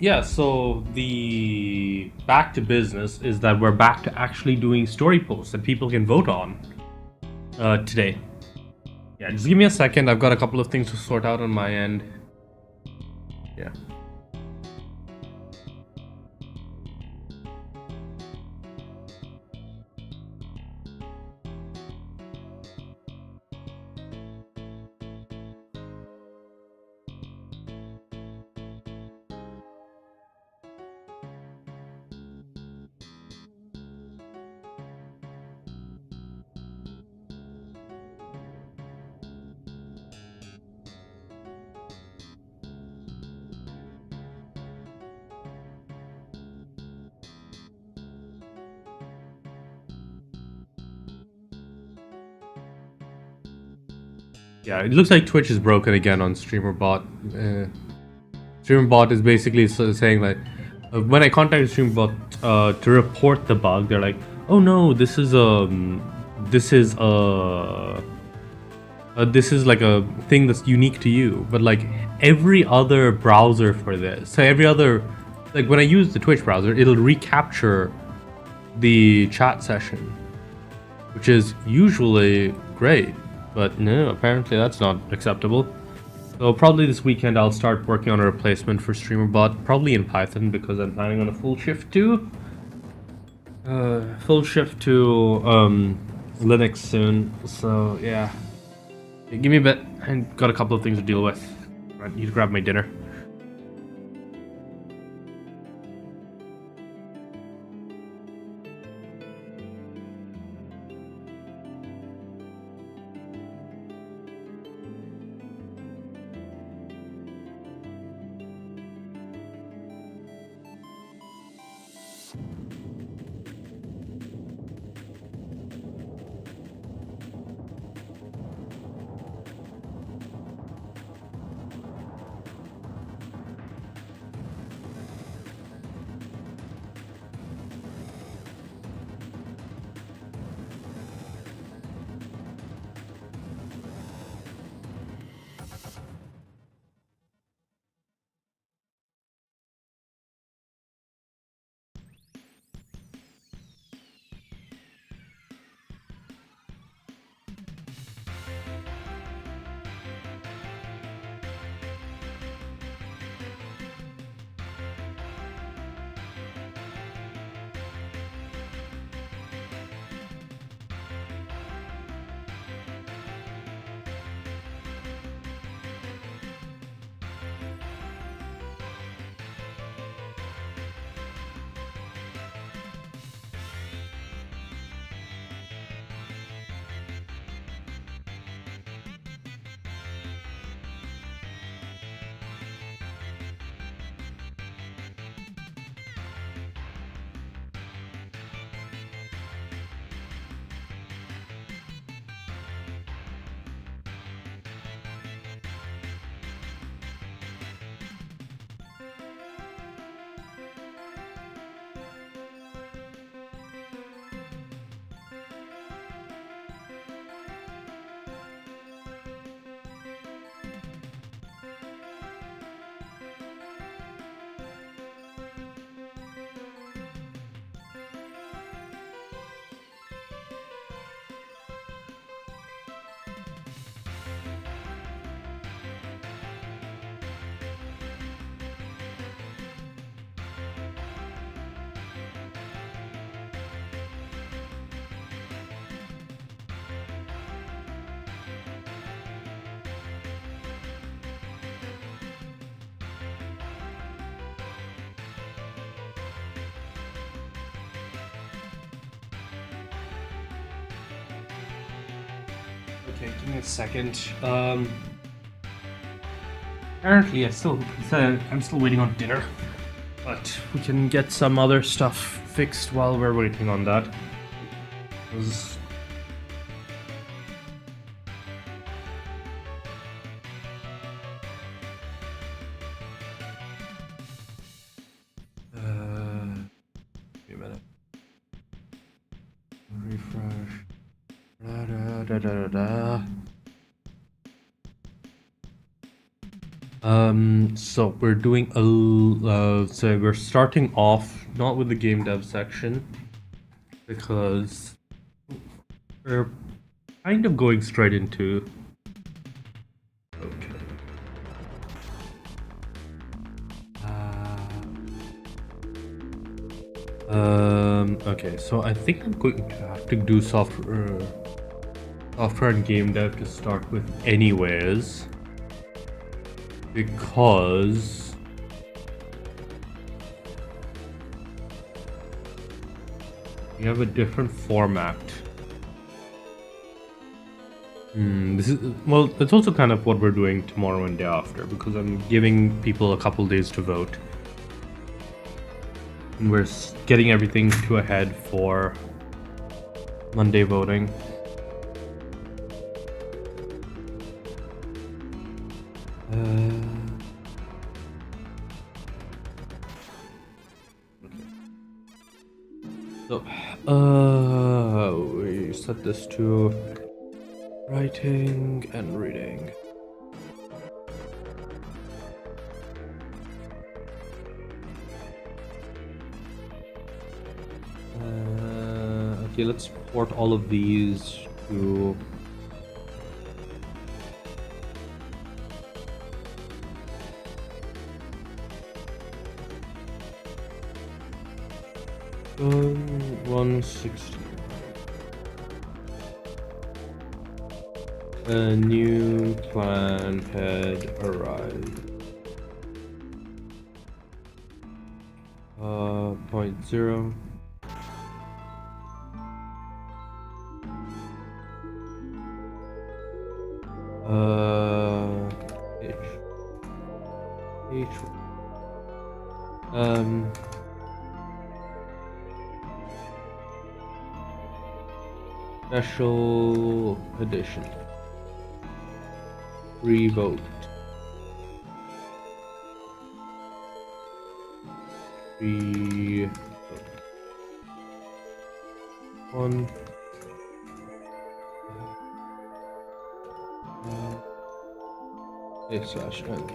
Yeah, so the back to business is that we're back to actually doing story posts that people can vote on today. Yeah, just give me a second. I've got a couple of things to sort out on my end. Yeah. Yeah, it looks like Twitch is broken again on StreamerBot. StreamerBot is basically saying like, when I contacted StreamerBot to report the bug, they're like, "Oh no, this is like a thing that's unique to you." But like every other browser for this, so every other, like when I use the Twitch browser, it'll recapture the chat session, which is usually great. But no, apparently that's not acceptable. So probably this weekend I'll start working on a replacement for StreamerBot, probably in Python because I'm planning on a full shift to Linux soon. So yeah, give me a bit. I got a couple of things to deal with. I need to grab my dinner. Okay, give me a second. Apparently, I'm still waiting on dinner, but we can get some other stuff fixed while we're waiting on that. 'Cause wait a minute. Refresh. Da, da, da, da, da. So we're doing so we're starting off not with the game dev section because we're kind of going straight into. Okay. Okay, so I think I'm going to have to do software and game dev to start with anyways, because we have a different format. This is, well, it's also kind of what we're doing tomorrow and day after, because I'm giving people a couple days to vote. And we're getting everything to a head for Monday voting. So, we set this to writing and reading. Okay, let's port all of these to $160. A new plan had arrived. 0.0. Special edition. Revote. One. /n.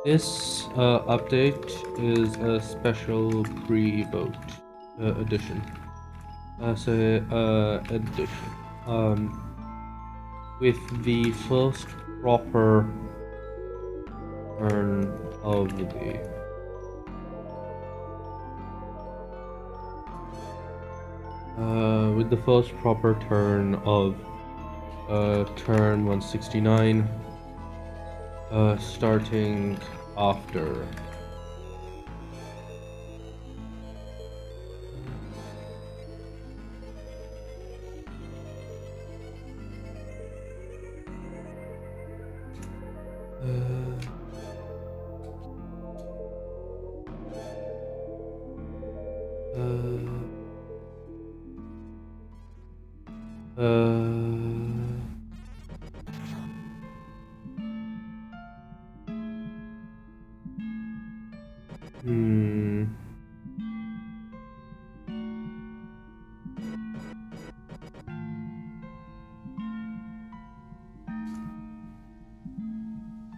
This update is a special pre-vote edition. Edition. With the first proper turn of the turn 169, starting after.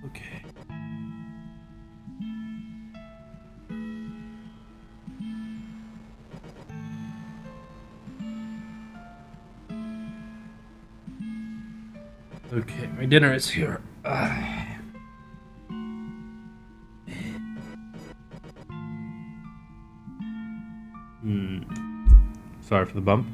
Okay. Okay, my dinner is here. Sorry for the bump.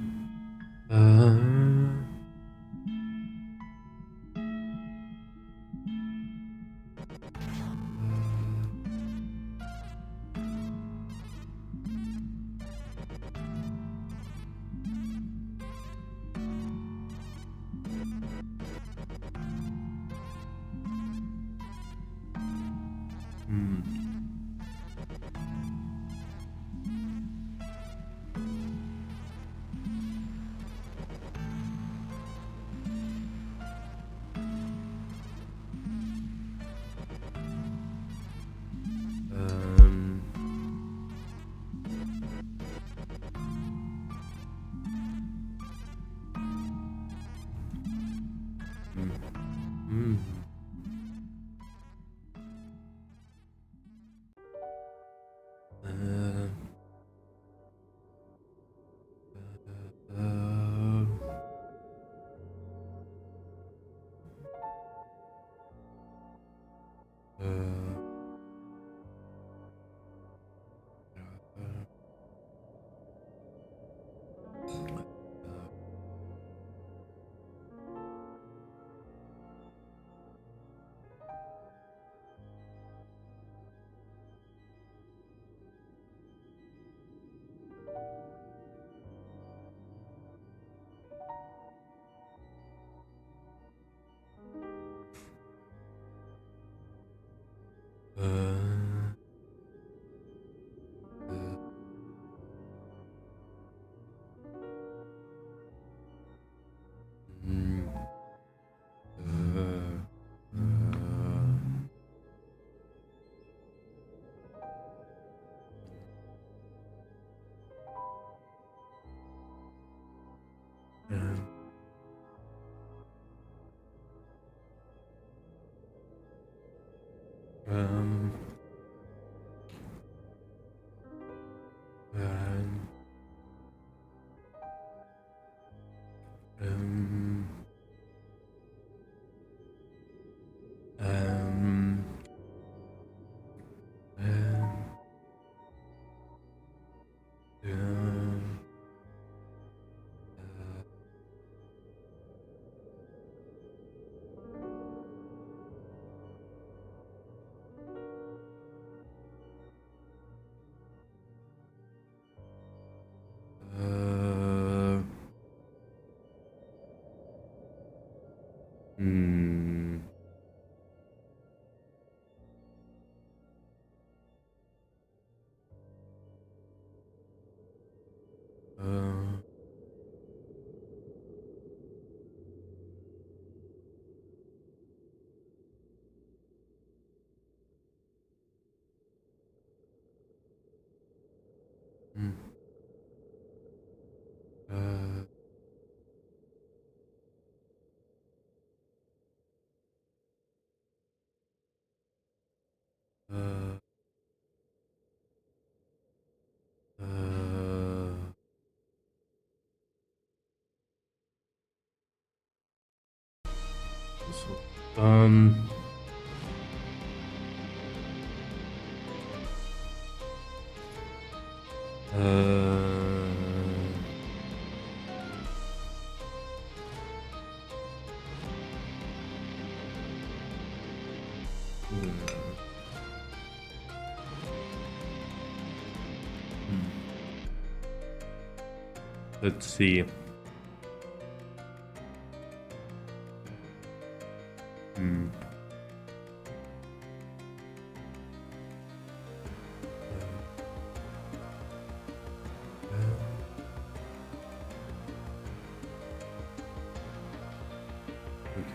Let's see.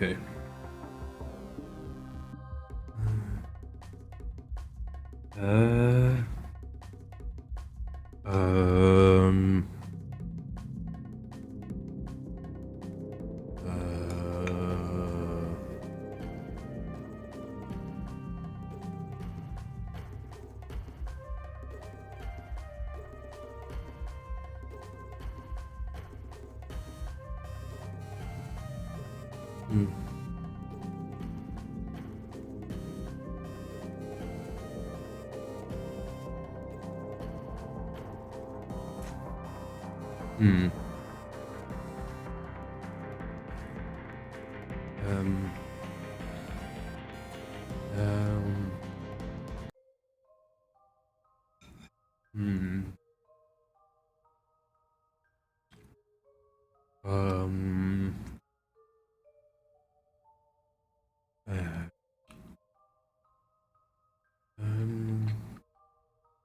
Okay.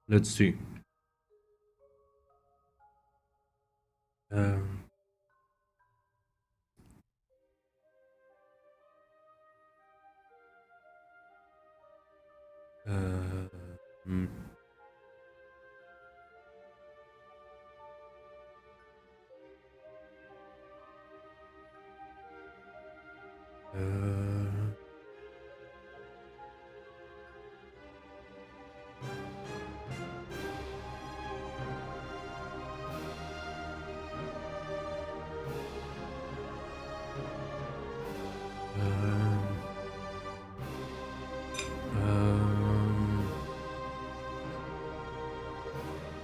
Let's see.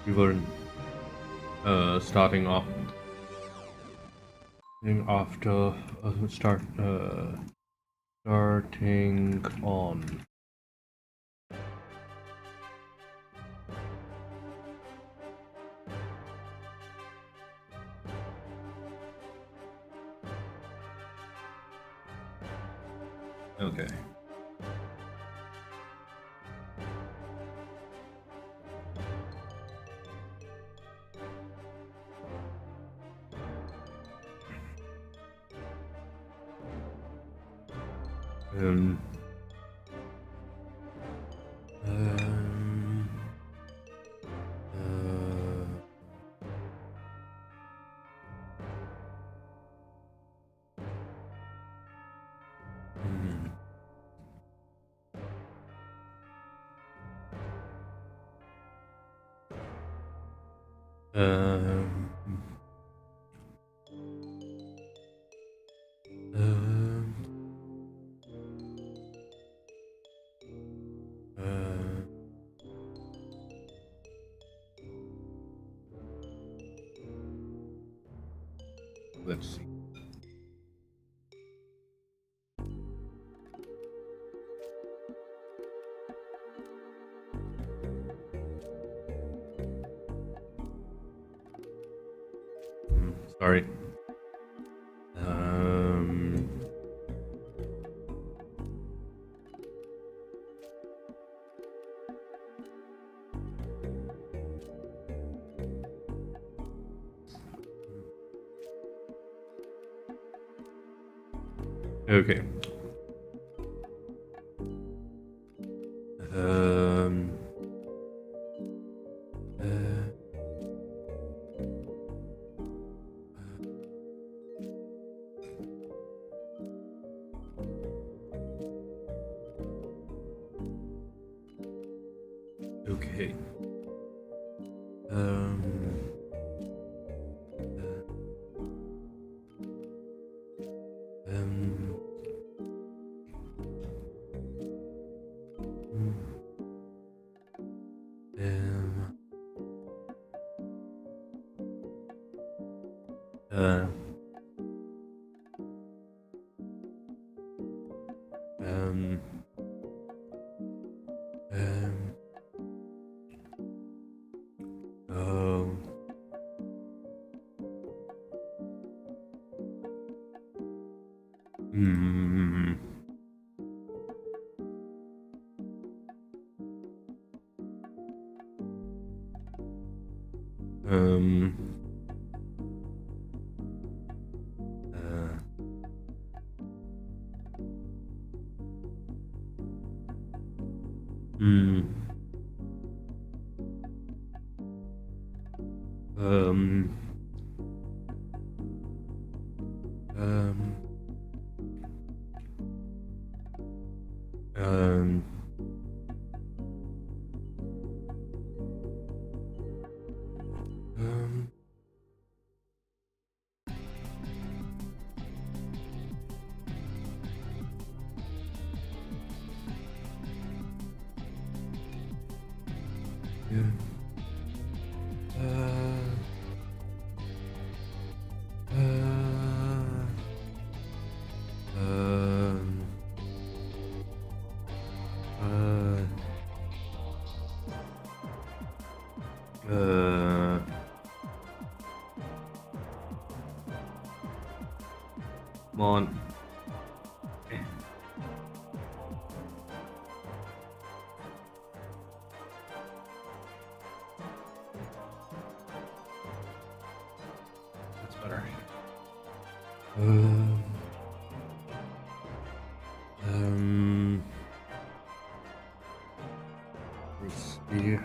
We were starting off after starting on. Okay. Um, Let's see. Sorry. Okay. Okay. Come on. That's better. Let's see.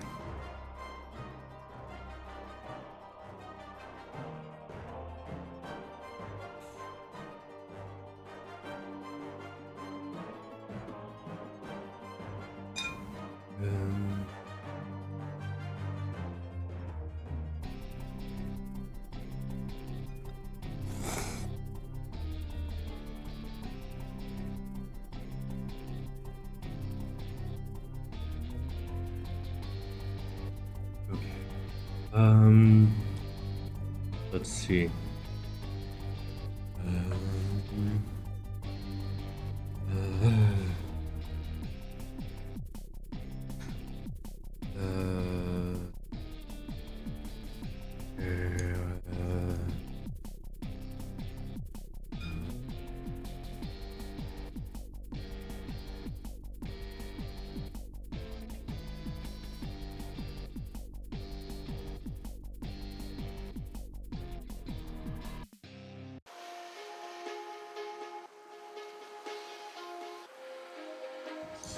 Let's see.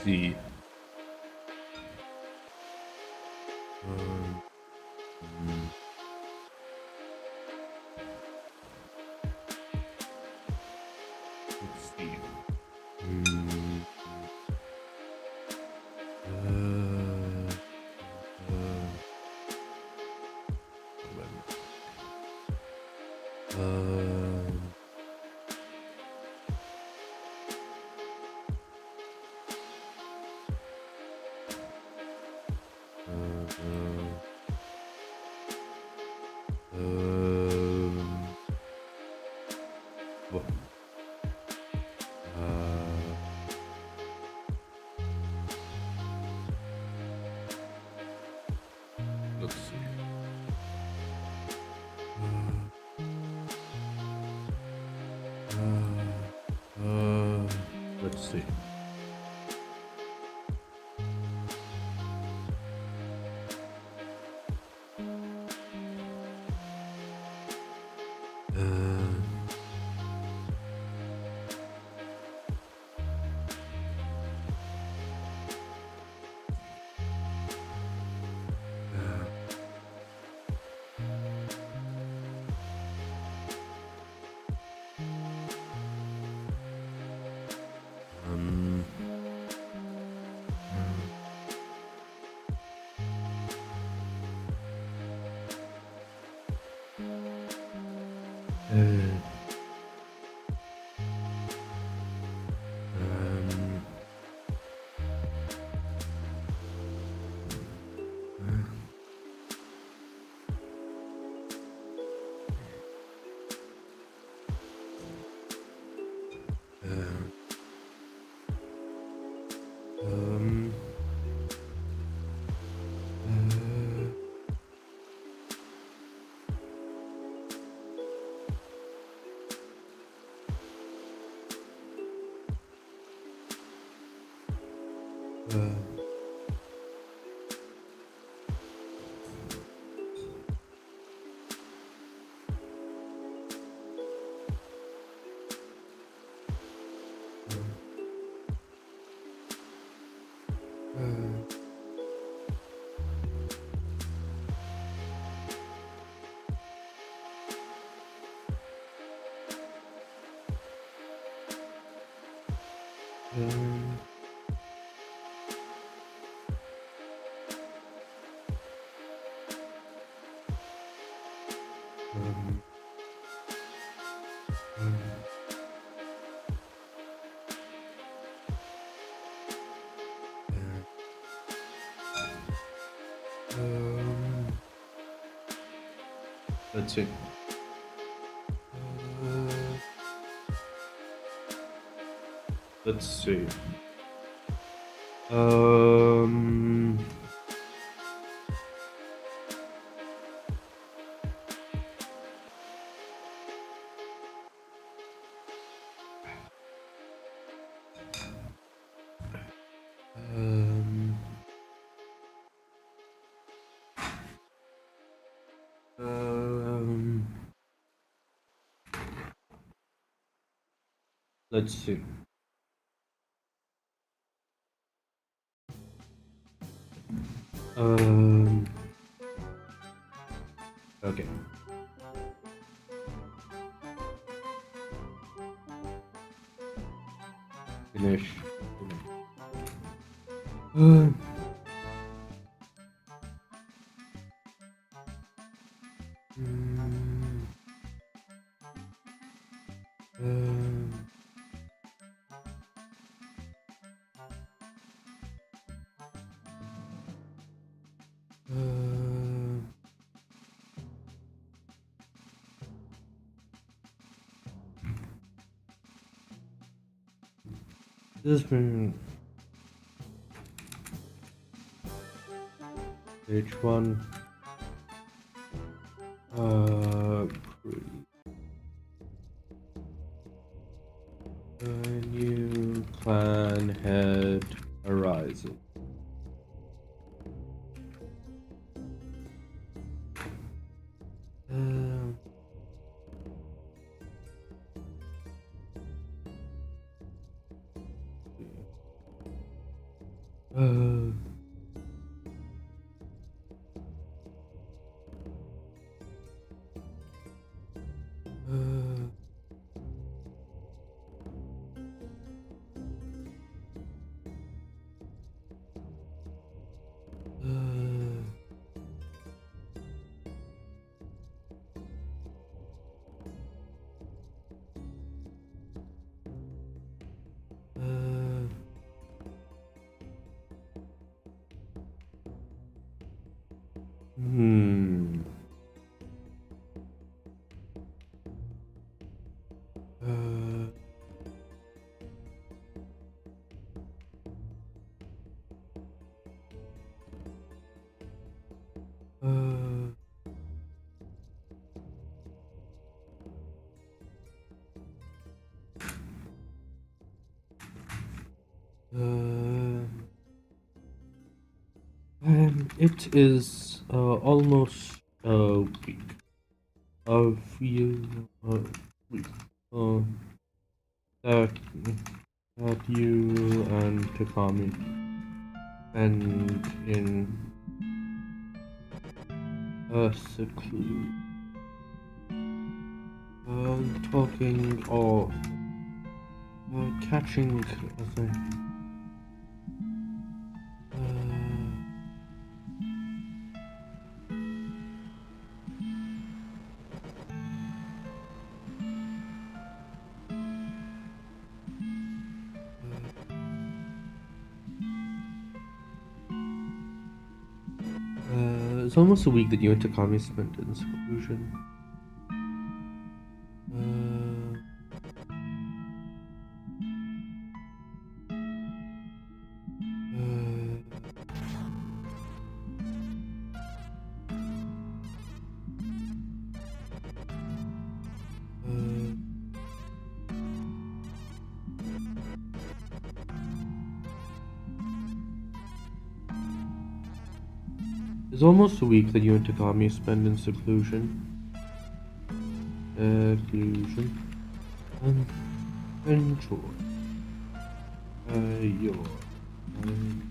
See. Let's see. see. Let's see. Let's see. Let's see. Okay. Finish. This one. H1. A new clan head arises. It is almost a week of you week, that you and Takami spend in a seclude, talking or catching a thing. It's almost a week that you and Takami spent in seclusion. It's almost a week that you and Takami spend in seclusion. And enjoy your time.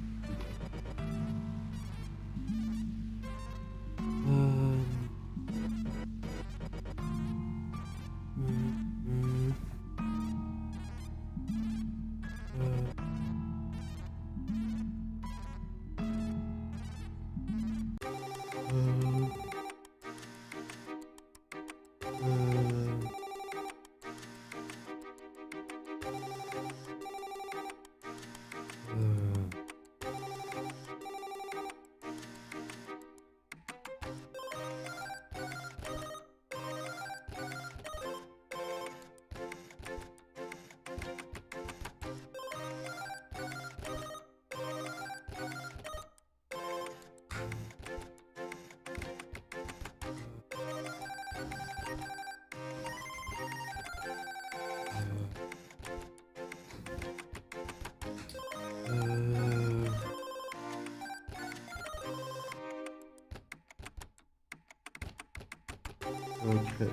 Okay.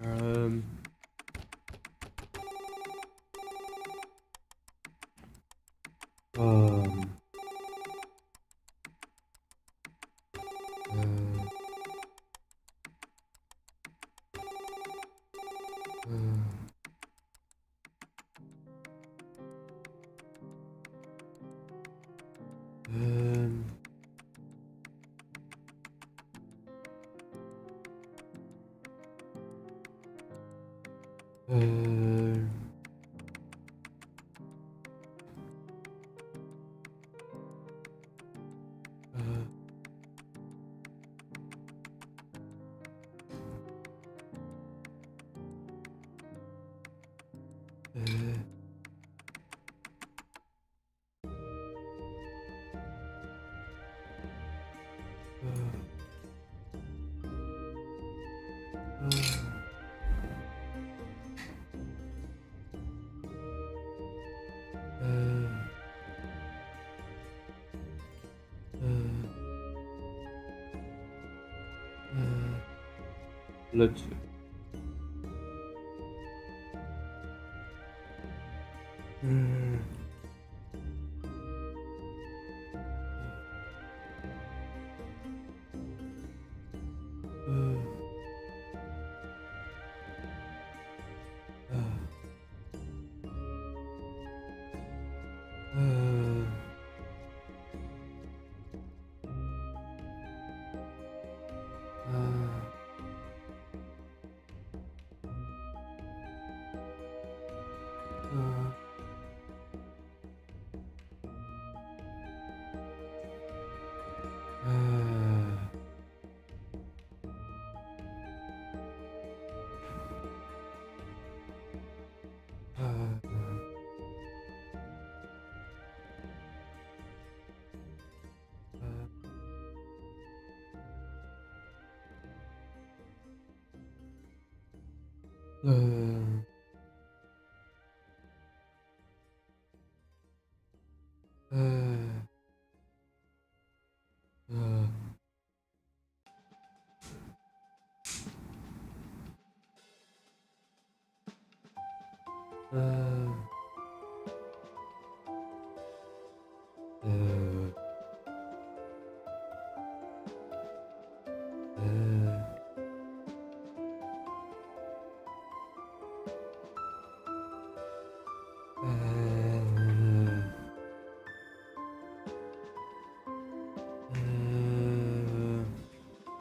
Um, um, let's see. Uh, uh, uh, uh,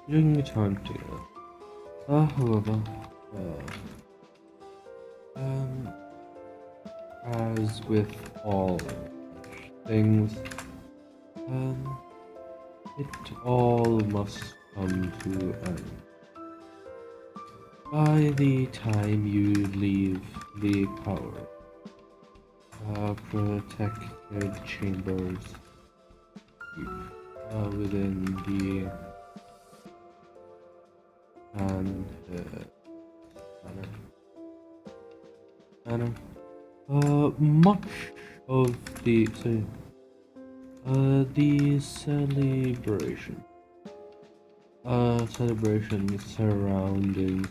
During the time together. However, as with all things, it all must come to an end. By the time you leave the power, protected chambers within the manor. Much of the celebrations surrounding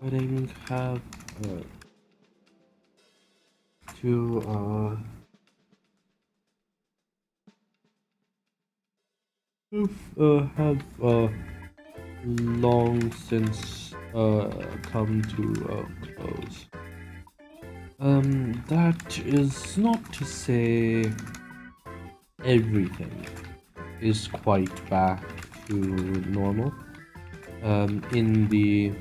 wedding have to have long since come to a close. That is not to say everything is quite back to normal. In the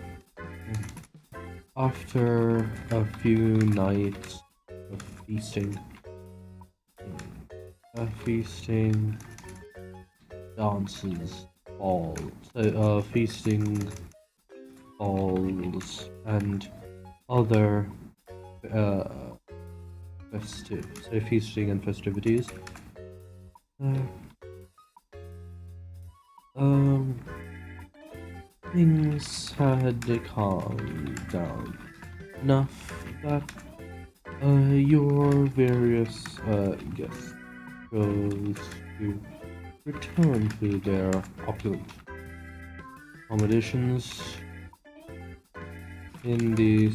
after a few nights of feasting, dances, feasting, balls, and other feasting and festivities. Things had calmed down enough that your various guests chose to return to their opulent accommodations in the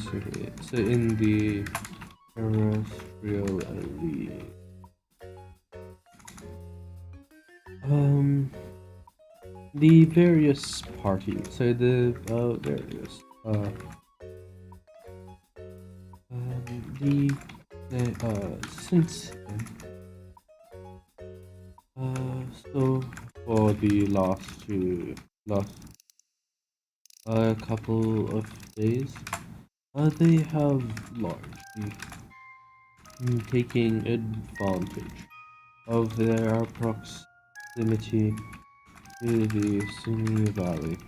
terrestrial elite. The various parties, since so for the last couple of days, they have largely taking advantage of their proximity to the Simi Valley,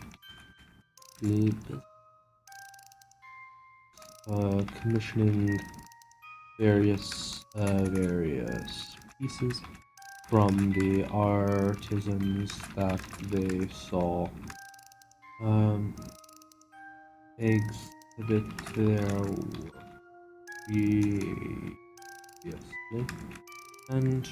commissioning various pieces from the artisans that they saw exhibit their work previously, and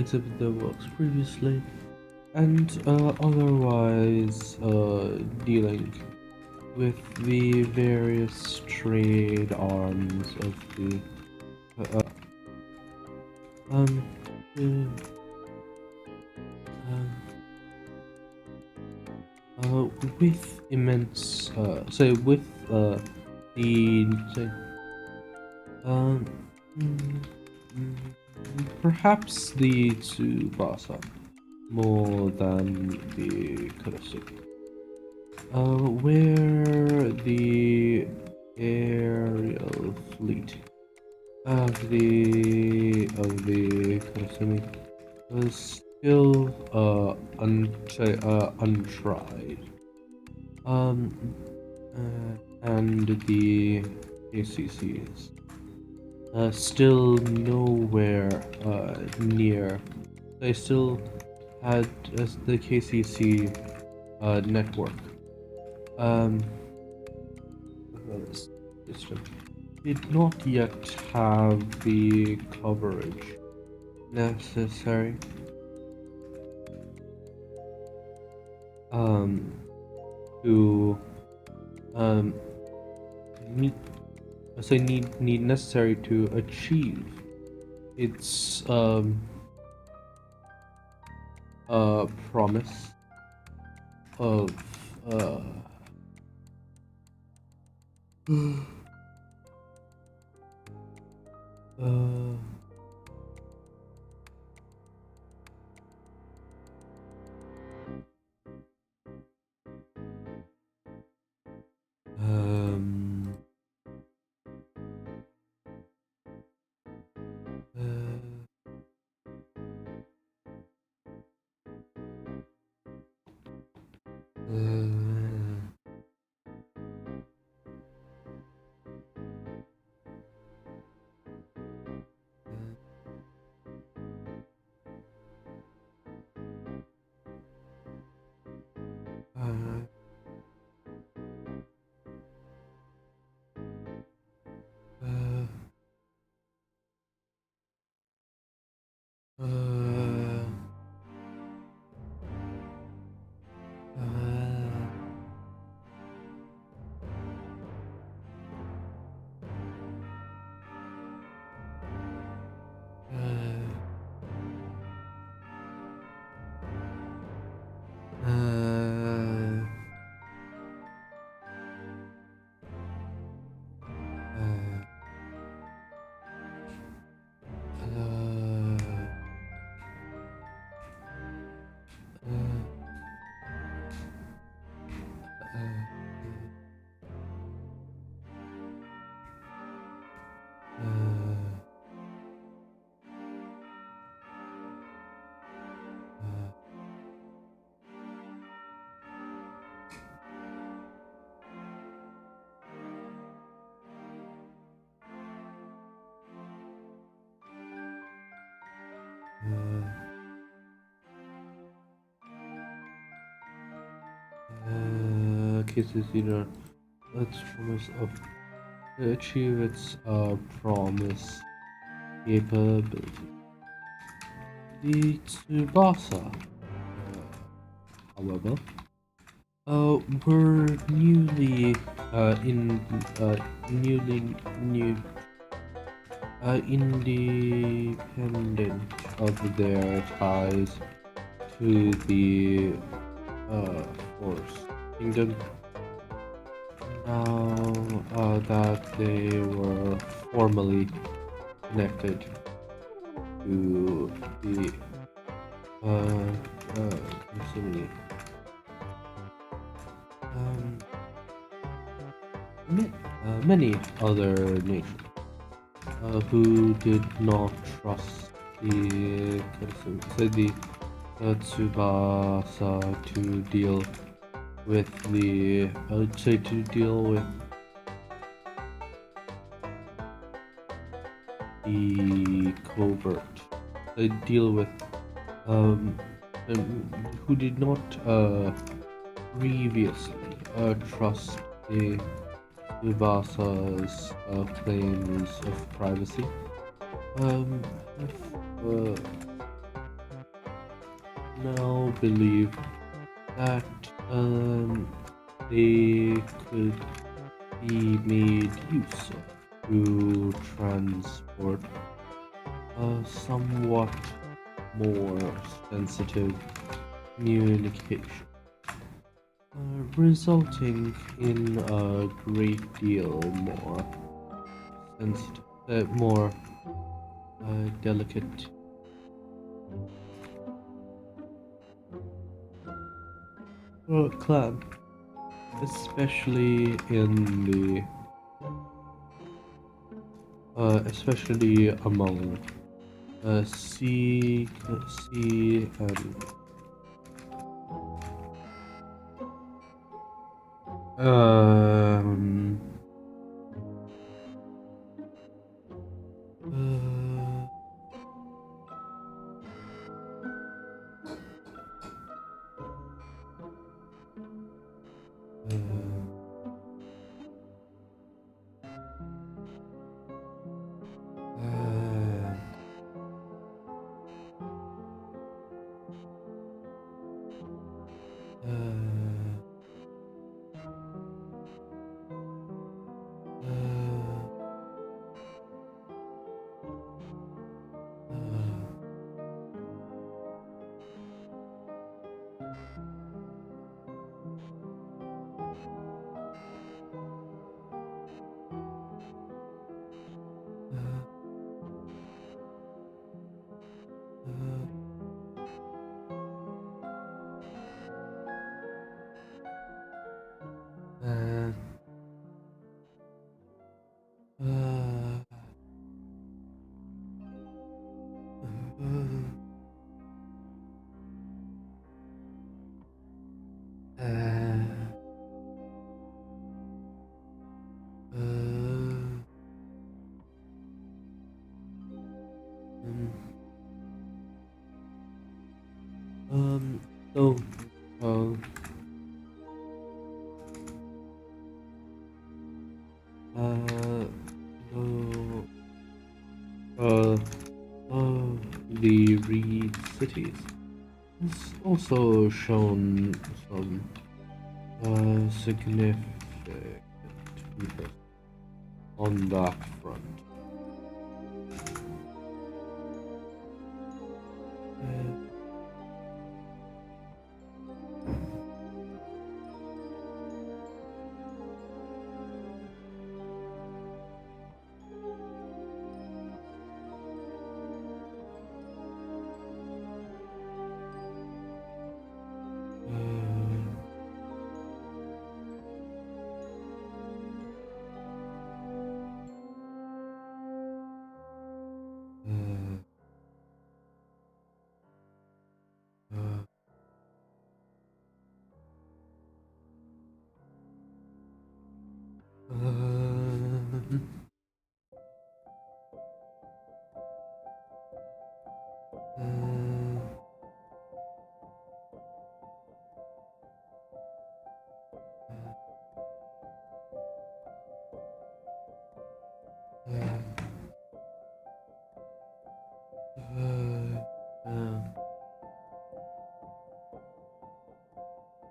Exhibit the works previously, and otherwise dealing with the various trade arms of the uh, um, with immense so with the say um mm, mm, perhaps the Tsubasa more than the Kurasugi. Where the aerial fleet of the Kurasumi was still untried. And the ACCs still nowhere near. They still had the KCC network system did not yet have the coverage necessary to meet need necessary to achieve its promise of uh, um KCC its promise of to achieve its promise capability. The Tsubasa, however, were newly new independent of their ties to the Force Kingdom. Now that they were formally connected to the Mussolini. Ma- Many other nations who did not trust the Tsubasa to deal with the to deal with the covert. They deal with um, who did not previously trust the Tsubasa's claims of privacy. Have now believe that they could be made use of to transport somewhat more sensitive communication, resulting in a great deal more sensitive, more delicate clan, especially especially among C and um uh, uh, uh, uh, uh, so uh, so uh, the Reed cities has also shown some significant interest on that front.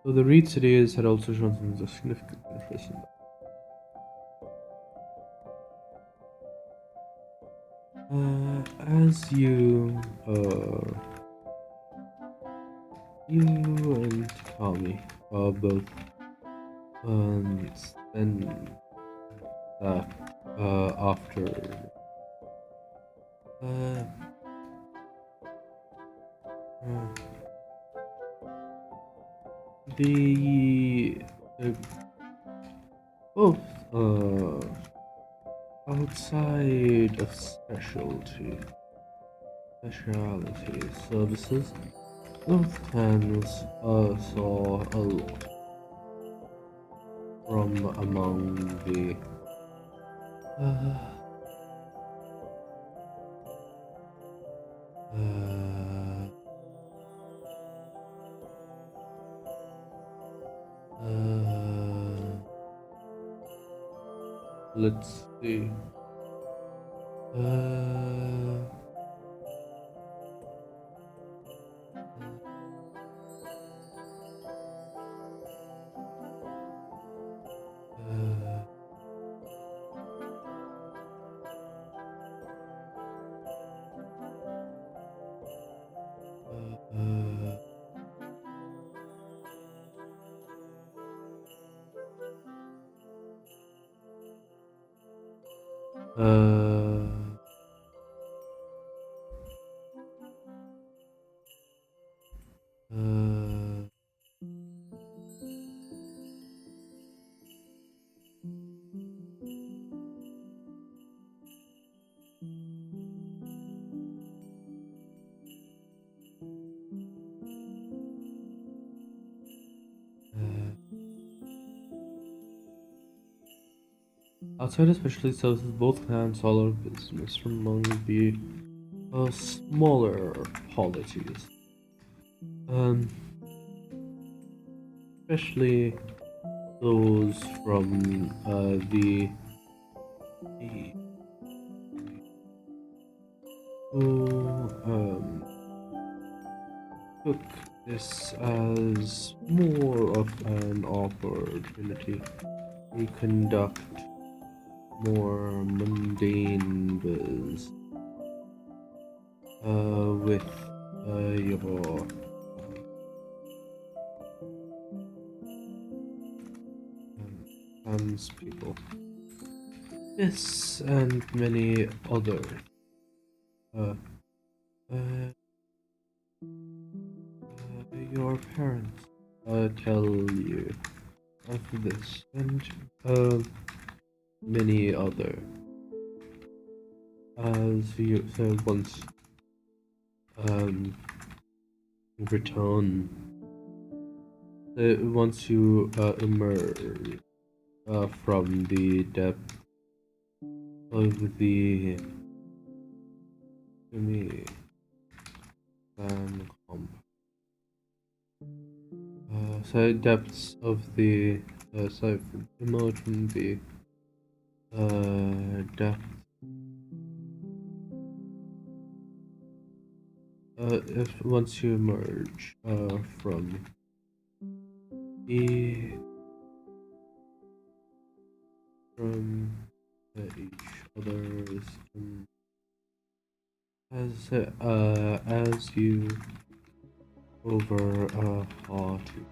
So the Reed cities had also shown some significant interest in that. As you and Tommy both spend that after The both outside of specialty services, both clans saw a lot from among the uh, let's see. Outside of specialty services, both clans saw a lot of business from among the smaller polities. Especially those from the who took this as more of an opportunity to conduct more mundane biz with your townspeople. This and many others. Your parents tell you of this and many other as you once return once you emerge from the depth of the depths of the emerge from the depth if once you emerge from each other's as you over a hearty.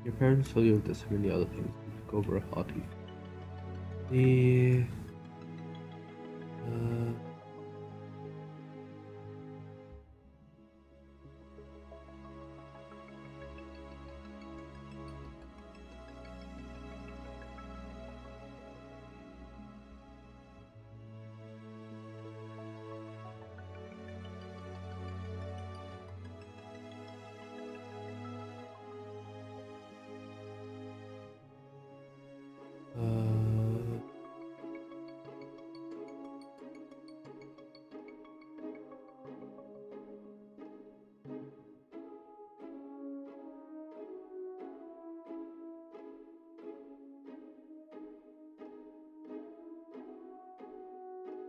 Your parents tell you of this and many other things. Go over a hearty. The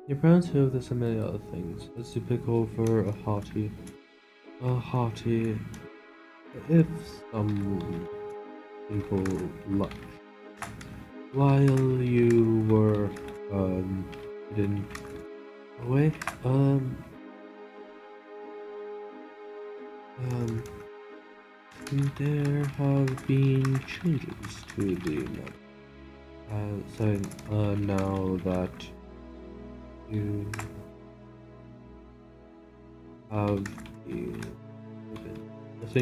your parents know this and many other things as you pick over a hearty, if some people like. While you were hidden away, there have been changes to the map. Now that you have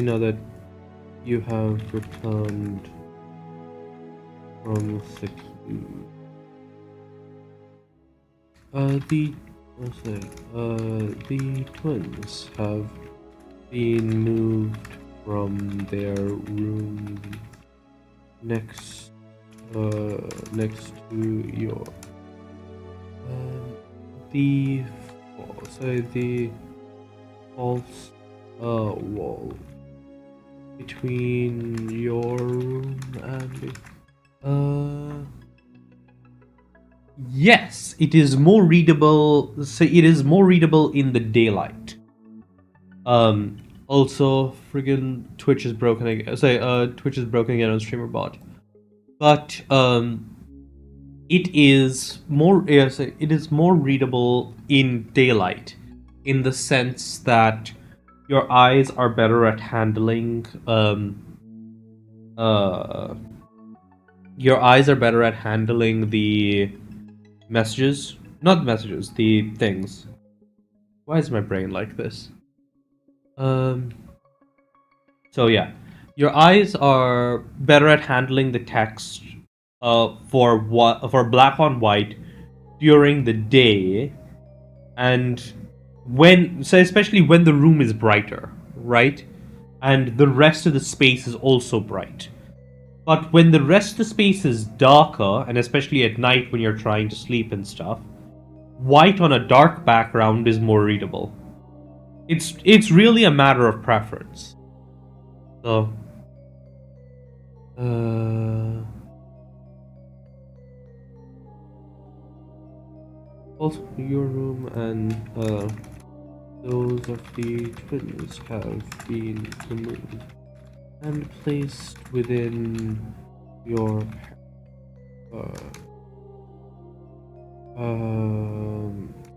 now that you have returned from seclusion, the twins have been moved from their room next to your the false wall between your room and yes, it is more readable. So it is more readable in the daylight. Also, friggin' Twitch is broken again. Twitch is broken again on StreamerBot. But it is more readable in daylight, in the sense that your eyes are better at handling the messages, not messages, the things. Why is my brain like this? So yeah, your eyes are better at handling the text for black on white during the day, and especially when the room is brighter, right? And the rest of the space is also bright. But when the rest of the space is darker, and especially at night when you're trying to sleep and stuff, white on a dark background is more readable. It's really a matter of preference. So also your room and those of the twins have been removed and placed within your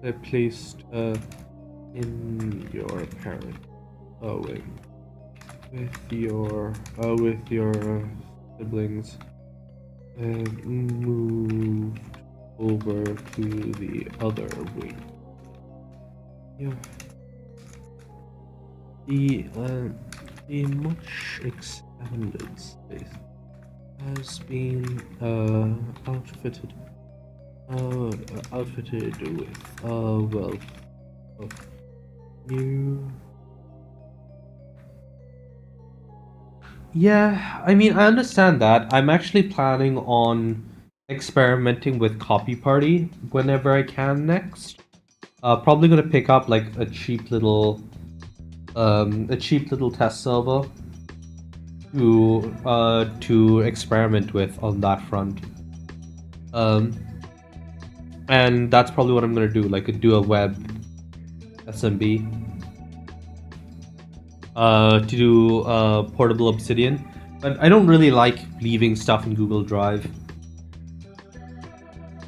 they're placed in your parent wing with your siblings moved over to the other wing. Yeah. The much expanded space has been outfitted with a wealth of new. Yeah, I mean, I understand that. I'm actually planning on experimenting with Copy Party whenever I can next. Probably gonna pick up like a cheap little test server to experiment with on that front. And that's probably what I'm gonna do, like do a web SMB. To do portable Obsidian, but I don't really like leaving stuff in Google Drive,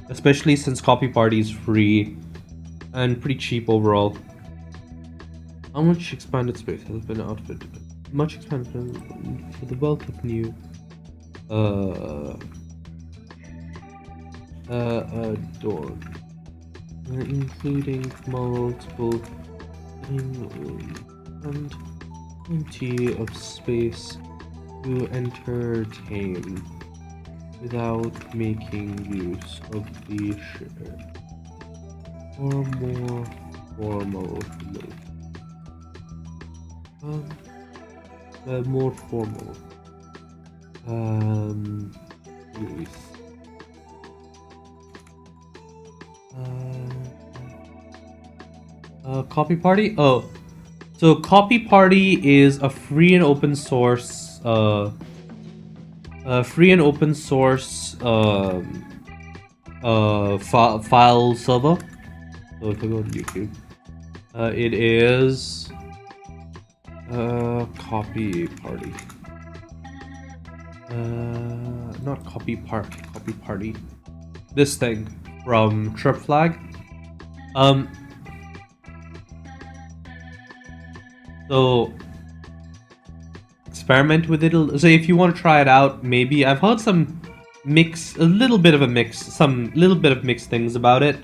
especially since Copy Party is free and pretty cheap overall. How much expanded space has been outfitted? Much expanded for the wealth of new doors, including multiple and plenty of space to entertain without making use of the shared or more formal mode. More formal use. Copy Party? Oh, so Copy Party is a free and open source file server. So if I go to YouTube, it is Copy Party. Not Copy Party. This thing from Trip Flag. So experiment with it. So if you want to try it out, maybe I've heard some mix a little bit of a mix, some little bit of mixed things about it.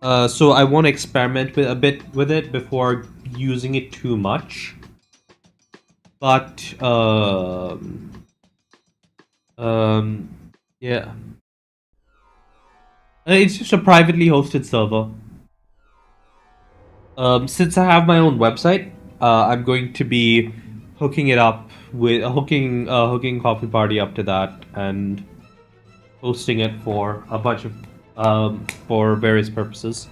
So I want to experiment with a bit with it before using it too much. But yeah, it's just a privately hosted server. Since I have my own website, I'm going to be hooking it up with hooking Coffee Party up to that and hosting it for a bunch of for various purposes.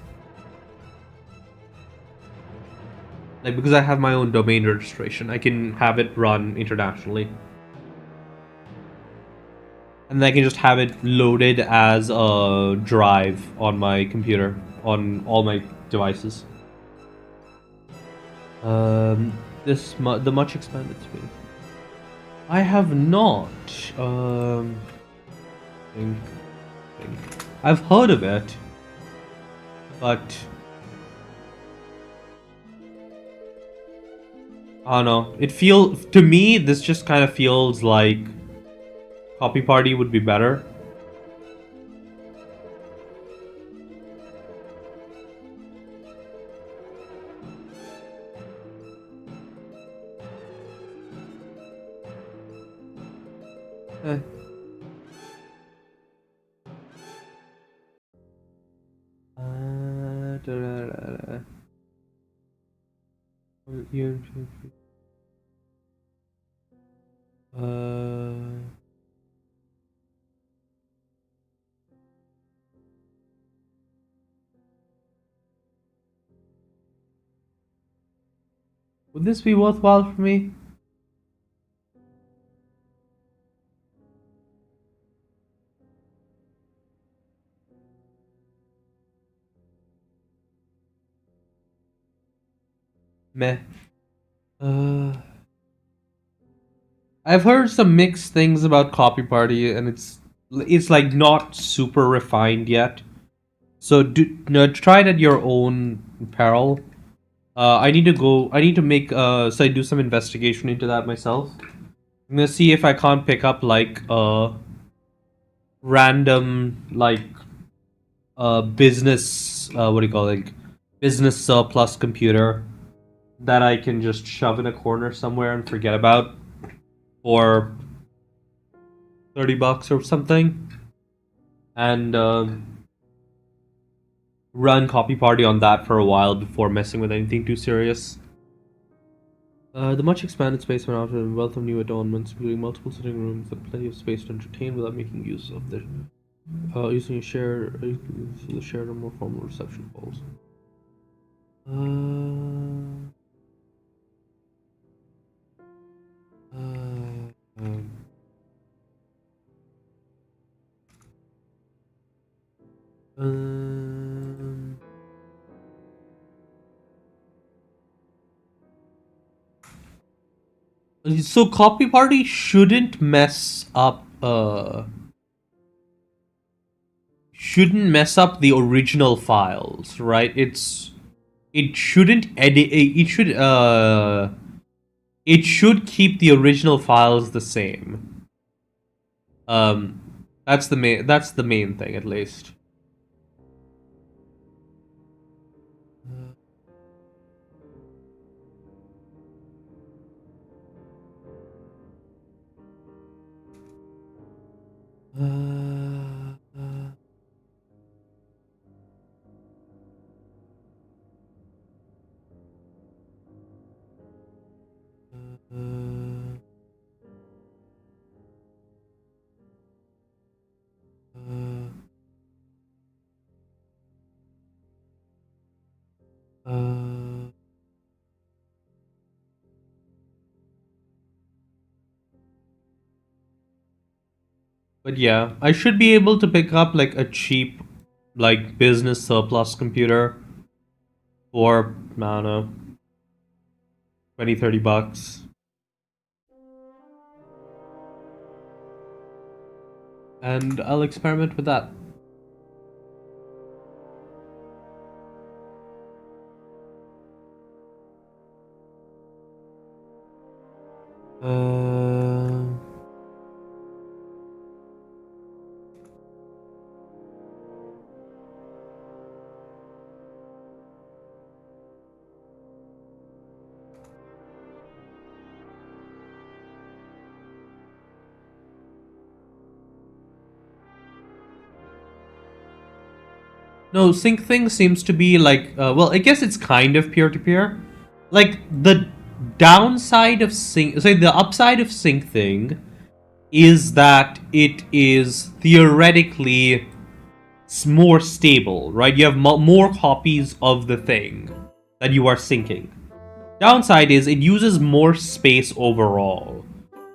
Like because I have my own domain registration, I can have it run internationally. And then I can just have it loaded as a drive on my computer, on all my devices. The much expanded space. I have not. Think. I've heard of it, but I don't know. To me, this just kind of feels like Copy Party would be better. Eh. Da, da, da, da. Would this be worthwhile for me? Meh. I've heard some mixed things about Copy Party, and it's like not super refined yet. So try it at your own peril. I need to go. I need to make. So I do some investigation into that myself. I'm gonna see if I can't pick up like a random like business. What do you call it? Like, business surplus computer that I can just shove in a corner somewhere and forget about for $30 or something, and run Copy Party on that for a while before messing with anything too serious. The much expanded space went out with a wealth of new adornments, including multiple sitting rooms and plenty of space to entertain without making use of the using a the shared or more formal reception halls. Um, um, so Copy Party shouldn't mess up the original files, right? It shouldn't edit it should keep the original files the same. That's the main thing at least. But yeah, I should be able to pick up like a cheap, like business surplus computer for I don't know, 20-30 bucks, and I'll experiment with that. Uh, No, sync thing seems to be like, well, I guess it's kind of peer-to-peer. Like, the downside of sync, say the upside of sync thing is that it is theoretically more stable, right? You have more copies of the thing that you are syncing. Downside is it uses more space overall,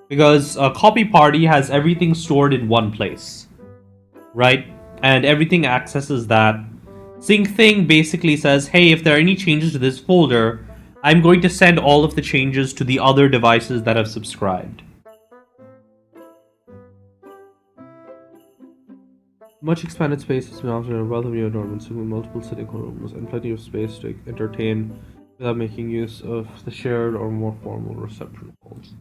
because a copy party has everything stored in one place, right? And everything accesses that. Sync thing basically says, hey, if there are any changes to this folder, I'm going to send all of the changes to the other devices that have subscribed. Much expanded space has been offered in a relatively enormous with multiple sitting rooms and plenty of space to entertain without making use of the shared or more formal reception halls.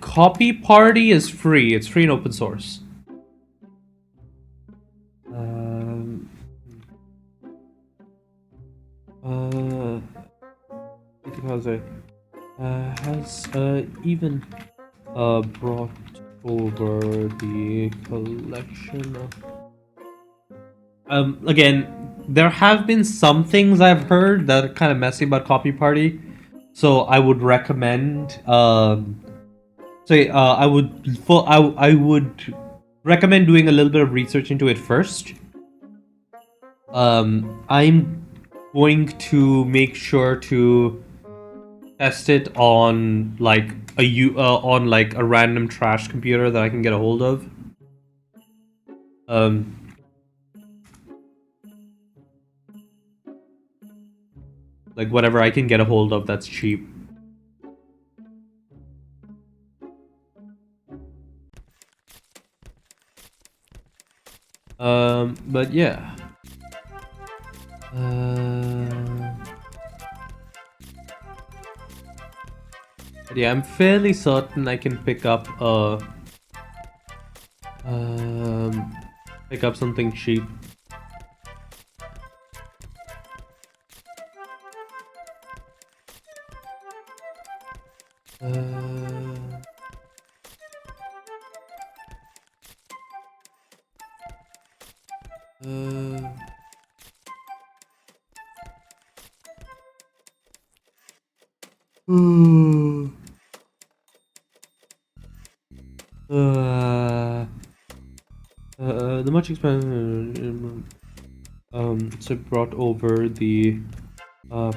Copy Party is free. It's free and open source. Has even brought over the collection of. Again, there have been some things I've heard that are kind of messy about Copy Party, so I would recommend. I would recommend doing a little bit of research into it first. I'm going to make sure to test it on like a random trash computer that I can get a hold of. Like whatever I can get a hold of that's cheap. But yeah. But yeah, I'm fairly certain I can pick up something cheap. The much expanded so brought over the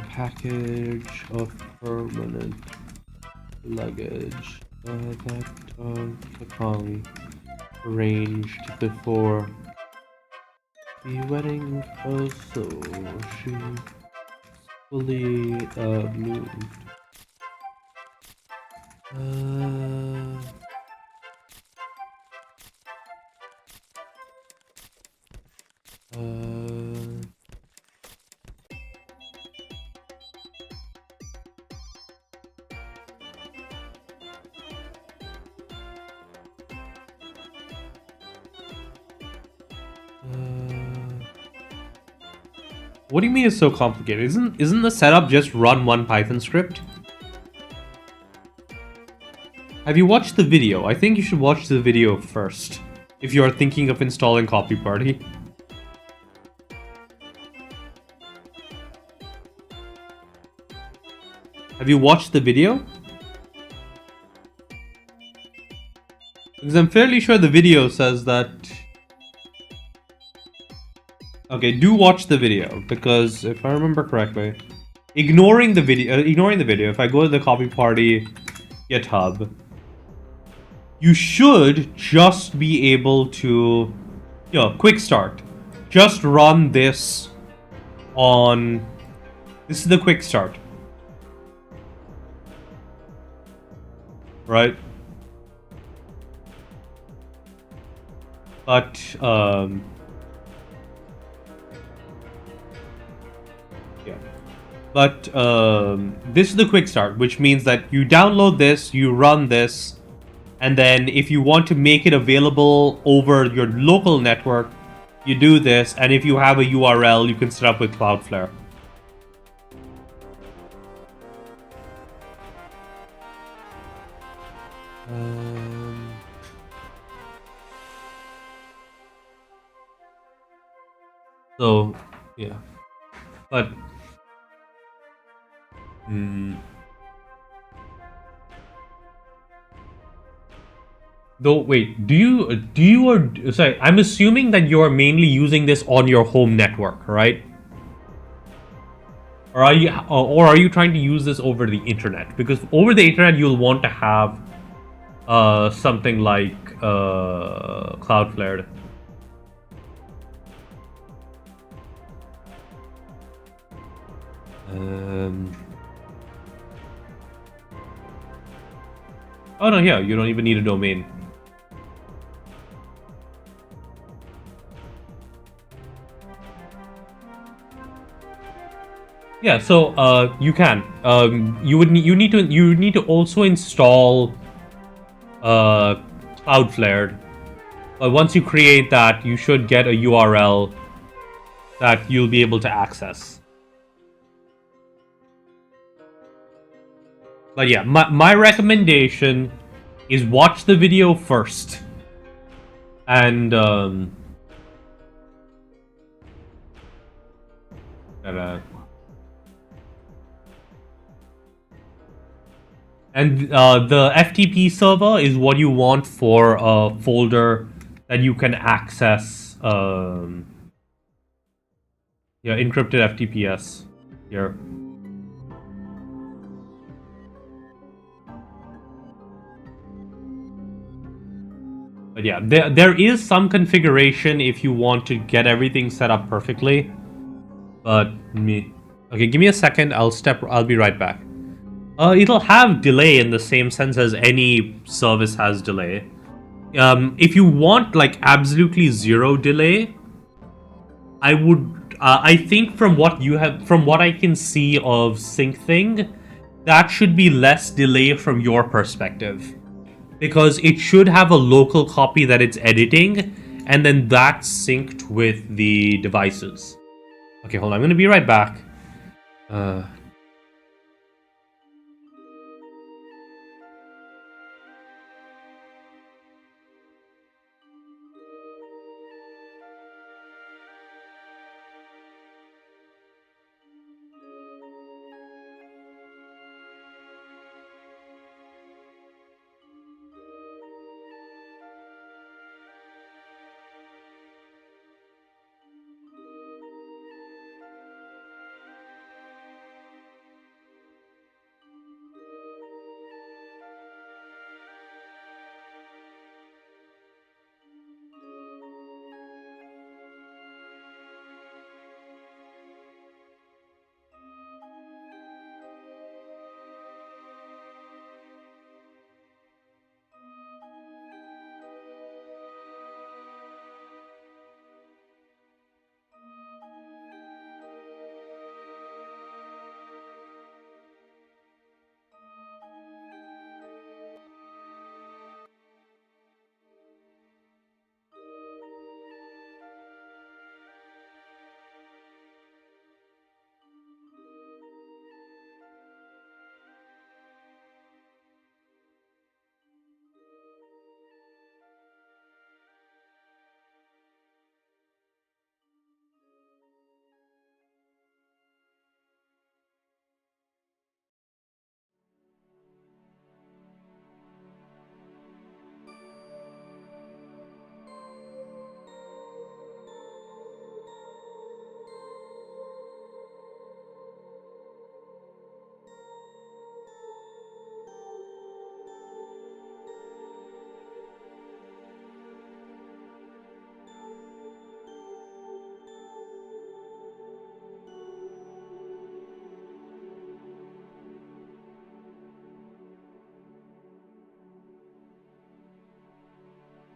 package of permanent luggage that Kong arranged before the wedding, so she fully moved. What do you mean it's so complicated? Isn't the setup just run one Python script? Have you watched the video? I think you should watch the video first if you are thinking of installing Copy Party. Have you watched the video? Because I'm fairly sure the video says that. Okay, do watch the video, because if I remember correctly, ignoring the video, if I go to the Copy Party GitHub, you should just be able to, quick start. Just run this on, this is the quick start. Right? But, But this is the quick start, which means that you download this, you run this, and then if you want to make it available over your local network, you do this, and if you have a URL, you can set up with Cloudflare. So, yeah. But though, wait, sorry, I'm assuming that you're mainly using this on your home network, right? Or are you trying to use this over the internet? Because over the internet, you'll want to have something like Cloudflare. Oh no, yeah, you don't even need a domain. Yeah, so you can. You need to also install Cloudflare. But once you create that, you should get a URL that you'll be able to access. But yeah, my recommendation is watch the video first. And the FTP server is what you want for a folder that you can access. Yeah, encrypted FTPS here. But yeah, there is some configuration if you want to get everything set up perfectly. But okay, give me a second. I'll be right back. It'll have delay in the same sense as any service has delay. If you want like absolutely zero delay, I would. I think from what I can see of SyncThing, that should be less delay from your perspective, because it should have a local copy that it's editing, and then that's synced with the devices. Okay, hold on. I'm gonna be right back.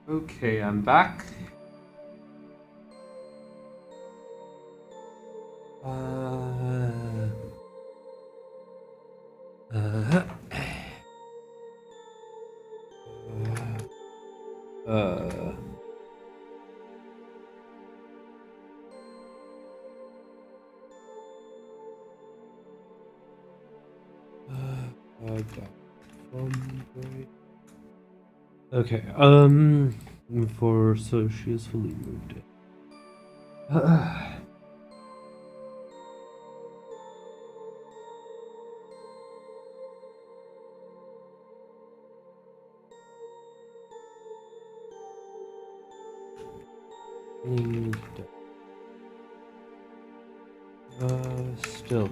Okay, I'm back. Okay, for so she is fully moved. need still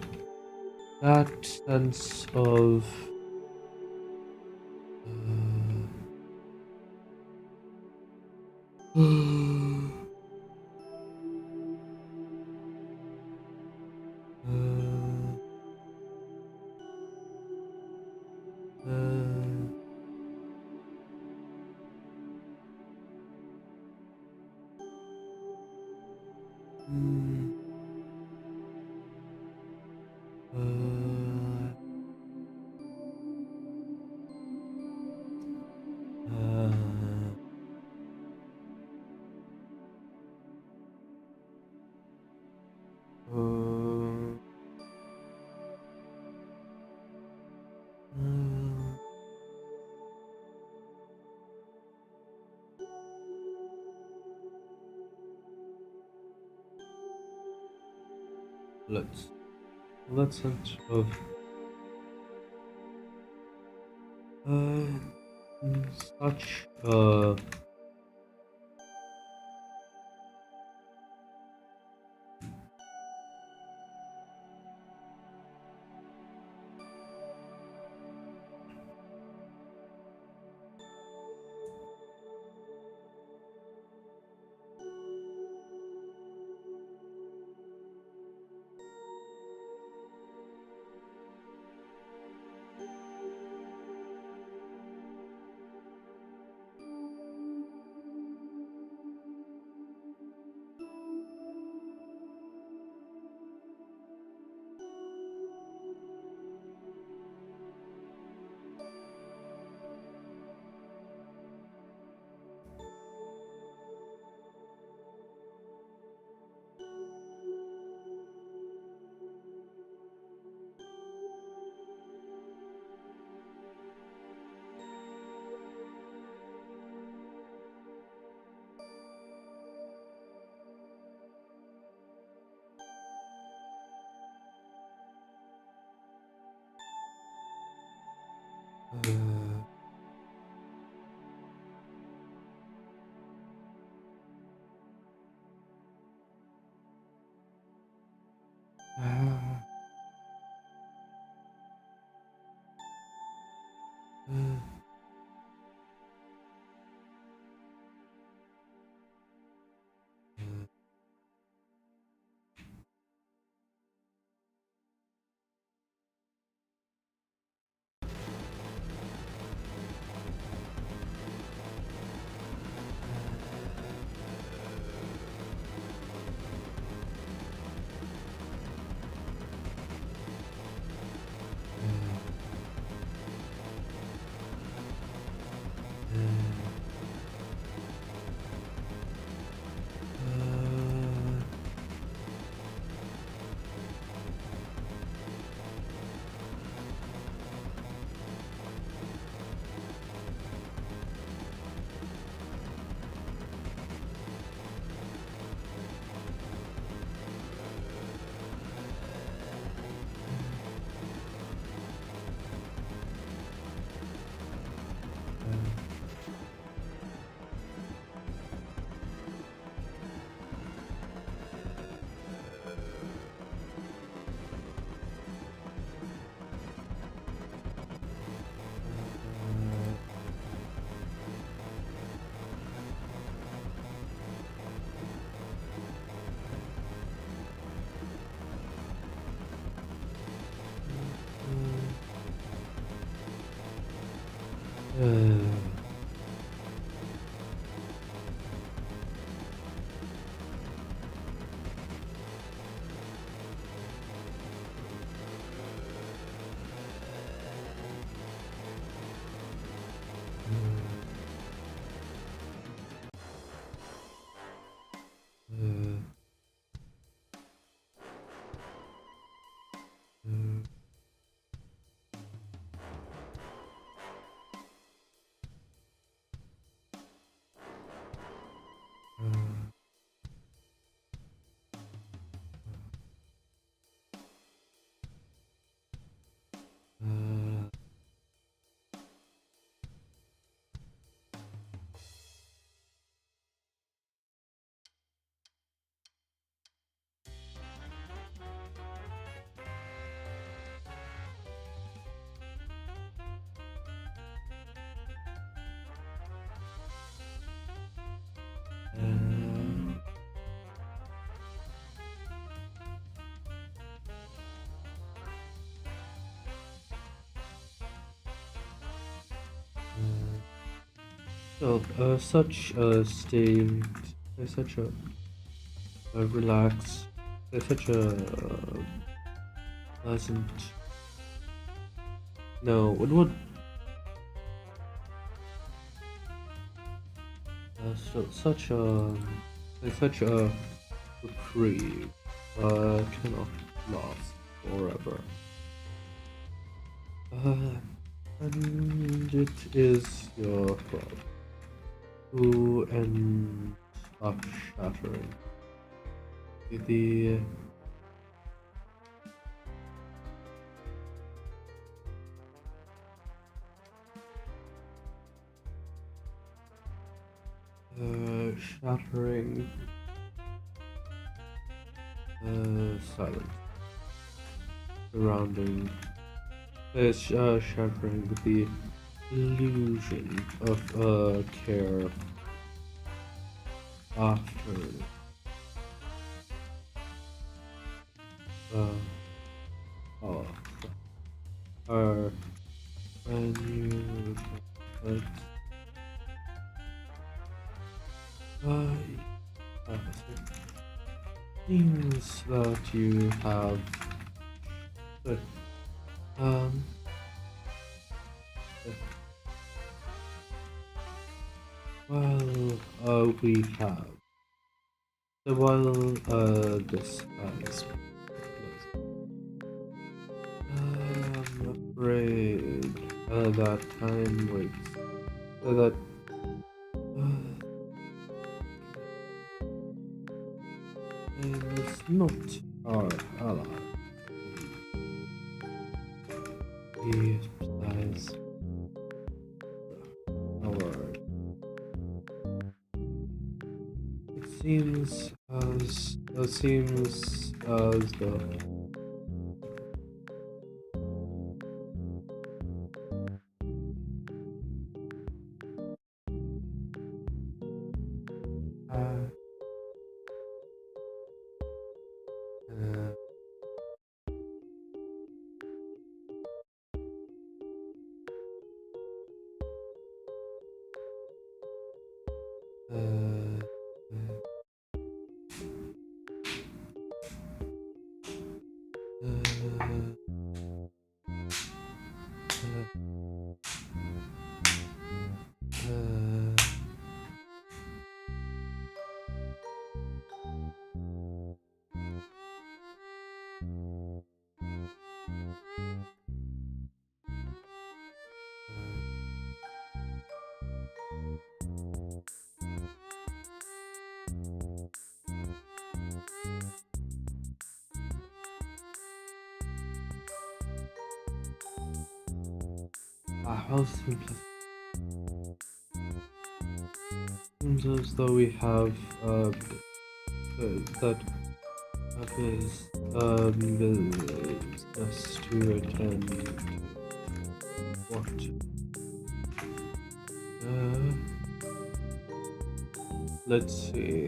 that sense of let's sense of such So, such a state, such a relaxed, such a pleasant. No, what would such a reprieve cannot last forever. And it is your fault who ends up shattering the shattering silence surrounding shattering the illusion of care after oh, when you but it seems that you have but we have. So while this has I'm afraid that time waits. So that time is not our ally. He supplies our. Seems as though how simple. Seems as though we have that is business to attend. What? Let's see.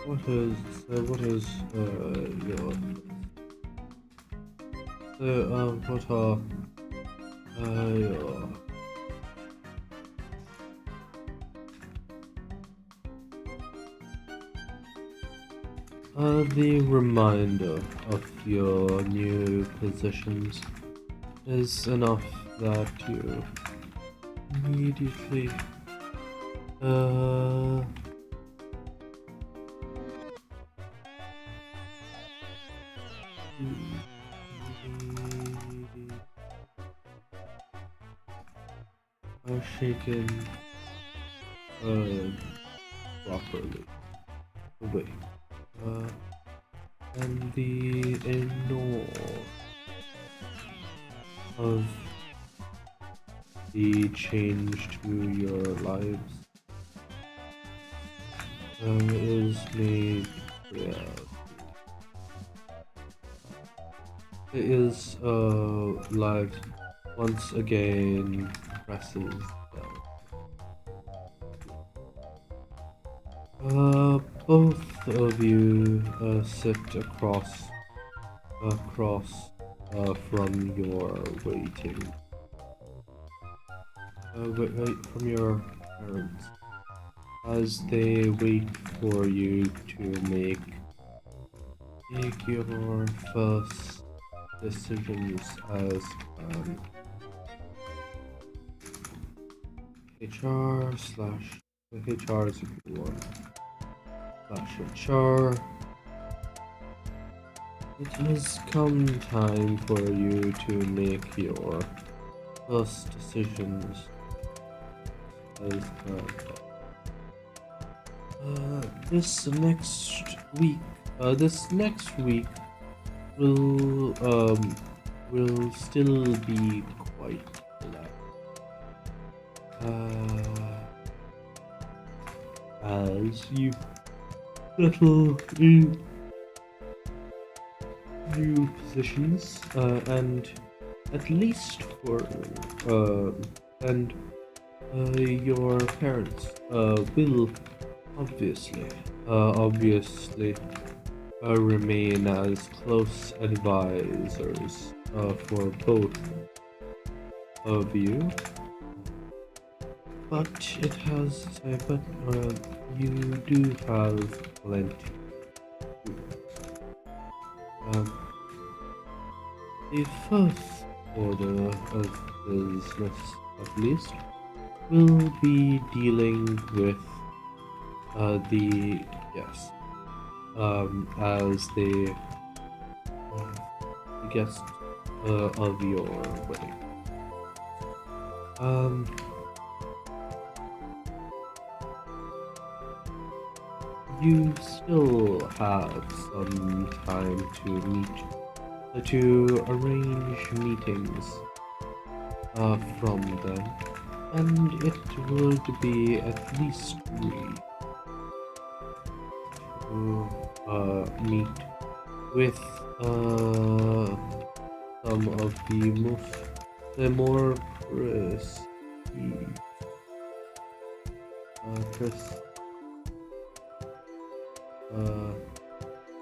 What is your what are your The reminder of your new positions is enough that you immediately are shaken properly away. And the enormous of the change to your lives is made reality. It is life once again presses down. Both of you sit across from your waiting from your parents as they wait for you to make your first decisions as HR slash HR is a good one slash HR. It has come time for you to make your first decisions as this next week will still be quite as you settle in new positions and at least for and your parents will obviously remain as close advisors for both of you, but you do have plenty. The first order of business, at least, will be dealing with the guests as the guests of your wedding. You still have some time to arrange meetings from them, and it would be at least 3 to meet with some of the more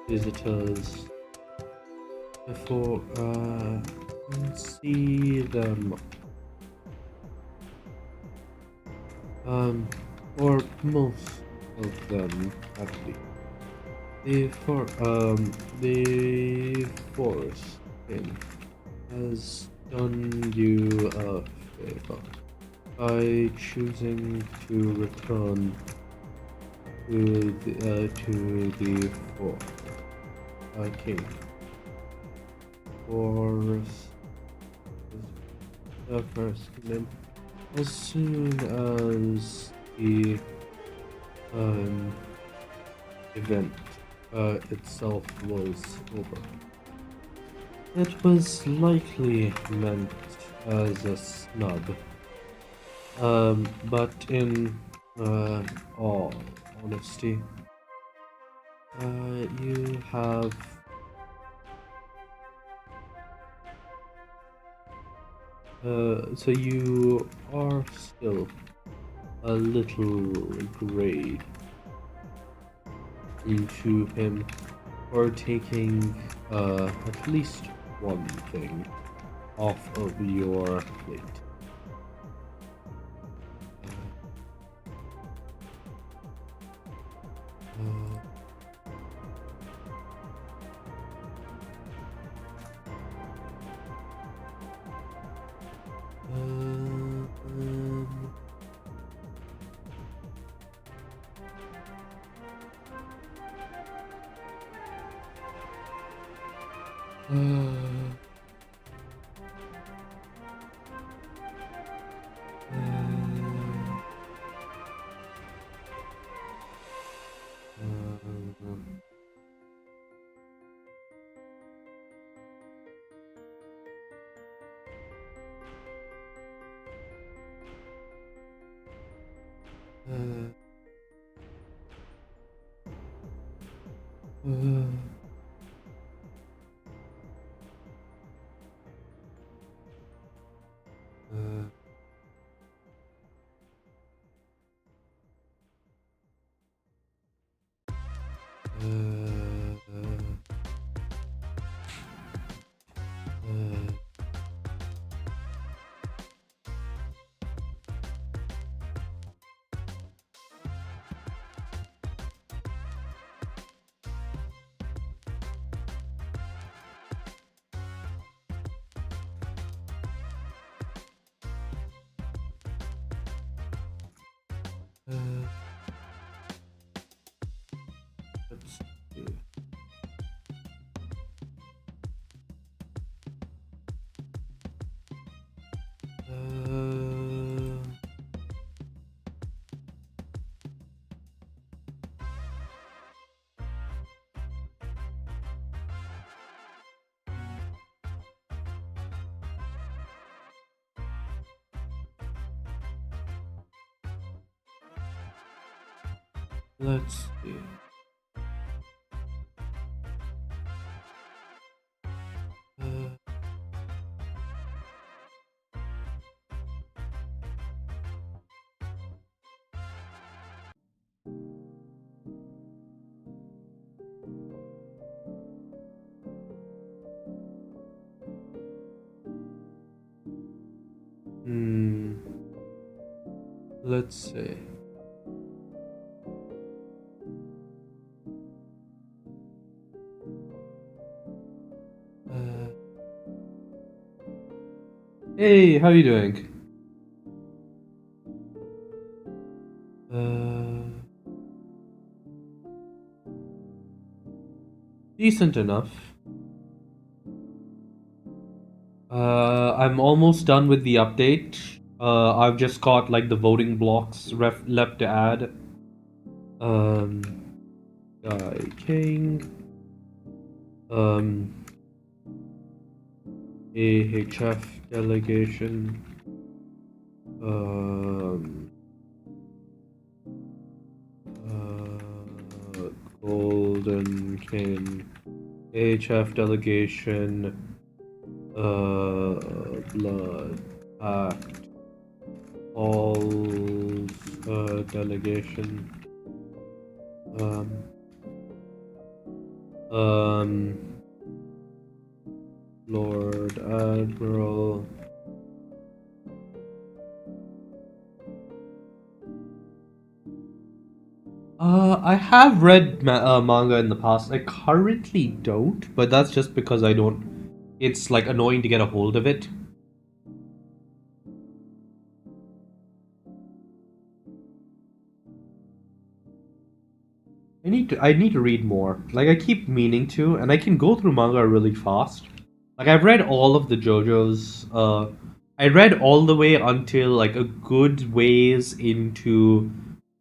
visitors before and see them or most of them at least. The forest king has done you a favor by choosing to return to the king. Forest, the first kingdom, as soon as the event itself was over. It was likely meant as a snub, but in all honesty, you have so you are still a little grade into him for taking at least one thing off of your plate. Let's see. Let's see. Let's see. Hey, how you doing? Decent enough. I'm almost done with the update. I've just got like the voting blocks left to add. Guy King. AHF delegation. Golden King. AHF delegation. Blood Pact. All delegation. Lord Admiral. I have read manga in the past. I currently don't, but that's just because I don't. It's like annoying to get a hold of it. I need to read more. Like I keep meaning to, and I can go through manga really fast. Like I've read all of the JoJo's. I read all the way until like a good ways into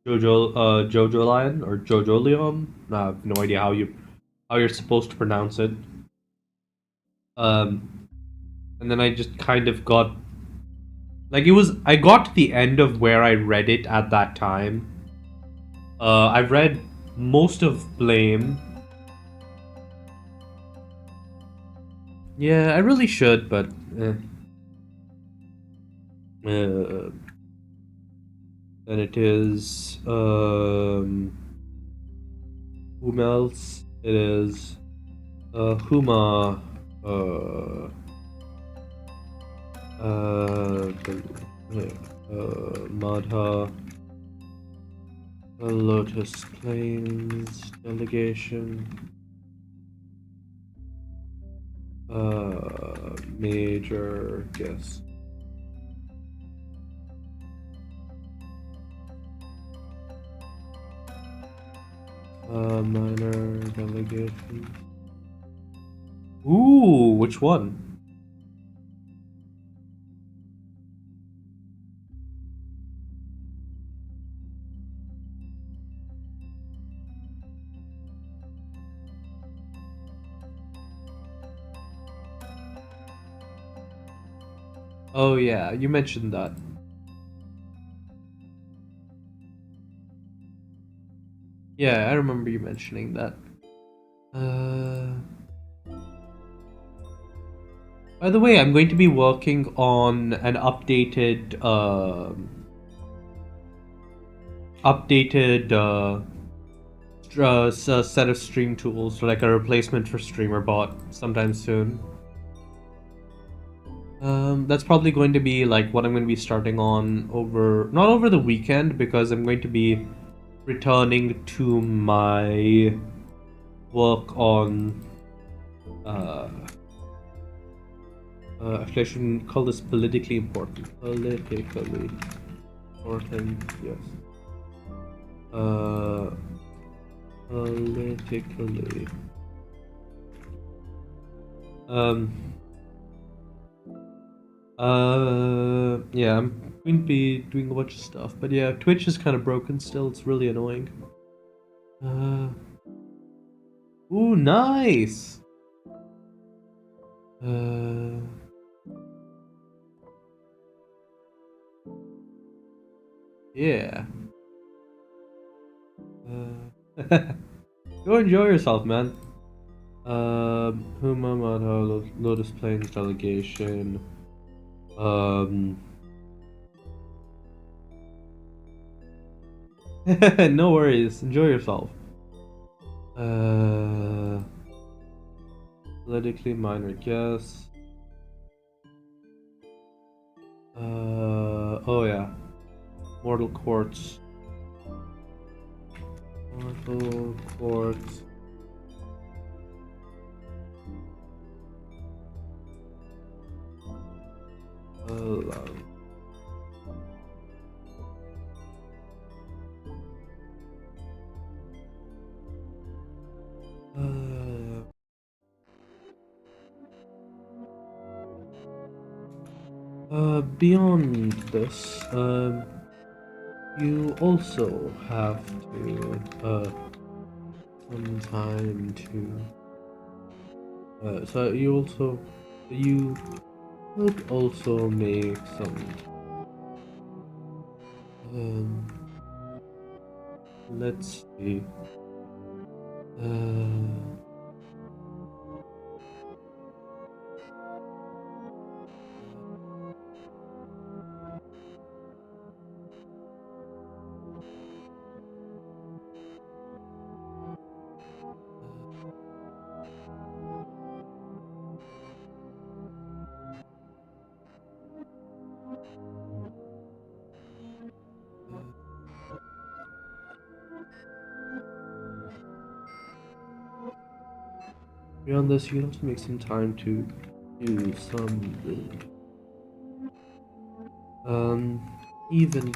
Jojo Lion or Jojo Leon. I have no idea how you're supposed to pronounce it. And then I just kind of got like I got to the end of where I read it at that time. I've read most of Blame. Yeah, I really should, but then it is whom else? It is Huma Madha Lotus Plains delegation major guest minor delegation Ooh, which one? Oh yeah, you mentioned that. Yeah, I remember you mentioning that. By the way, I'm going to be working on an updated set of stream tools, like a replacement for StreamerBot, sometime soon. That's probably going to be like what I'm going to be starting on not over the weekend, because I'm going to be returning to my work on actually I shouldn't call this politically important. Politically important, yes. Politically. Yeah, I'm going to be doing a bunch of stuff, but yeah, Twitch is kind of broken still. It's really annoying. Ooh, nice. Yeah. Go enjoy yourself, man. Humamata, Lotus Plains delegation. No worries. Enjoy yourself. Politically minor guess. Oh yeah. Mortal Quartz. Mortal Quartz. Beyond this, you also have to some time to so you could also make some let's see beyond this, you can also make some time to do some even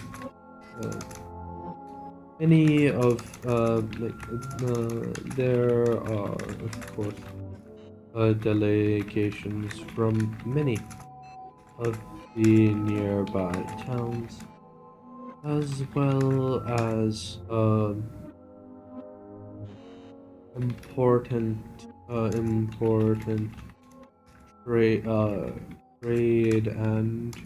any of there are of course delegations from many of the nearby towns, as well as important trade and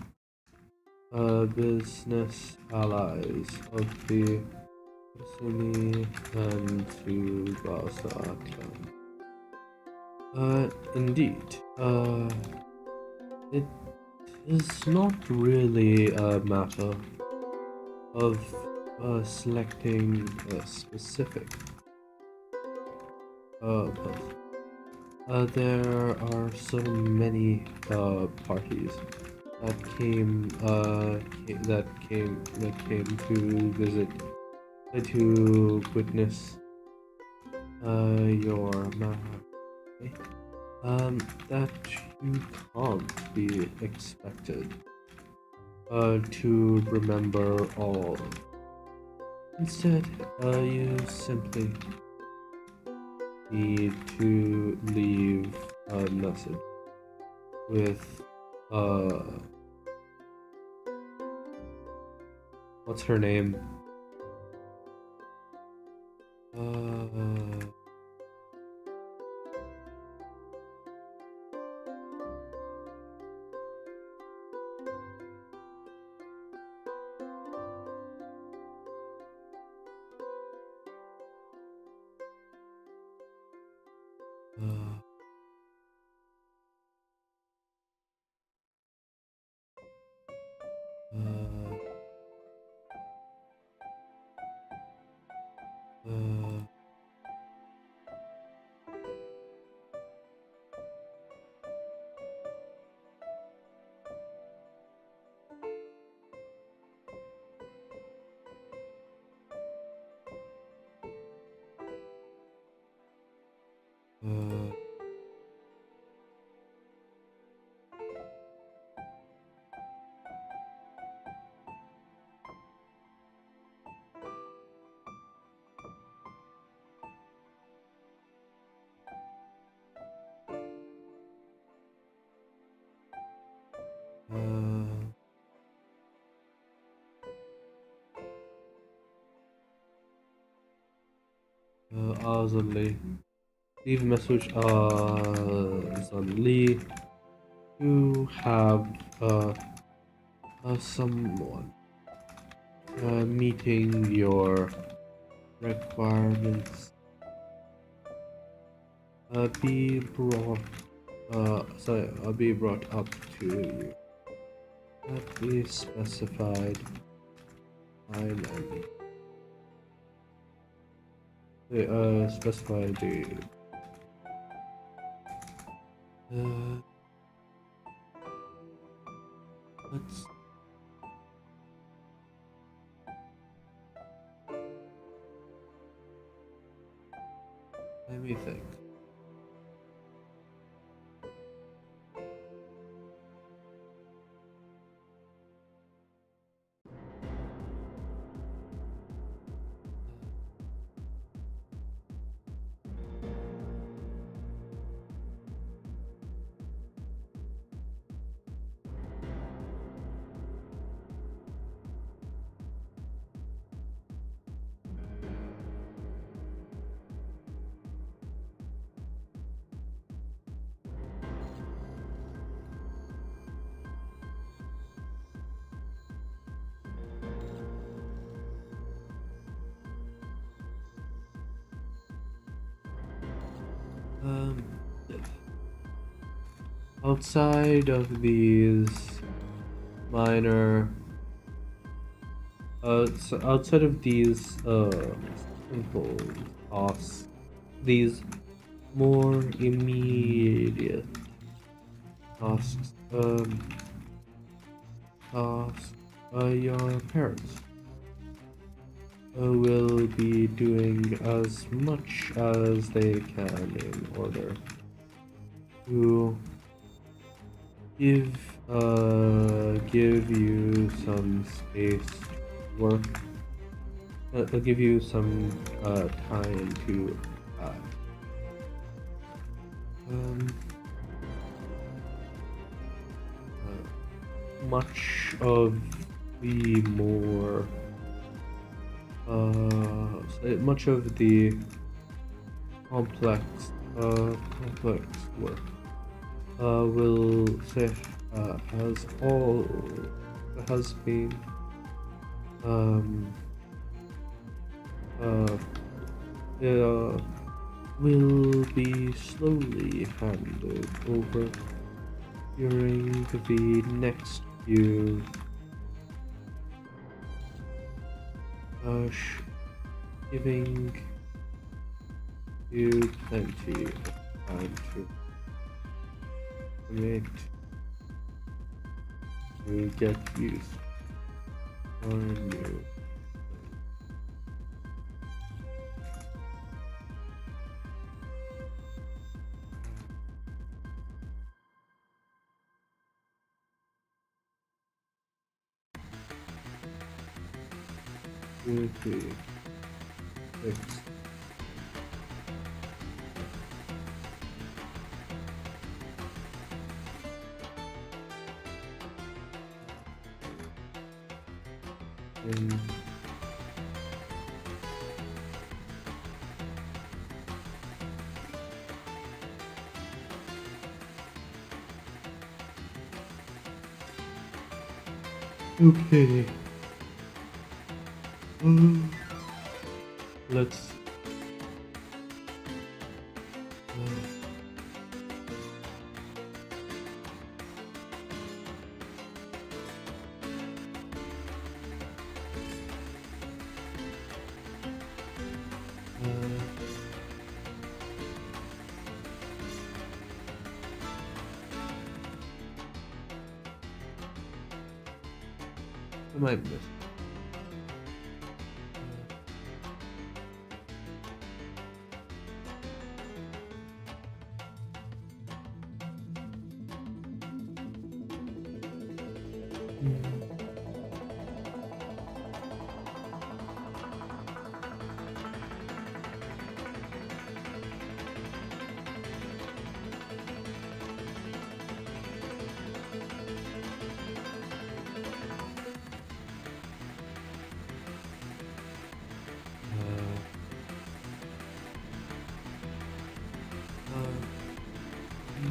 business allies of the Sumi and Tsubasa clan. Indeed. It is not really a matter of selecting a specific there are so many parties that came to visit to witness your map. That you can't be expected to remember all. Instead, you simply need to leave message with what's her name? Lee. Leave a message Lee. You have someone meeting your requirements be brought be brought up to you at the specified time and specify the let's let me think. Outside of these minor, outside of these simple tasks, these more immediate tasks, your parents will be doing as much as they can in order to give you some space to work. They'll give you some time to much of the more much of the complex work will say has been will be slowly handed over during the next few giving you plenty of time to commit to get used to new. Okay. Six. Okay. Let's. I might miss.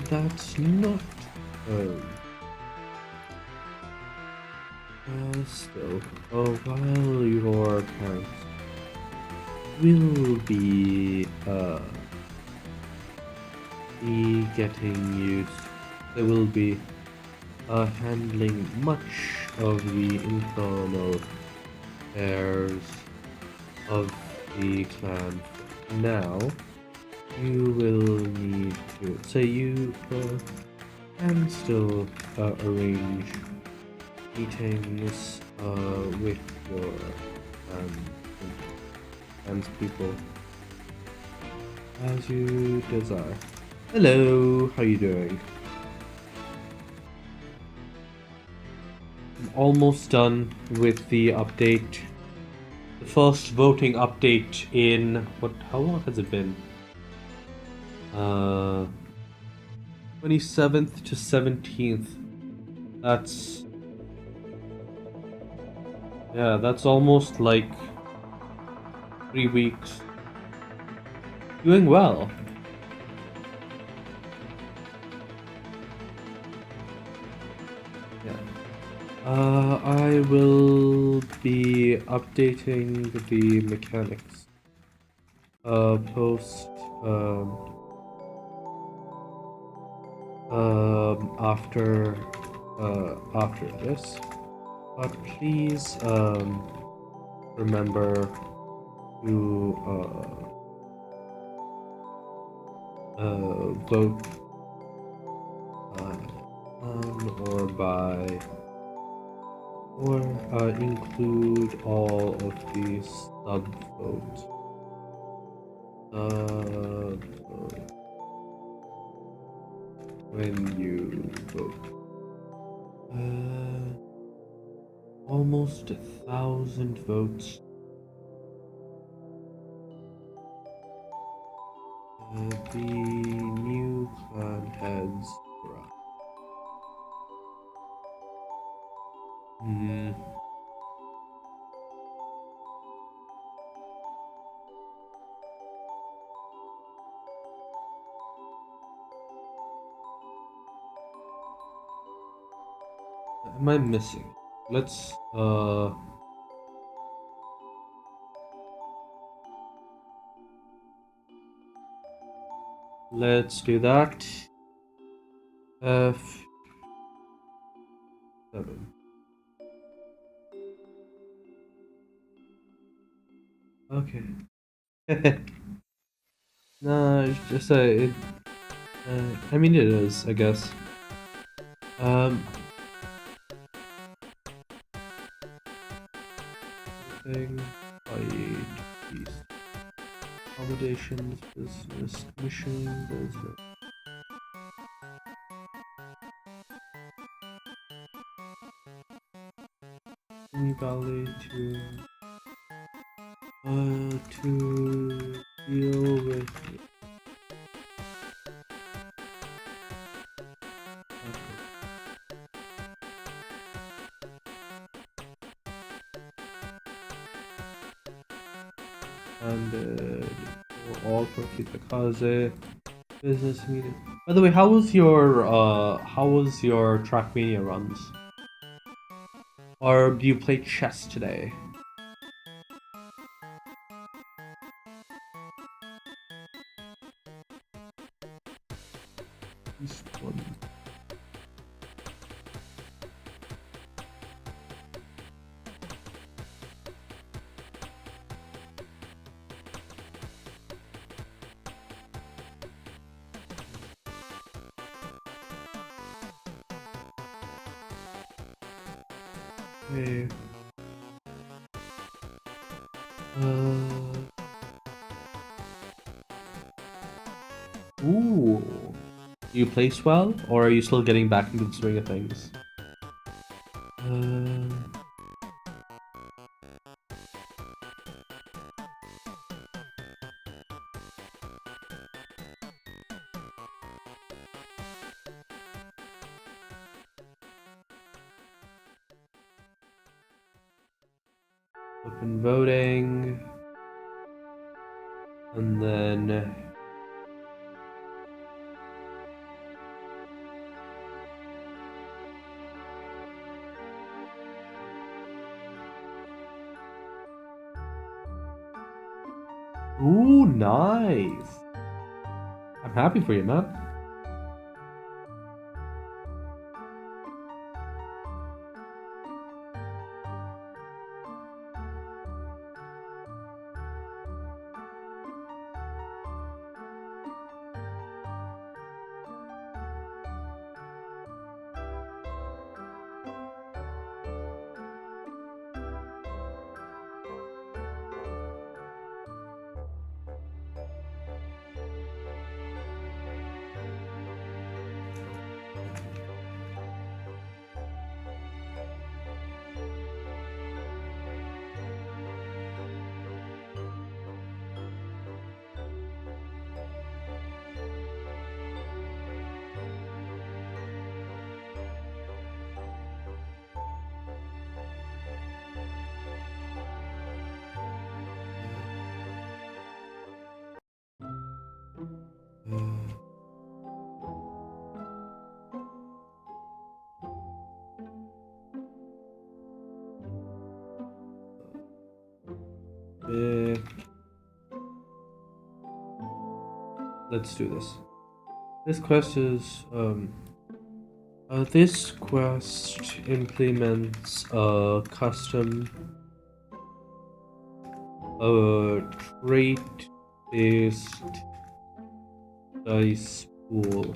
That's not. Still, while your parents will be getting used, they will be handling much of the internal affairs of the clan. Now, you will need to say you can still arrange meetings with your people as you desire. Hello, how you doing? I'm almost done with the update. The first voting update in how long has it been? 27th to 17th. That's almost like 3 weeks. Doing well. Yeah. I will be updating the mechanics post after this, but please remember to vote on or by or include all of these sub votes. When you vote. Almost 1,000 votes. The new clan heads. Am I missing? Let's do that. 7. Okay. No, it's just it. I mean, it is, I guess. Thing, peace, accommodations, business, mission, business. Valley to deal with. and for all proceeds because business meeting. By the way, how was your Trackmania runs? Or do you play chess today? This one. Okay. Ooh. Do you place well, or are you still getting back into the swing of things? Open voting. And then... Ooh, nice! I'm happy for you, man. Let's do this. This quest is this quest implements a custom trait-based dice pool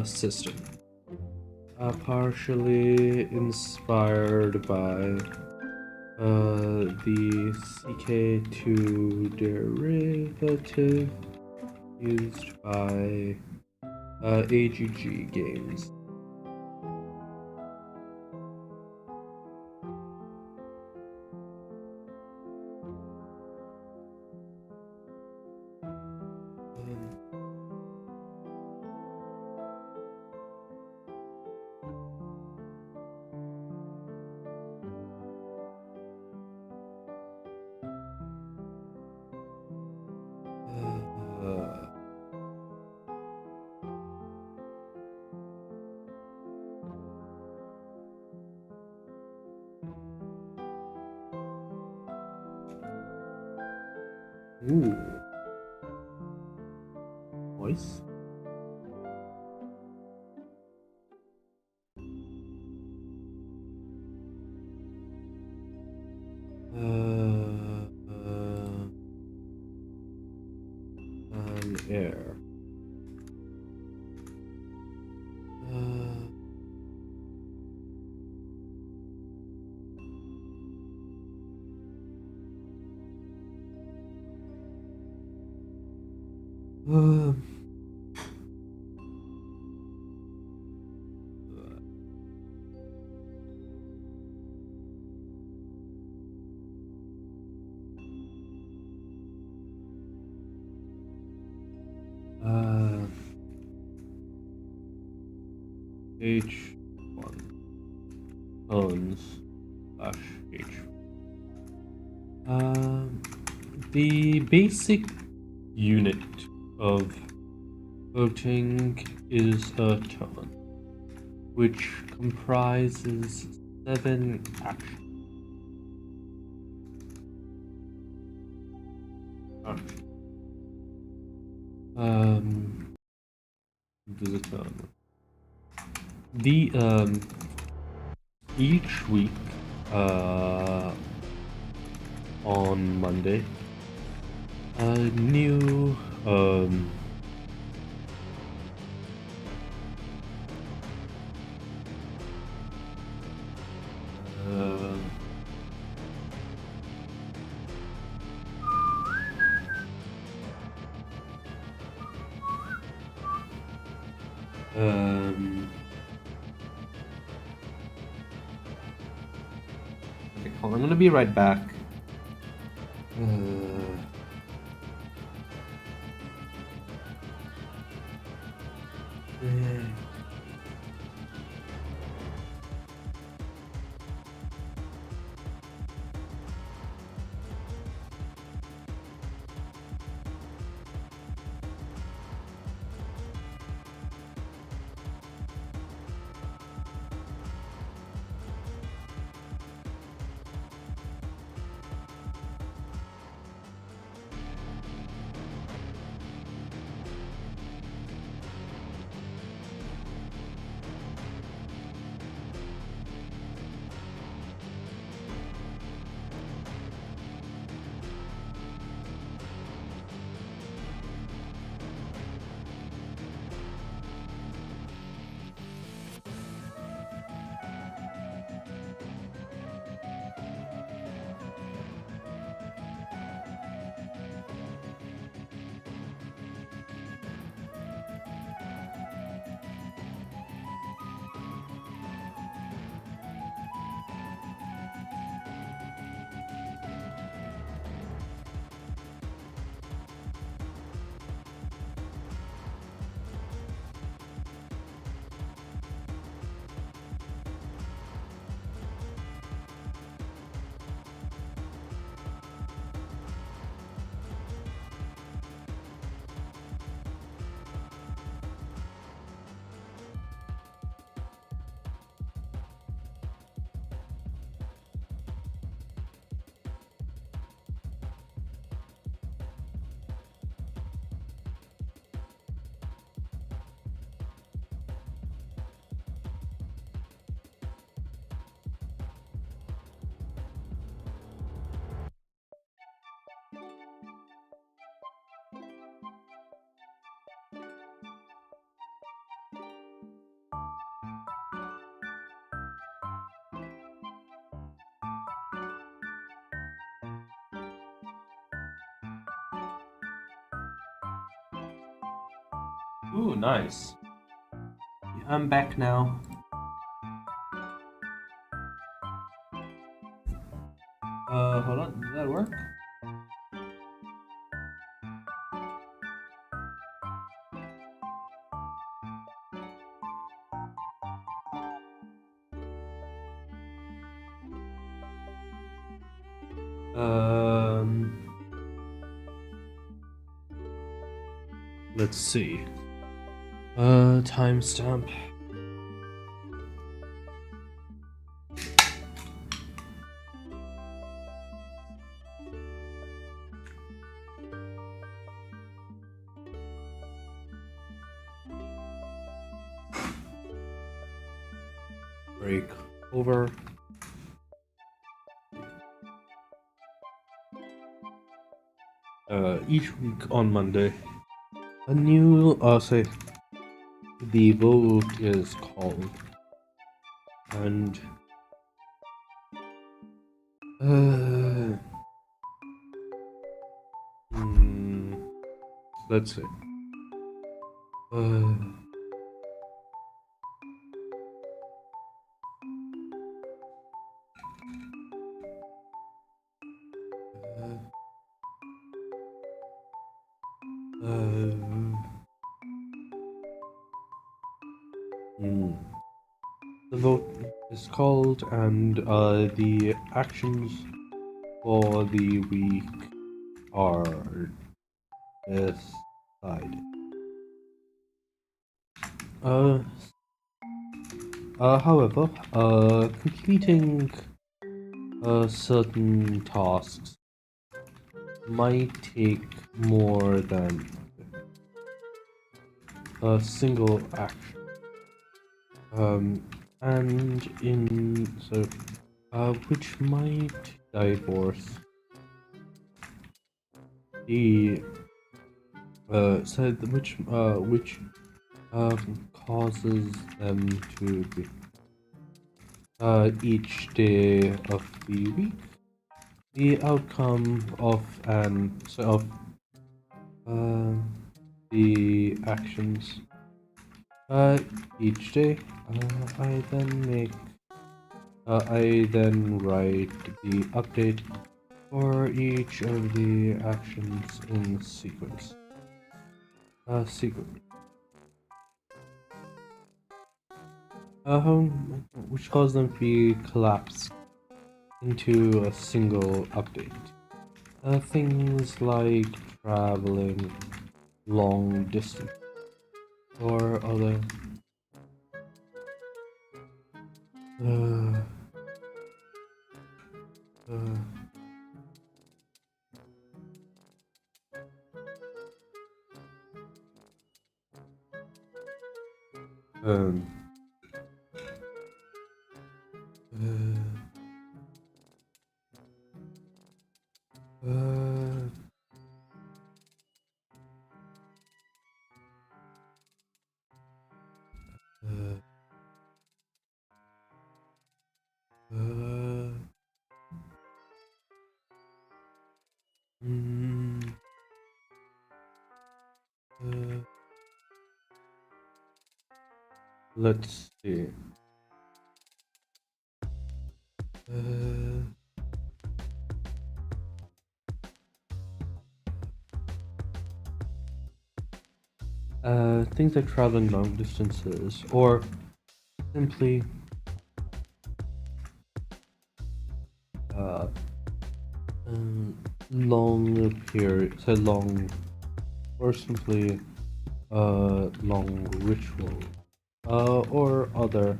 system, partially inspired by the CK2 derivative used by AGG games. Ooh. Nice. Air. H1 tones /H. The basic unit of voting is a ton, which comprises 7 actions. There's a ton. Each week, on Monday, a new, okay, hold on, I'm gonna be right back. Ooh, nice. I'm back now. Hold on, does that work? Let's see. Timestamp. Break over. Each week on Monday, a new, say, the vote is called, and let's see. The vote is called, and the actions for the week are decided. However, completing certain tasks might take more than a single action. And which might divorce the which causes them to be each day of the week. The outcome of the actions each day. I then write the update for each of the actions in sequence. Which cause them to be collapsed into a single update. Things like traveling long distance or other um let's see. Things like traveling long distances, or simply long period, or simply long ritual, or other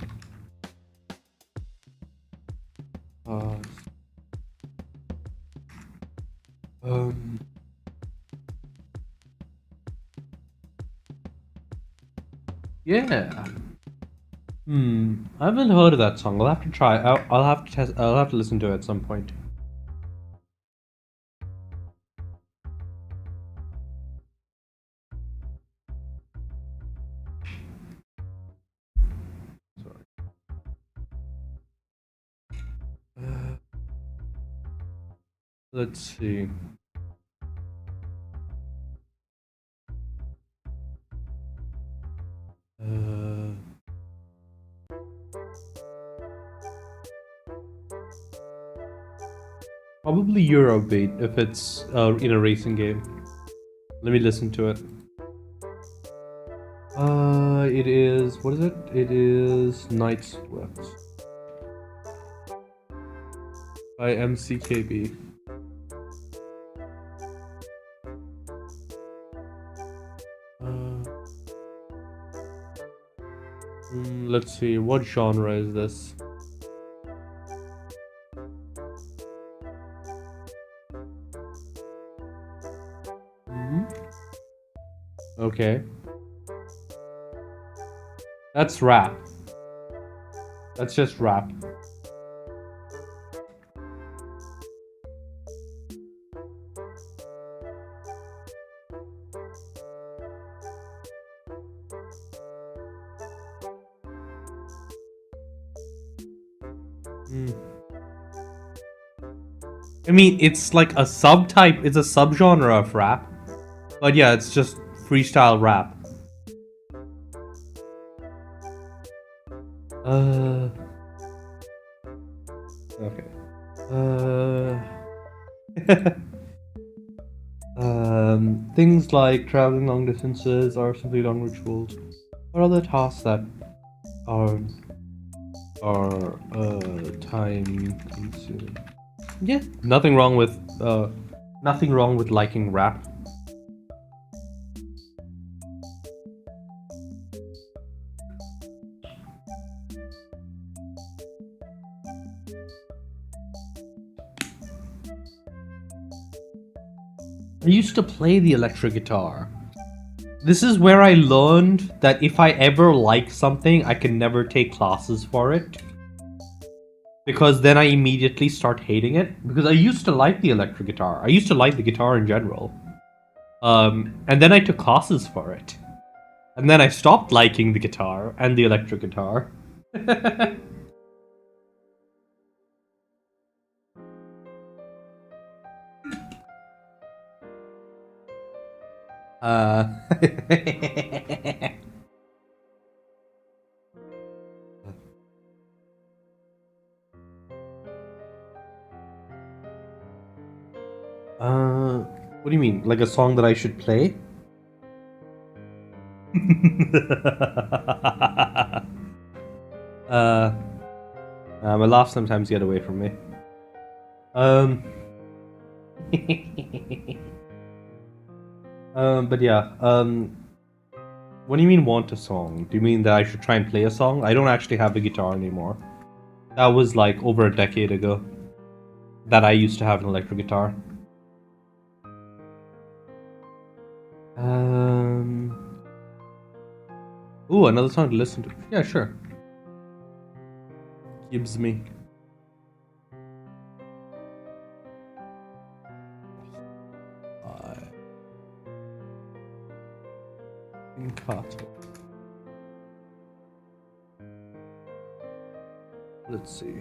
yeah. I haven't heard of that song. I'll have to try. I'll have to test. I'll have to listen to it at some point. Sorry. Let's see. Probably Eurobeat if it's in a racing game. Let me listen to it. It is, what is it? It is Night Swept by MCKB. Let's see, what genre is this? Okay. That's rap. That's just rap. I mean, it's like a subtype, it's a subgenre of rap. But yeah, it's just freestyle rap. Okay. Things like traveling long distances or simply long rituals, or other tasks that are time consuming. Yeah, nothing wrong with Nothing wrong with liking rap. I used to play the electric guitar. This is where I learned that if I ever like something, I can never take classes for it. Because then I immediately start hating it. Because I used to like the electric guitar. I used to like the guitar in general. And then I took classes for it. And then I stopped liking the guitar and the electric guitar. What do you mean? Like a song that I should play? My laughs sometimes get away from me. But yeah, what do you mean want a song? Do you mean that I should try and play a song? I don't actually have a guitar anymore. That was like over a decade ago that I used to have an electric guitar. Ooh, another song to listen to. Yeah, sure. Gives me. Let's see.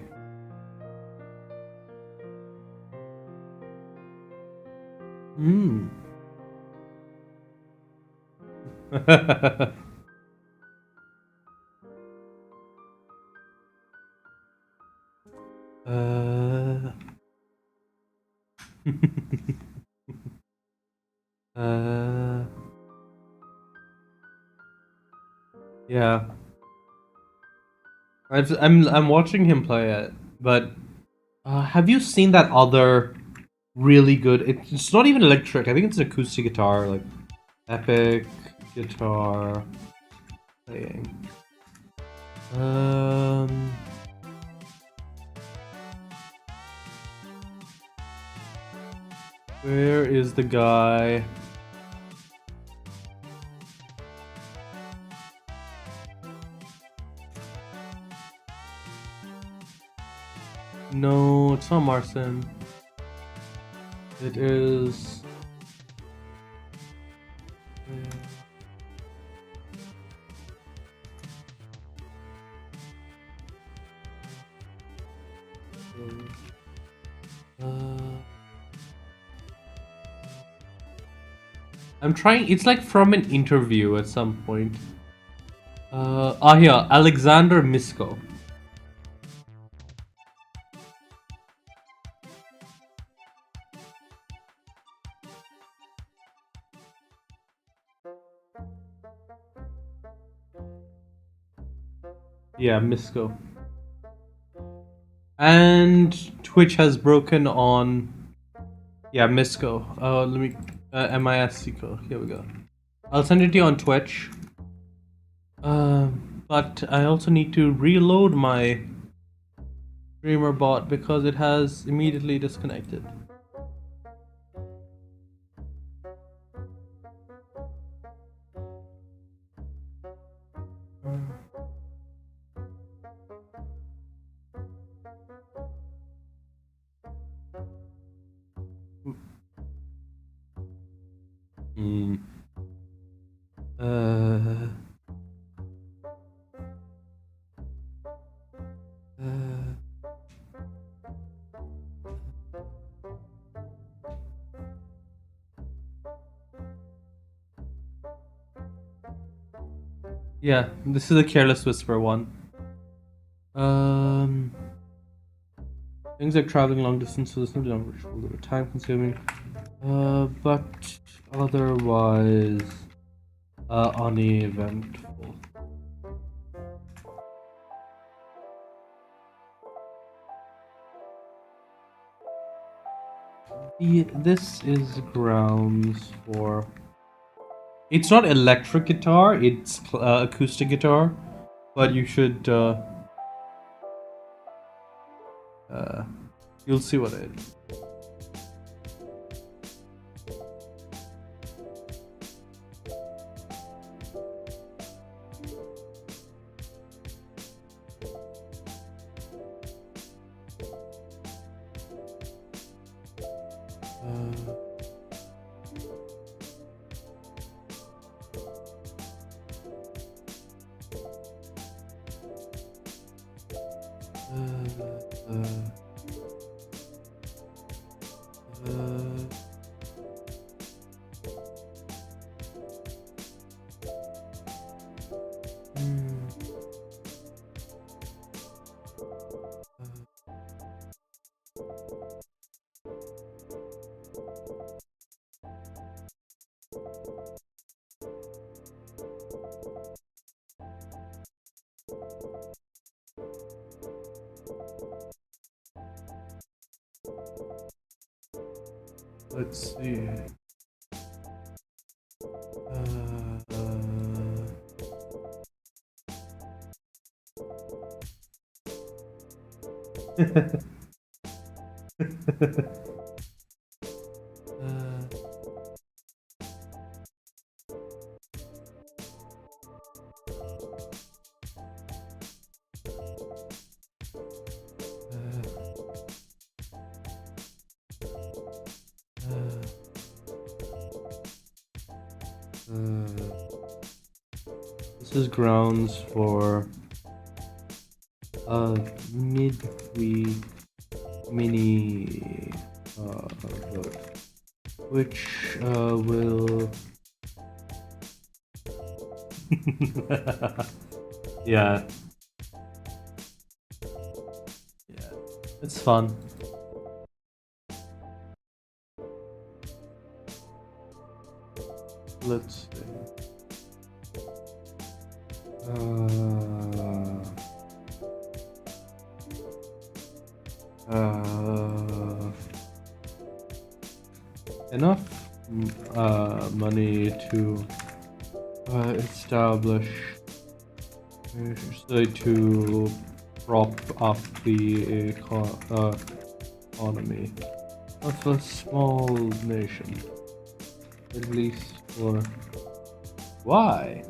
Yeah. I'm watching him play it, but have you seen that other really good? It's not even electric. I think it's an acoustic guitar, like epic guitar playing. Where is the guy? No, it's not Marcin. It is. I'm trying. It's like from an interview at some point. Here, Alexander Misko. Yeah, Misko. And Twitch has broken on. Yeah, Misko. Let me. MISCO. Here we go. I'll send it to you on Twitch. But I also need to reload my streamer bot because it has immediately disconnected. Yeah, this is a Careless Whisper one. Things like traveling long distance to listen to numbers a little time consuming. But otherwise uneventful. This is grounds for. It's not electric guitar, it's acoustic guitar, but you should. You'll see what it is. Let's see. This is grounds for a midweek mini vote, which will yeah, it's fun. Let's see. Enough money to establish to prop up the economy of a small nation, at least for why?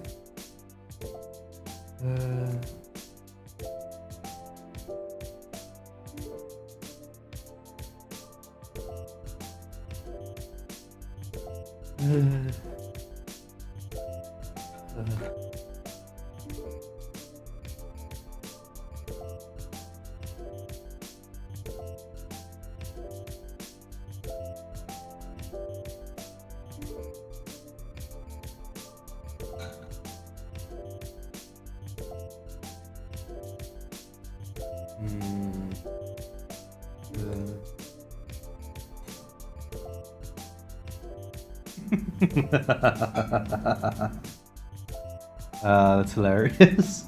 That's hilarious.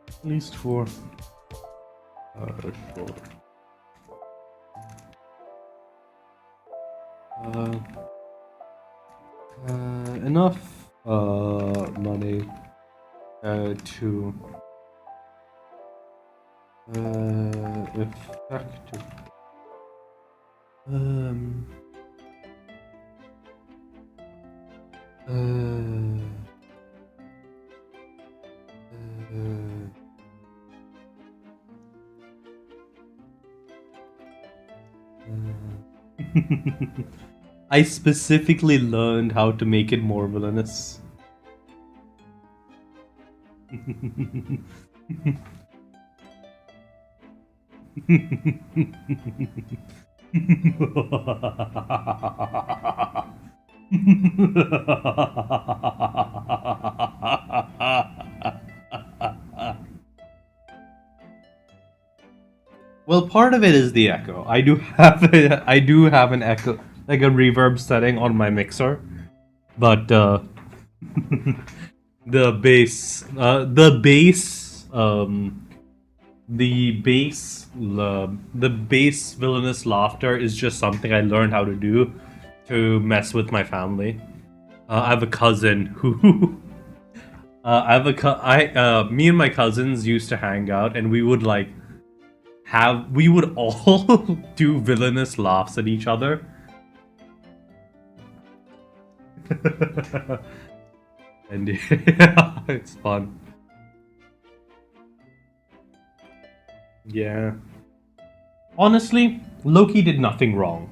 At least for sure. Enough money to effective I specifically learned how to make it more villainous. Well, part of it is the echo. I do have an echo, like a reverb setting on my mixer, but the bass the base villainous laughter is just something I learned how to do to mess with my family. I have a cousin who me and my cousins used to hang out, and we would all do villainous laughs at each other. And yeah, it's fun. Yeah. Honestly, Loki did nothing wrong.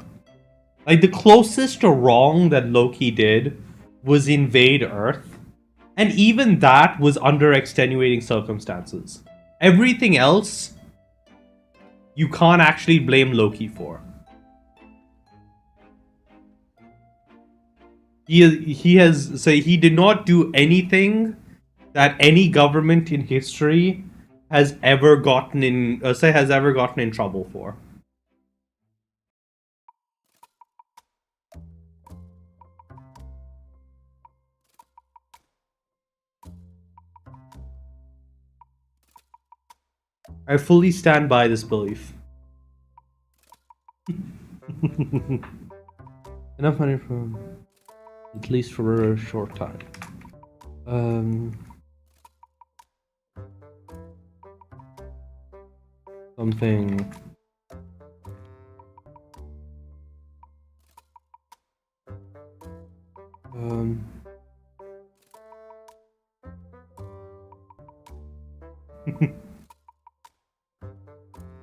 Like, the closest to wrong that Loki did was invade Earth. And even that was under extenuating circumstances. Everything else, you can't actually blame Loki for. He did not do anything that any government in history has ever gotten in trouble for. I fully stand by this belief. Enough money from at least for a short time. Something.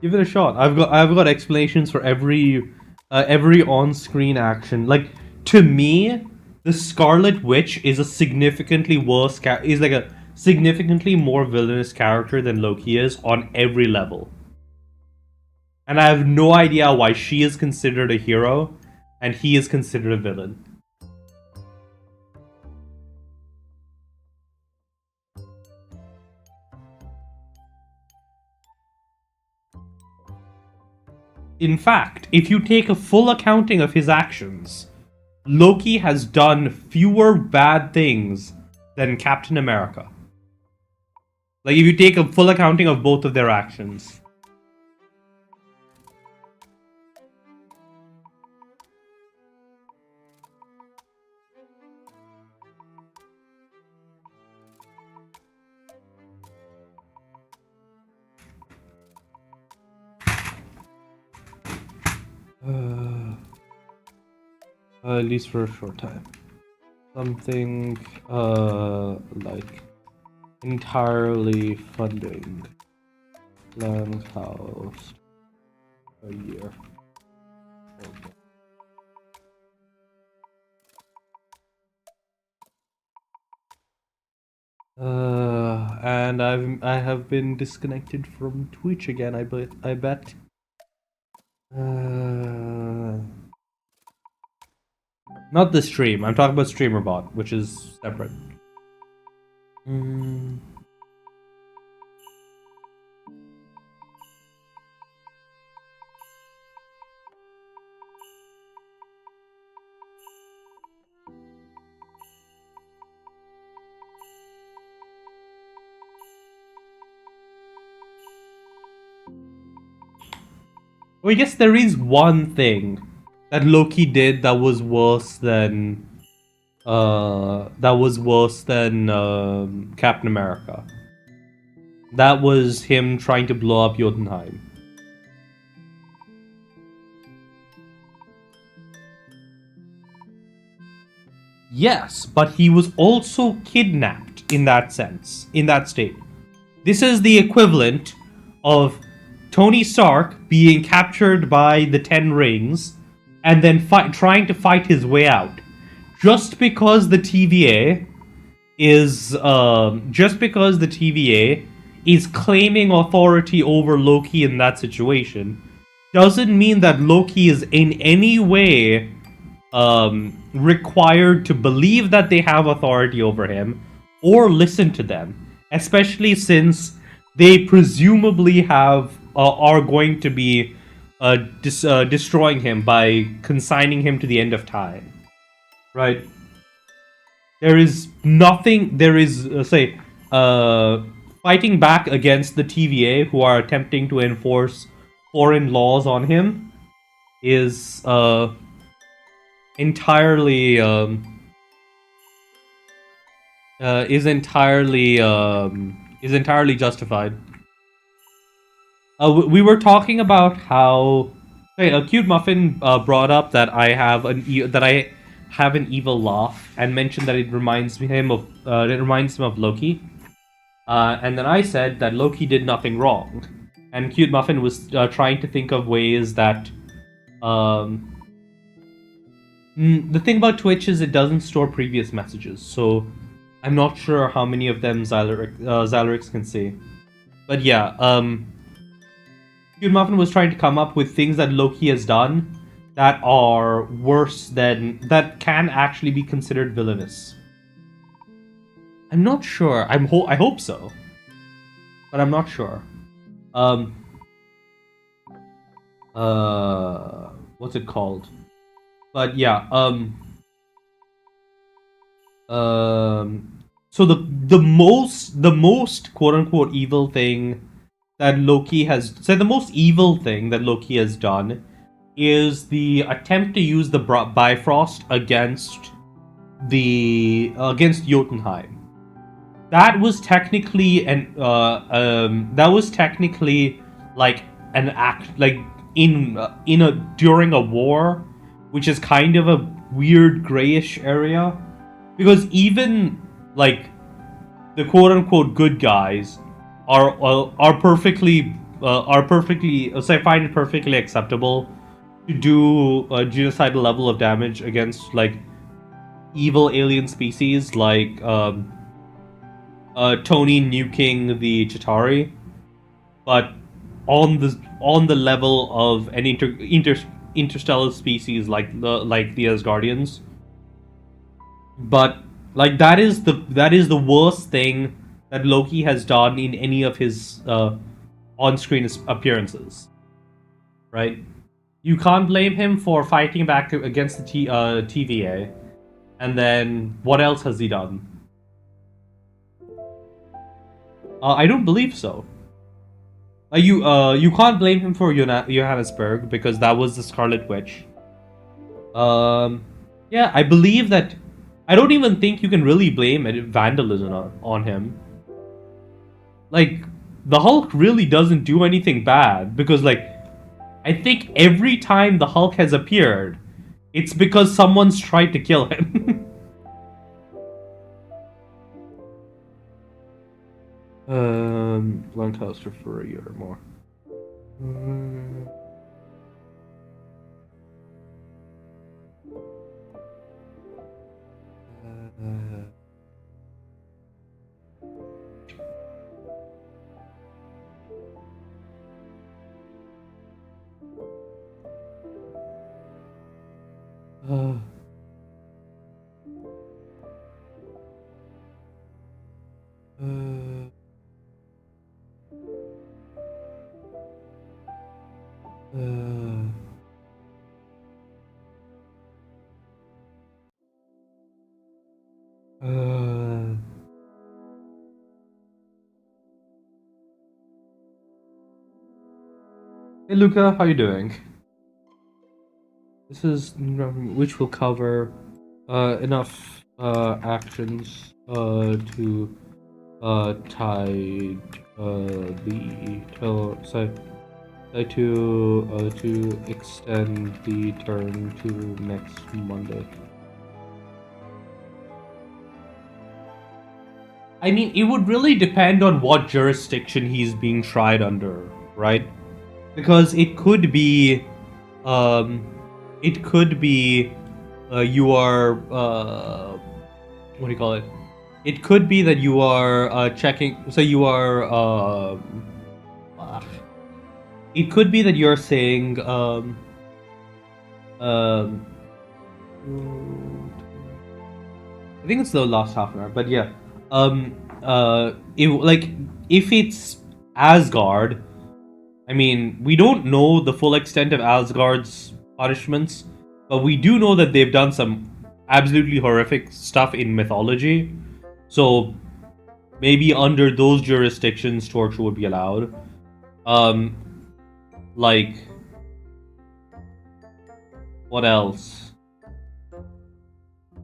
Give it a shot. I've got explanations for every on-screen action. Like, to me, the Scarlet Witch is a significantly worse is like a significantly more villainous character than Loki is on every level. And I have no idea why she is considered a hero and he is considered a villain. In fact, if you take a full accounting of his actions, Loki has done fewer bad things than Captain America. Like, if you take a full accounting of both of their actions. At least for a short time. Something like entirely funding Lamb's house a year. Okay. And I have been disconnected from Twitch again. I bet. Not the stream. I'm talking about StreamerBot, which is separate. Well, I guess there is one thing that Loki did that was worse than Captain America. That was him trying to blow up Jotunheim. Yes, but he was also kidnapped in that sense, in that state. This is the equivalent of Tony Stark being captured by the Ten Rings and then trying to fight his way out. Just because the TVA is claiming authority over Loki in that situation doesn't mean that Loki is in any way required to believe that they have authority over him or listen to them, especially since they presumably are going to be destroying him by consigning him to the end of time. Right? There is nothing. There is fighting back against the TVA who are attempting to enforce foreign laws on him is entirely justified. We were talking about how Cute Muffin brought up that I have an evil laugh and mentioned that it reminds him of Loki. And then I said that Loki did nothing wrong, and Cute Muffin was trying to think of ways that. The thing about Twitch is it doesn't store previous messages, so I'm not sure how many of them Xalarix can see. But yeah, Cute Muffin was trying to come up with things that Loki has done that are worse that can actually be considered villainous. I'm not sure. I hope so, but I'm not sure. What's it called? But yeah, so the most quote unquote evil thing that Loki has said, the most evil thing that Loki has done is the attempt to use the Bifrost against Jotunheim. That was technically like an act, like during a war, which is kind of a weird grayish area, because even like the quote unquote good guys are perfectly so I find it perfectly acceptable to do a genocidal level of damage against like evil alien species like Tony nuking the Chitauri, but on the level of an interstellar species like the Asgardians. But like that is the worst thing that Loki has done in any of his on-screen appearances, right? You can't blame him for fighting back against the TVA, and then what else has he done? I don't believe so. You can't blame him for Johannesburg because that was the Scarlet Witch. Yeah, I believe that. I don't even think you can really blame vandalism on him. Like, the Hulk really doesn't do anything bad because, like, I think every time the Hulk has appeared, it's because someone's tried to kill him. Lancaster for a year or more. Hey Luca, how you doing? This is which will cover enough actions to tide to extend the term to next Monday. I mean, it would really depend on what jurisdiction he's being tried under, right? Because it could be, you are, what do you call it? It could be that you are checking. So you are. It could be that you're saying. I think it's the last half an hour, but yeah. If it's Asgard, I mean, we don't know the full extent of Asgard's punishments, but we do know that they've done some absolutely horrific stuff in mythology. So, maybe under those jurisdictions torture would be allowed. Like, what else?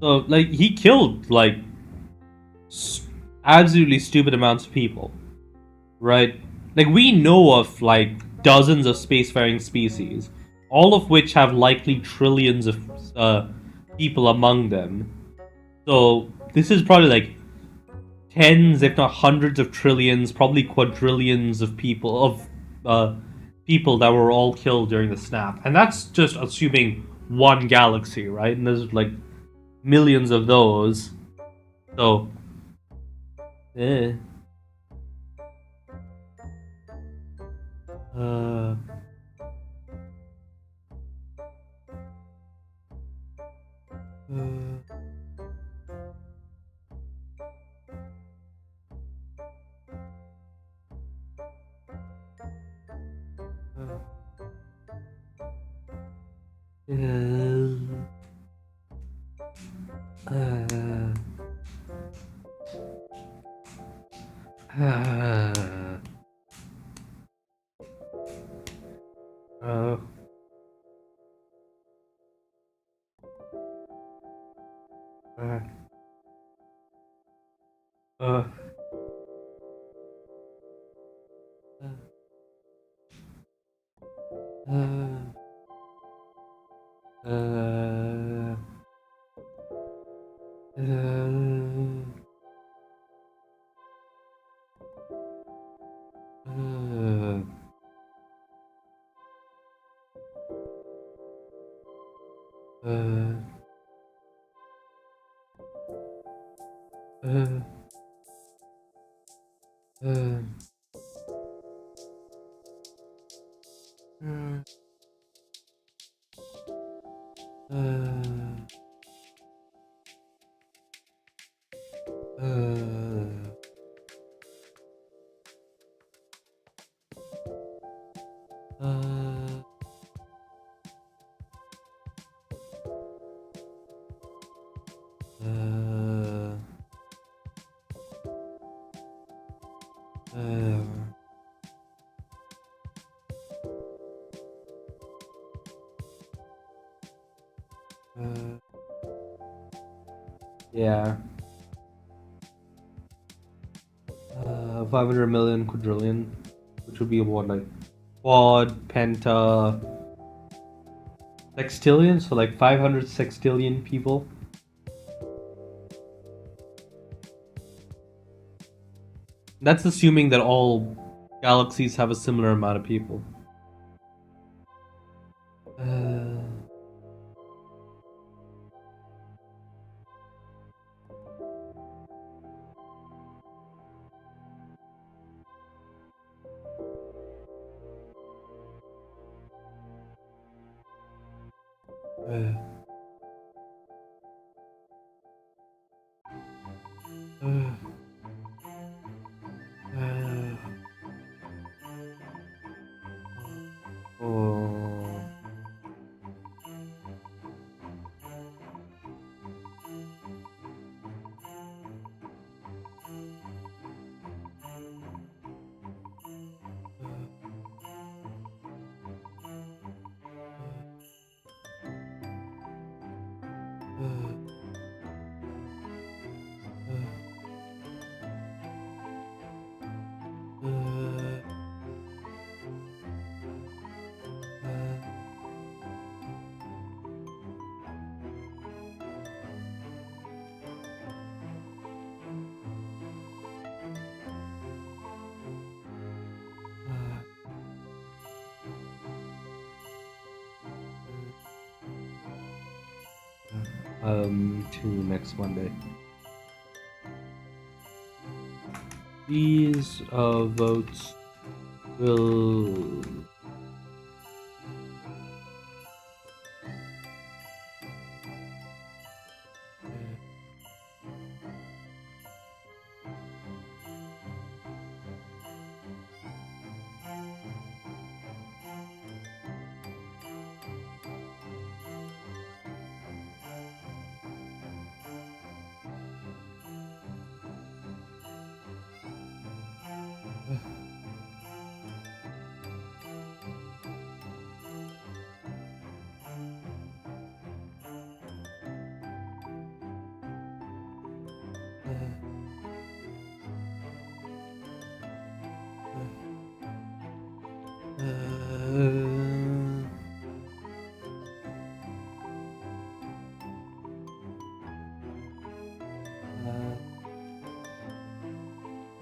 So, like, he killed, like, absolutely stupid amounts of people, right? Like, we know of, like, dozens of spacefaring species, all of which have likely trillions of people among them. So, this is probably, like, tens, if not hundreds of trillions, probably quadrillions of people that were all killed during the snap. And that's just assuming one galaxy, right? And there's, like, millions of those. So, eh. Uh, yeah. 500 million quadrillion, which would be what, like, quad, penta, sextillion, so like 500 sextillion people. That's assuming that all galaxies have a similar amount of people. To next Monday. These votes will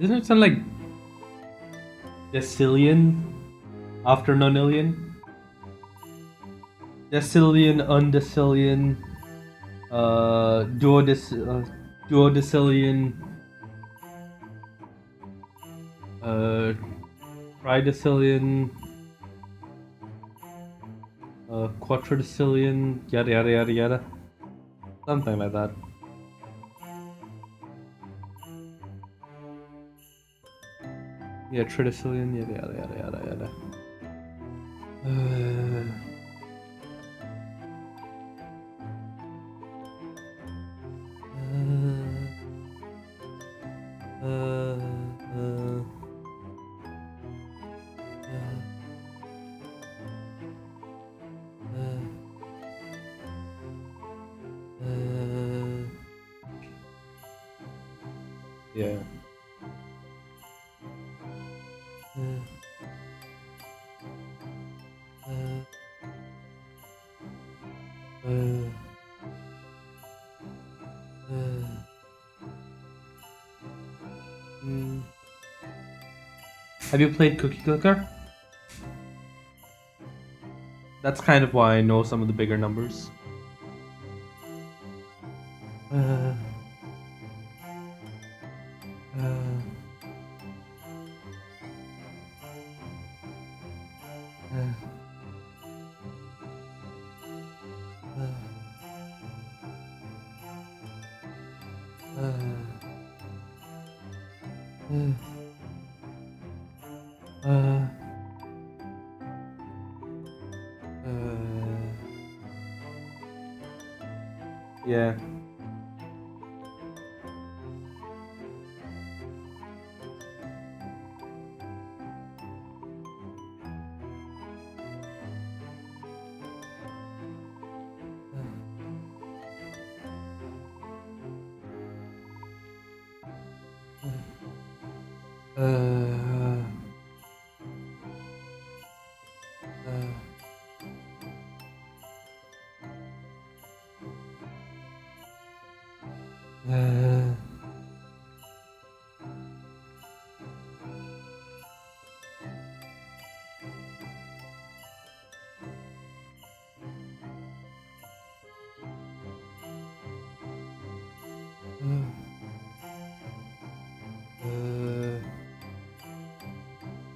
Doesn't it sound like decillion after nonillion? Decillion, undecillion, duodecillion, tridecillion, quadradecillion, yada yada yada yada. Something like that. Yeah, tridecillion, yada yada yada yada yada. Yeah. Have you played Cookie Clicker? That's kind of why I know some of the bigger numbers. Yeah.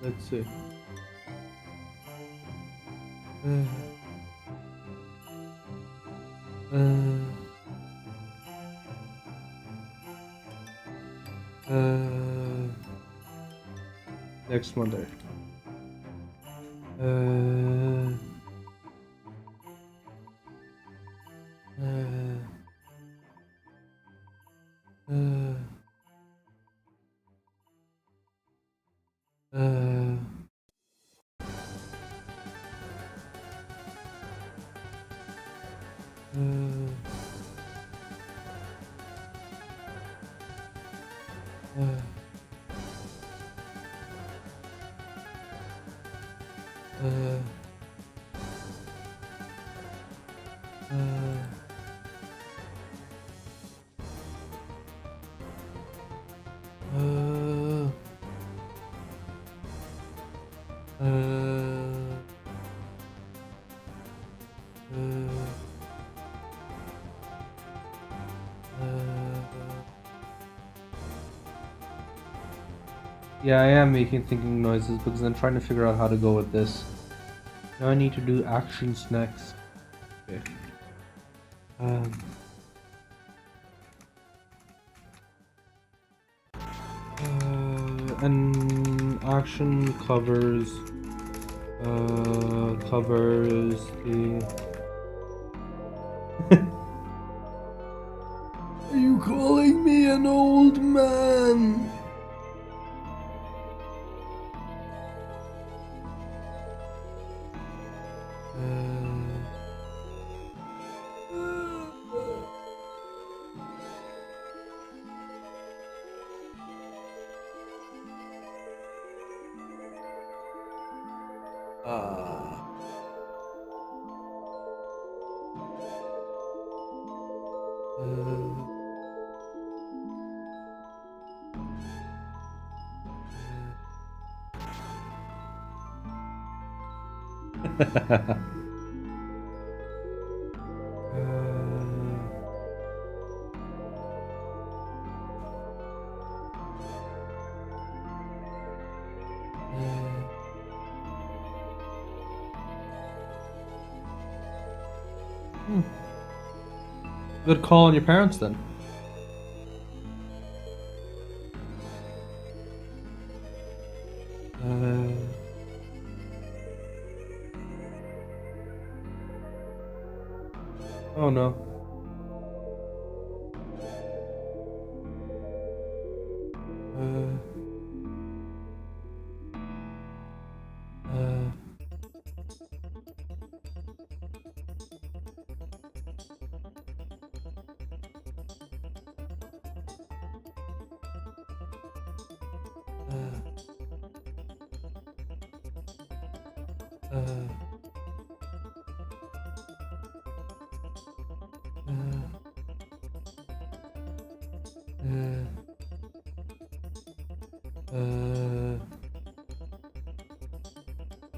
Let's see. Next Monday. Yeah, I am making thinking noises because I'm trying to figure out how to go with this. Now I need to do actions next. Okay. And action covers the. Are you calling me an old man? Good call on your parents then. Oh no.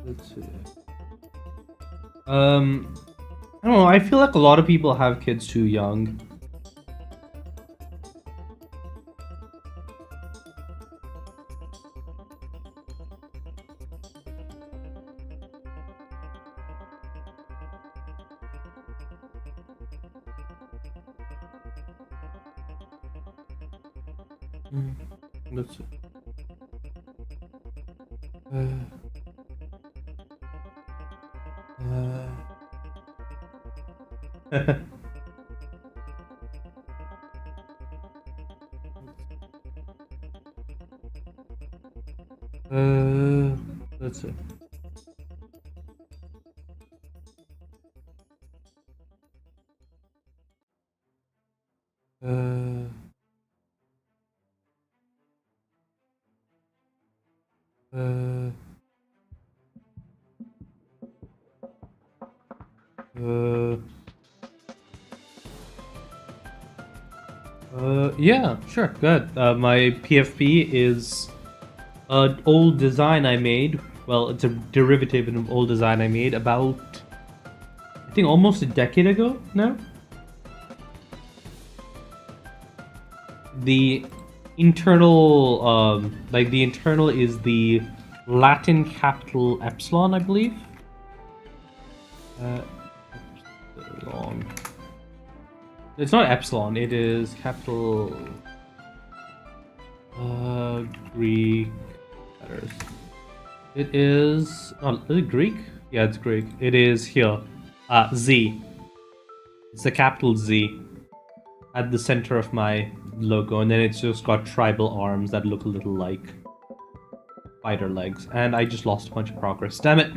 Let's see. I don't know. I feel like a lot of people have kids too young. Let's see. Let's see. Yeah, sure, good. My PFP is an old design I made. Well, it's a derivative of an old design I made about, I think, almost a decade ago now. The internal, the internal is the Latin capital epsilon, I believe. Epsilon. It's not epsilon, it is capital Greek letters. It is it Greek? Yeah, it's Greek. It is here. Z. It's the capital Z at the center of my logo, and then it's just got tribal arms that look a little like spider legs. And I just lost a bunch of progress. Damn it!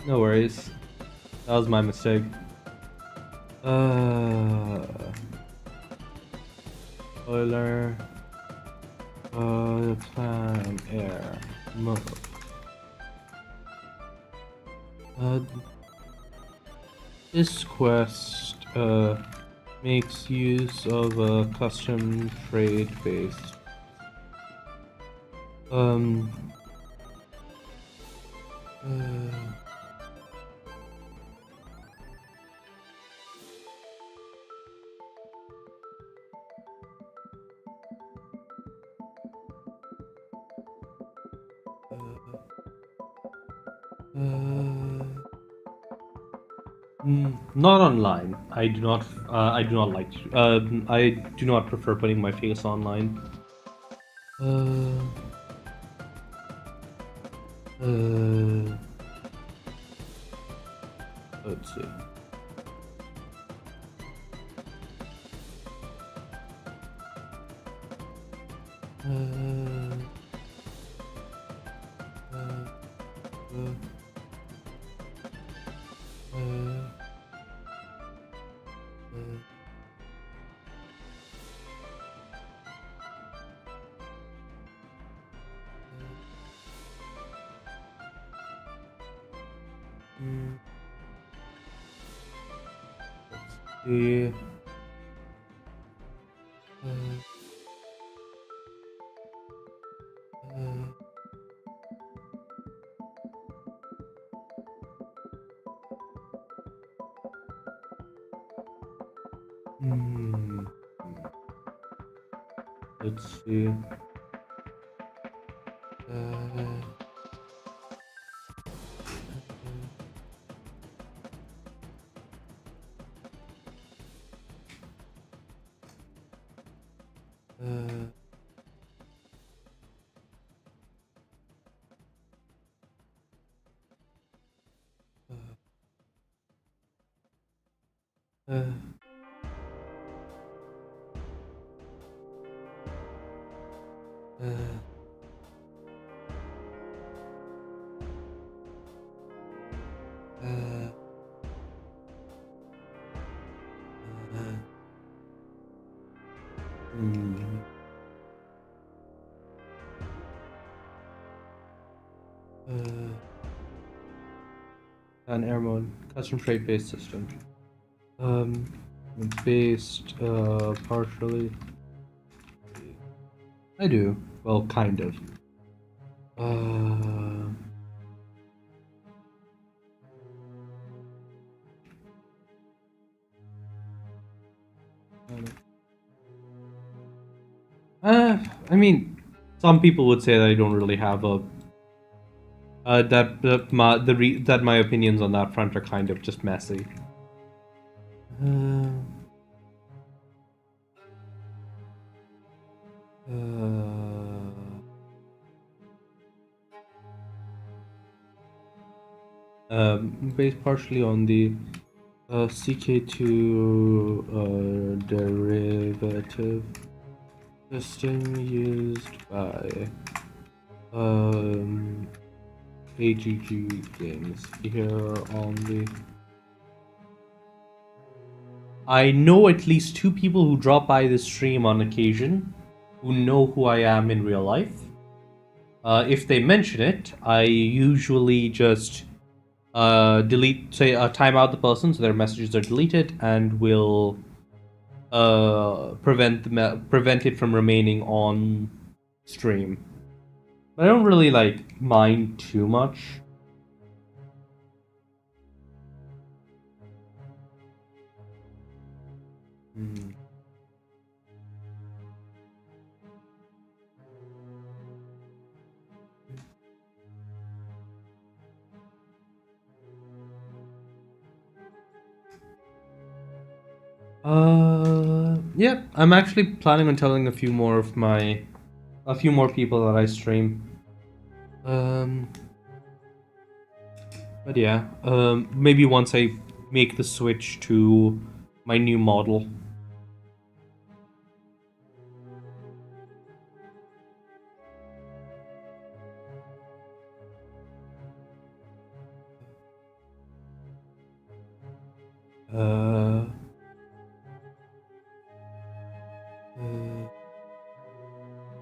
No worries. That was my mistake. Spoiler. Plan air mode. This quest makes use of a custom trade base. Not online. I do not. I do not like. I do not prefer putting my face online. Let's see. Let's see. Let's see. An air mode, custom trait based system. Based partially. I do. Well, kind of. I mean, some people would say that I don't really have a that my opinions on that front are kind of just messy. Based partially on the CK2 derivative system used by AGG games here on the. I know at least 2 people who drop by the stream on occasion who know who I am in real life. If they mention it, I usually just time out the person so their messages are deleted and will prevent it from remaining on stream. But I don't really mind too much. Yeah, I'm actually planning on telling a few more people that I stream. But yeah, maybe once I make the switch to my new model.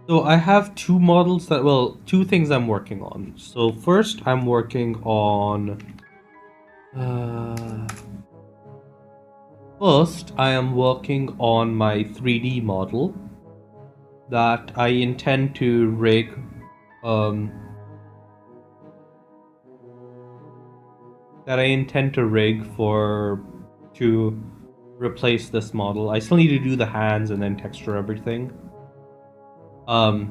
So I have 2 models two things I'm working on. So first, I'm working on. First, I am working on my 3D model that I intend to rig. To replace this model. I still need to do the hands and then texture everything. I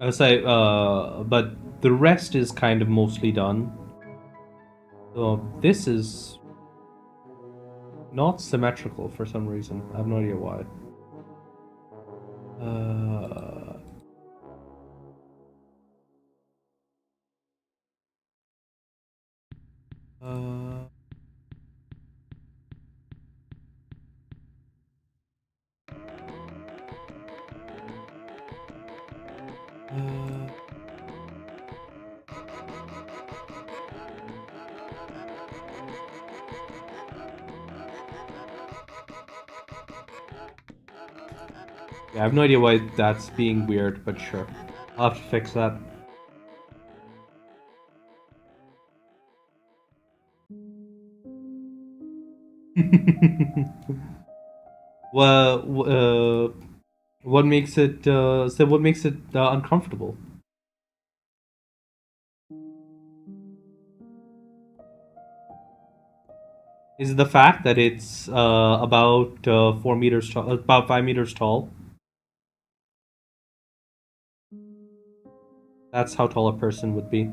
would say, but the rest is kind of mostly done. So this is not symmetrical for some reason. I have no idea why. Yeah, I have no idea why that's being weird, but sure. I'll have to fix that. Well, what makes it uncomfortable? Is it the fact that it's about 4 meters tall, about 5 meters tall? That's how tall a person would be.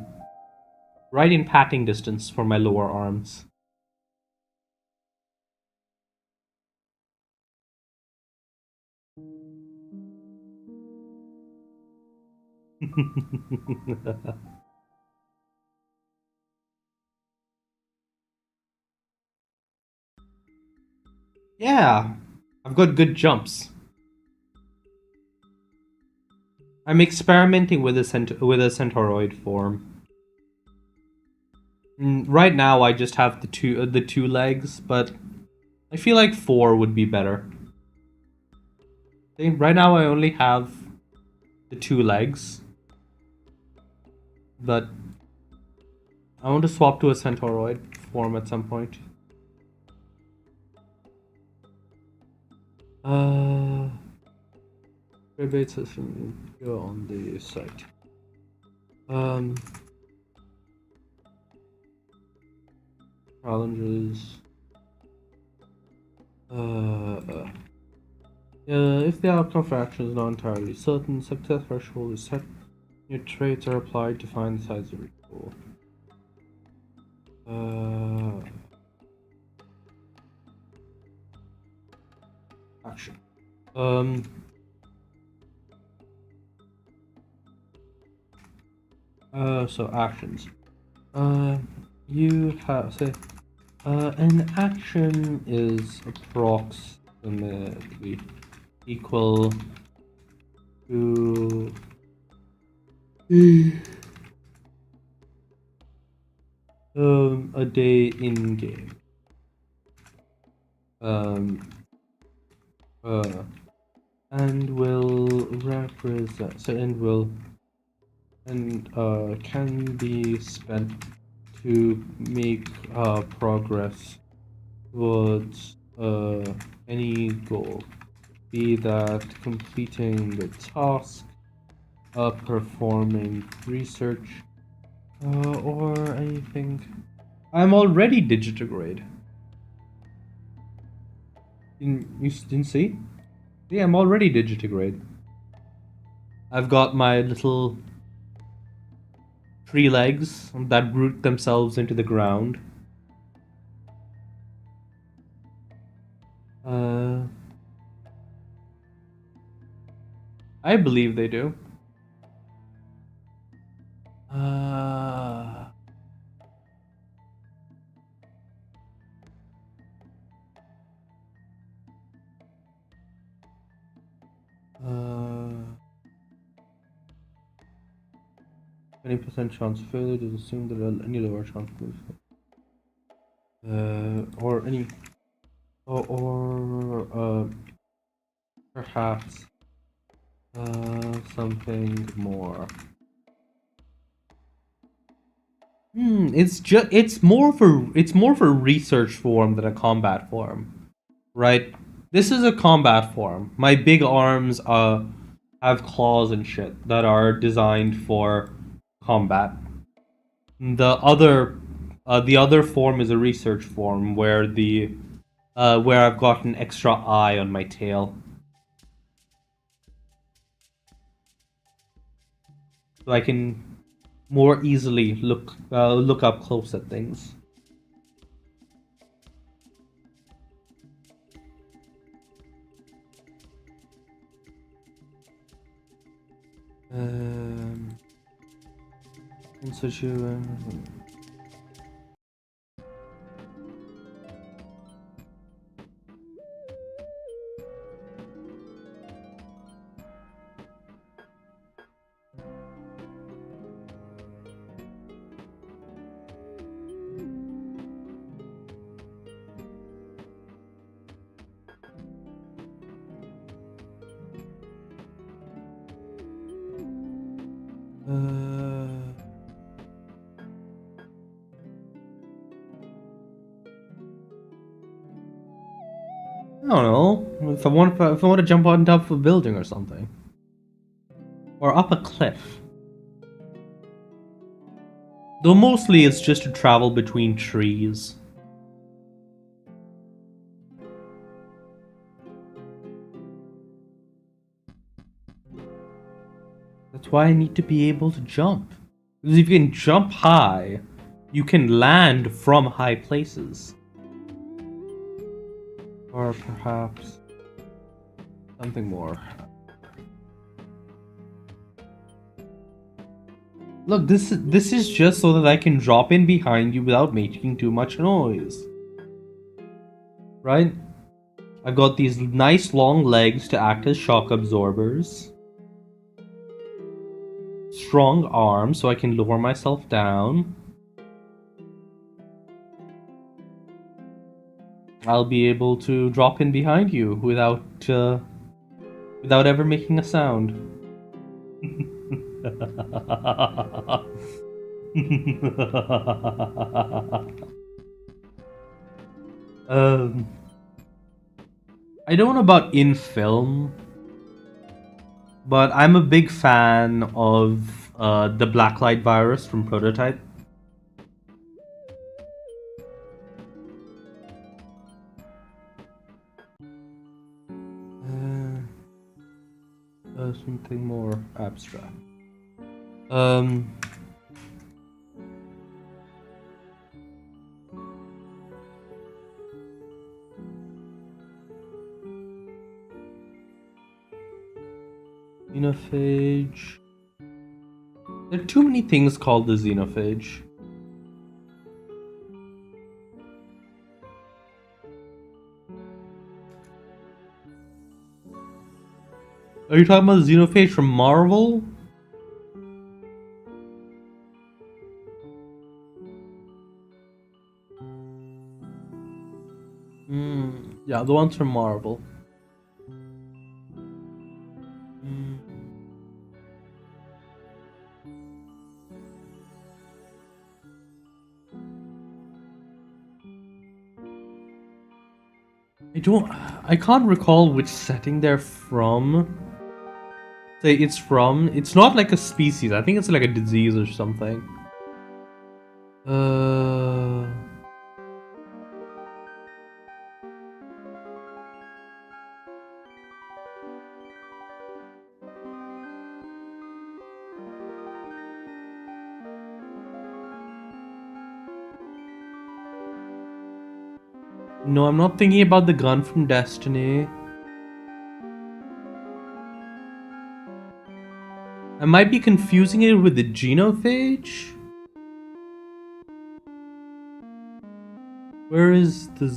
Right in patting distance for my lower arms. Yeah, I've got good jumps. I'm experimenting with with a centauroid form. Right now, I just have the two legs, but I feel like 4 would be better. See, right now I only have the 2 legs, but I want to swap to a centauroid form at some point. Rebate system go on the site. Challenges. If the outcome for action is not entirely certain, success threshold is set. New traits are applied to find the size of your goal. Action. So actions. You have say, an action is approximately equal to a day in game. And will represent can be spent to make progress towards any goal, be that completing the task, performing research, or anything. I'm already digitigrade. You didn't see? Yeah, I'm already digitigrade. I've got my little 3 legs that root themselves into the ground. I believe they do. Uh, 20% chance of failure is assumed that any lower chance of or any or perhaps something more. It's more for research form than a combat form, right? This is a combat form. My big arms have claws and shit that are designed for combat. The other form is a research form where I've got an extra eye on my tail, so I can more easily look up close at things. In such a I don't know. If I want to jump on top of a building or something. Or up a cliff. Though mostly it's just to travel between trees. That's why I need to be able to jump. Because if you can jump high, you can land from high places. Or perhaps something more. Look, this is just so that I can drop in behind you without making too much noise. Right? I've got these nice long legs to act as shock absorbers. Strong arms so I can lower myself down. I'll be able to drop in behind you without ever making a sound. I don't know about in film, but I'm a big fan of the blacklight virus from Prototype. Something more abstract. Xenophage. There are too many things called the xenophage. Are you talking about the xenophage from Marvel? Yeah, the ones from Marvel. I can't recall which setting they're from. It's not like a species. I think it's like a disease or something. No, I'm not thinking about the gun from Destiny. I might be confusing it with the genophage. Where is the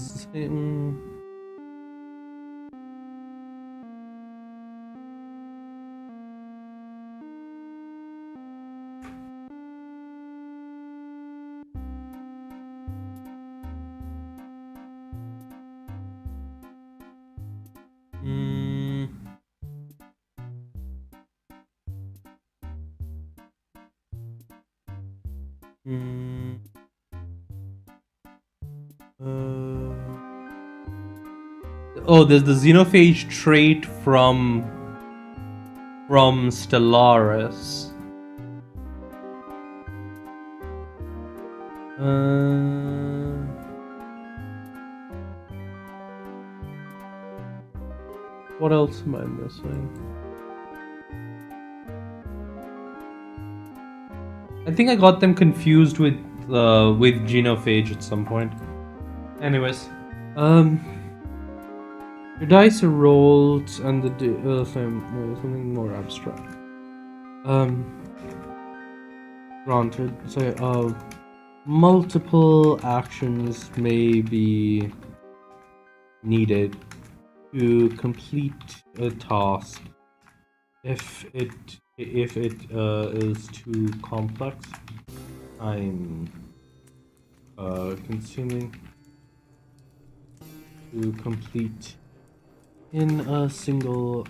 Oh, there's the xenophage trait from Stellaris. What else am I missing? I think I got them confused with genophage at some point. Anyways, your dice are rolled, and the something more abstract. Granted, so multiple actions may be needed to complete a task if it is too complex. I'm consuming to complete in a single.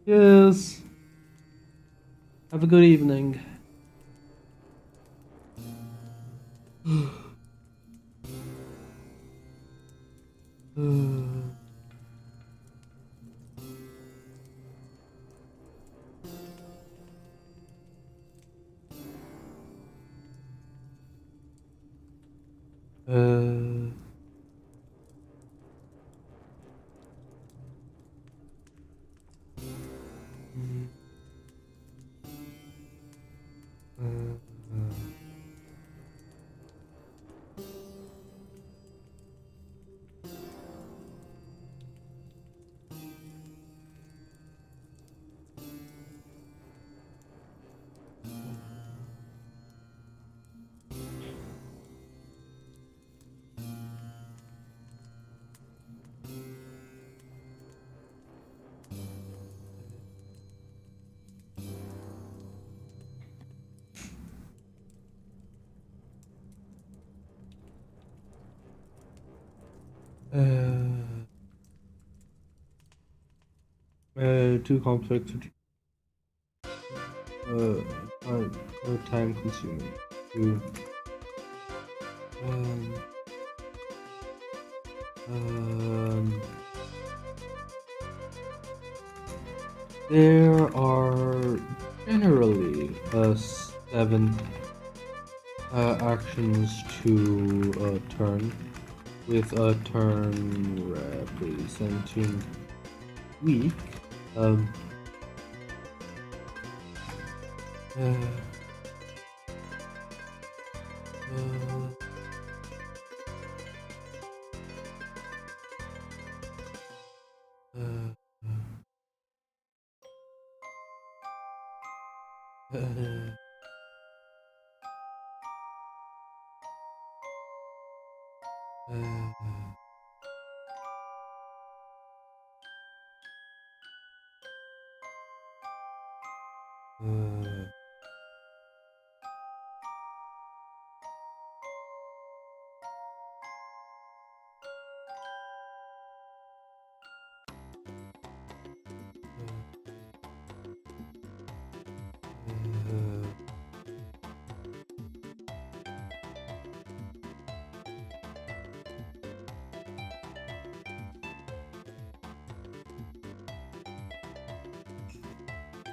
Yes. Have a good evening. Too complex, time consuming. There are generally 7 actions to turn, with a turn representing week.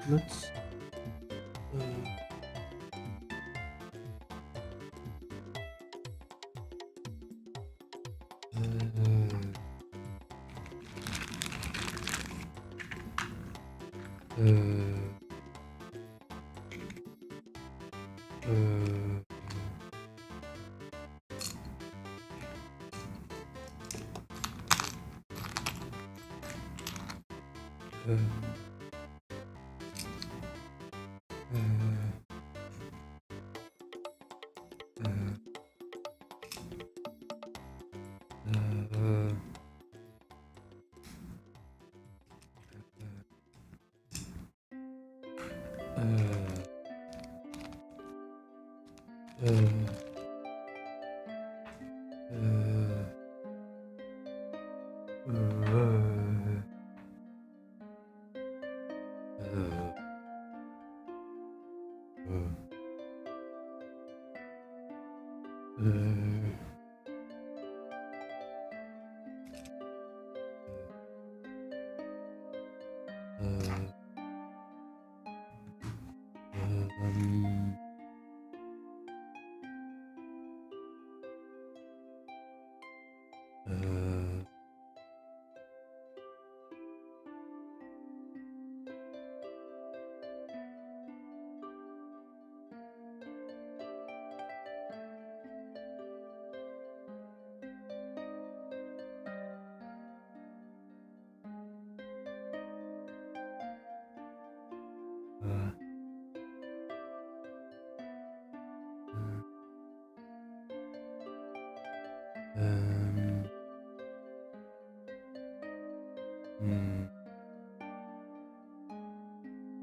Let's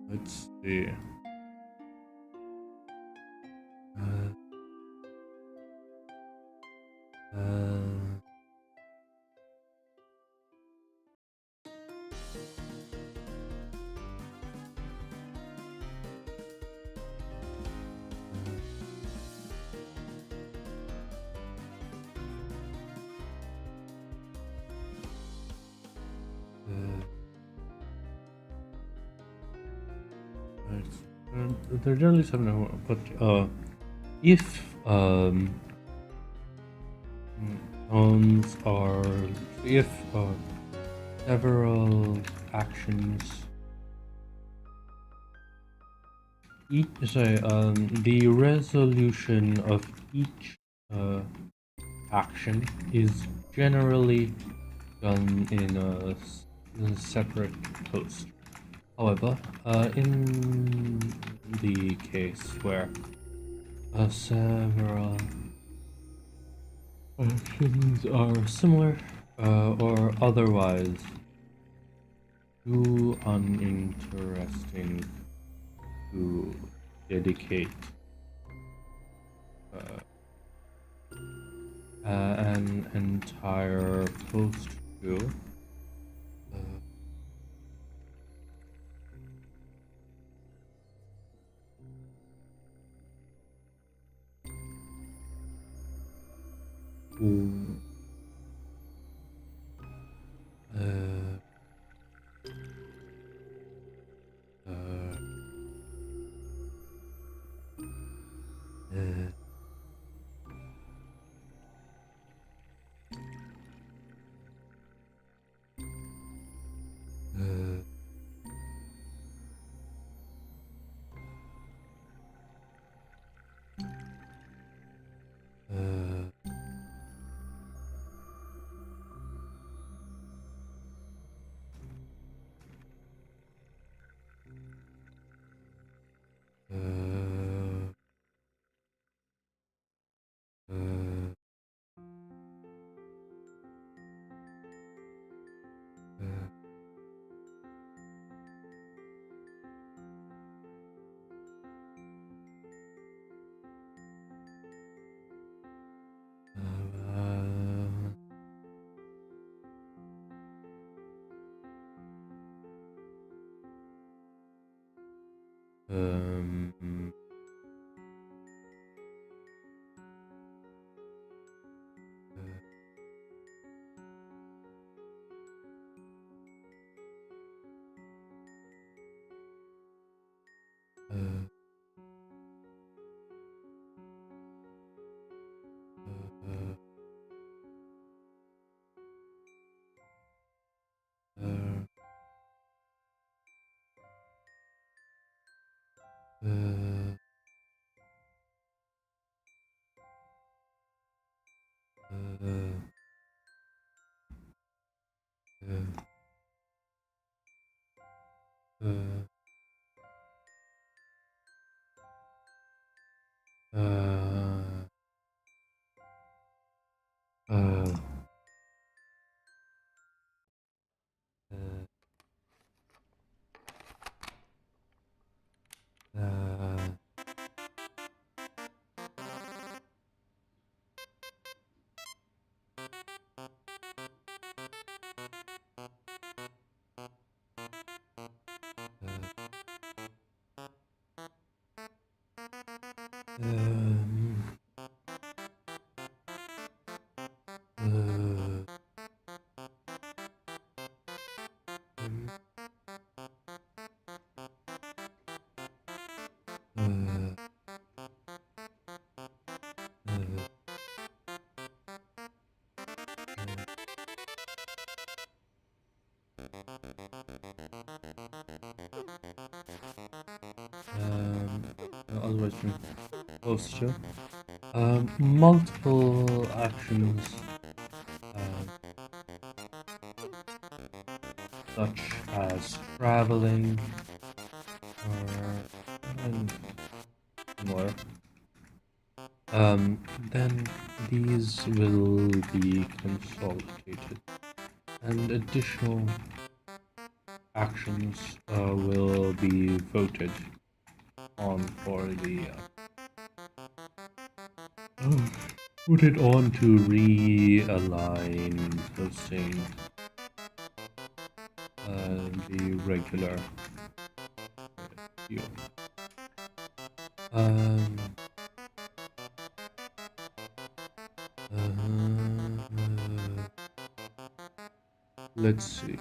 let's see. They're generally 7, but if nouns are if several actions the resolution of each action is generally done in a separate post. However, in the case where several actions are similar or otherwise too uninteresting to dedicate an entire post to, otherwise posture. Multiple actions such as traveling or more. Then these will be consolidated, and additional actions will be voted on for the put it on to realign posting the regular deal. Let's see.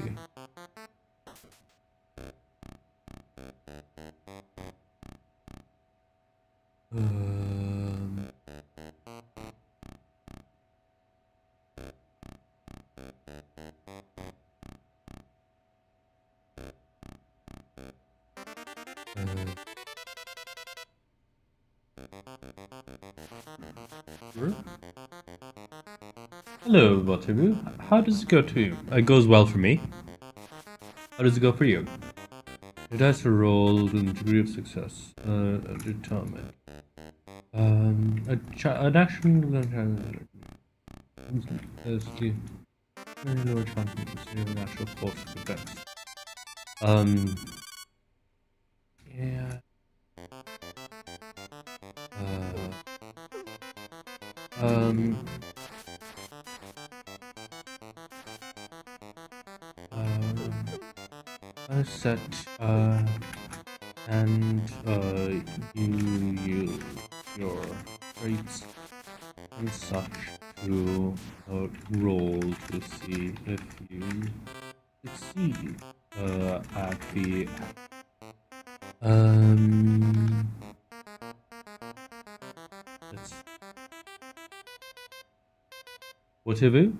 Hello, Wataru. How does it go to you? It goes well for me. How does it go for you? The dice are rolled and degree of success determined. An action is the very low chance of a natural force of events. Yeah. Set and you use your traits and such to roll to see if you succeed at the whatever.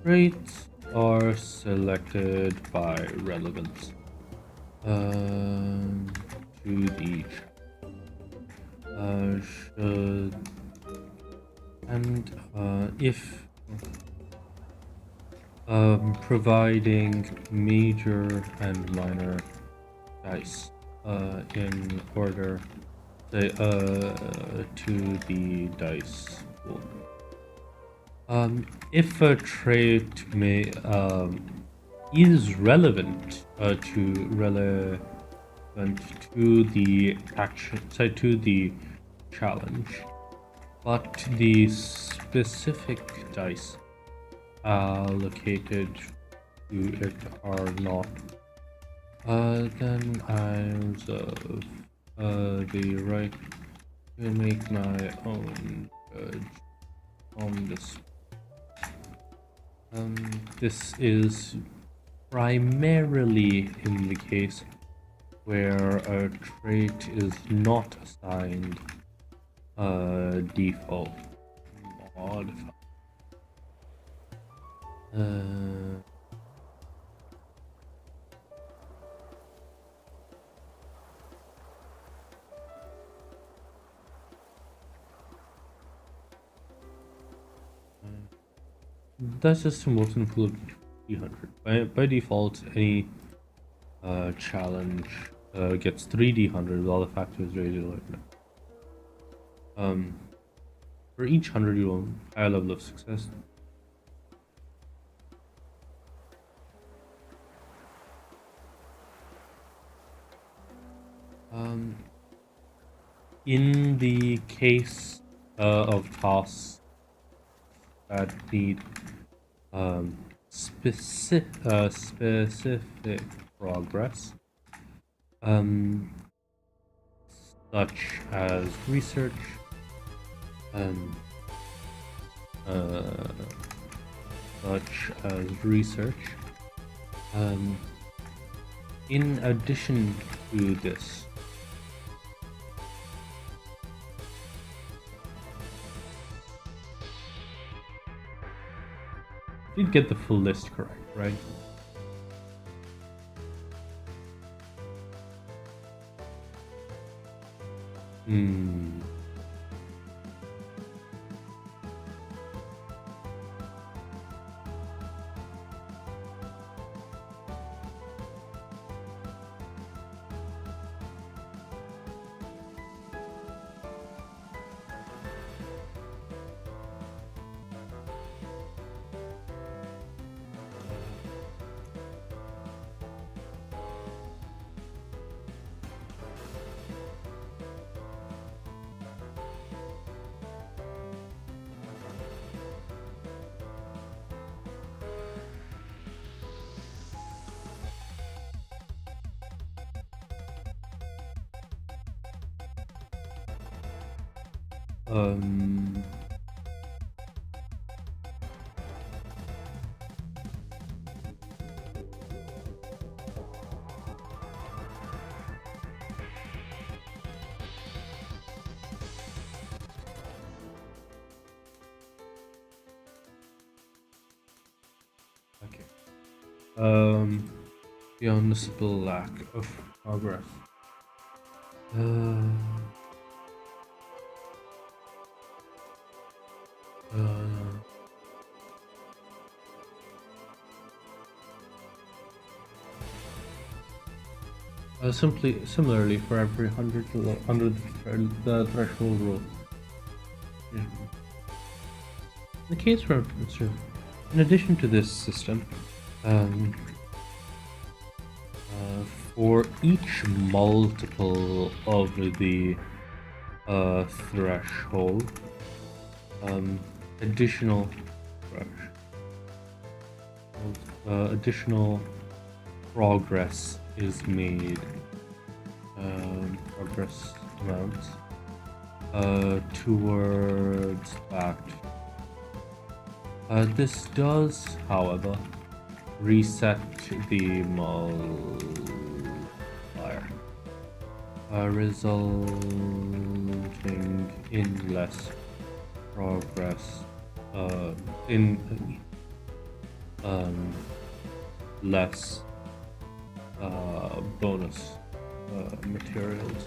Traits are selected by relevance to the should and if providing major and minor dice in order to the dice pool. If a trait is relevant to the action, to the challenge, but the specific dice allocated to it are not, then I reserve the right to make my own judge on this. This is primarily in the case where a trait is not assigned a default modifier. That system works in a pool of 300. By default, any challenge gets 3d100 with all the factors rated like that. For each 100 you roll, higher level of success. In the case of tasks that need specific progress, such as research, in addition to this, did get the full list correct, right? Um, okay. The noticeable lack of progress. Uh, uh, similarly for every 100 under the threshold rule. Yeah. In the case for in addition to this system, um, for each multiple of the threshold, additional additional progress is made. Progress amounts towards that. This does, however, reset the multiplier, resulting in less progress, less bonus materials.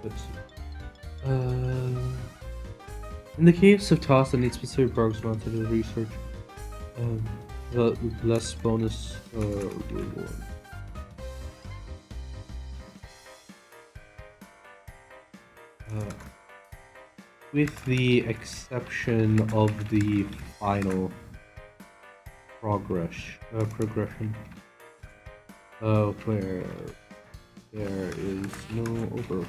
Let's see. In the case of tasks that need specific progress amounted to research, the less bonus reward. With the exception of the final progression, where there is no overflow.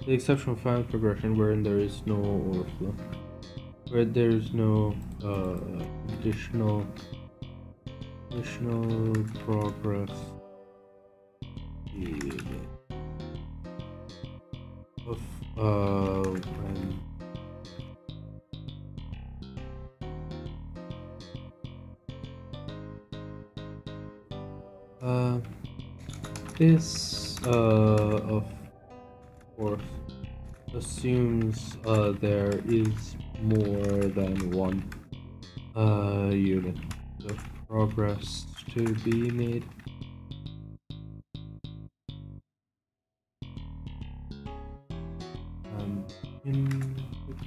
The exception of final progression wherein there is no overflow, where there is no additional progress of when this of course assumes there is more than one unit of progress to be made. In which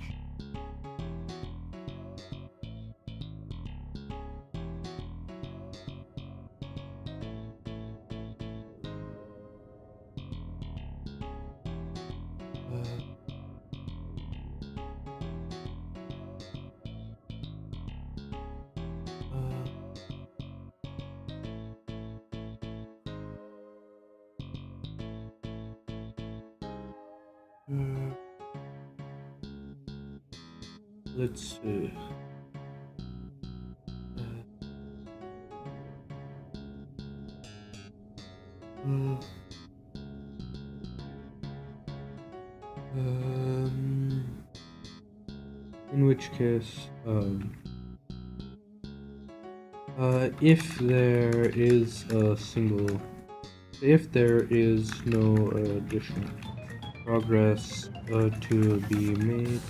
let's see. In which case, if there is no additional progress to be made,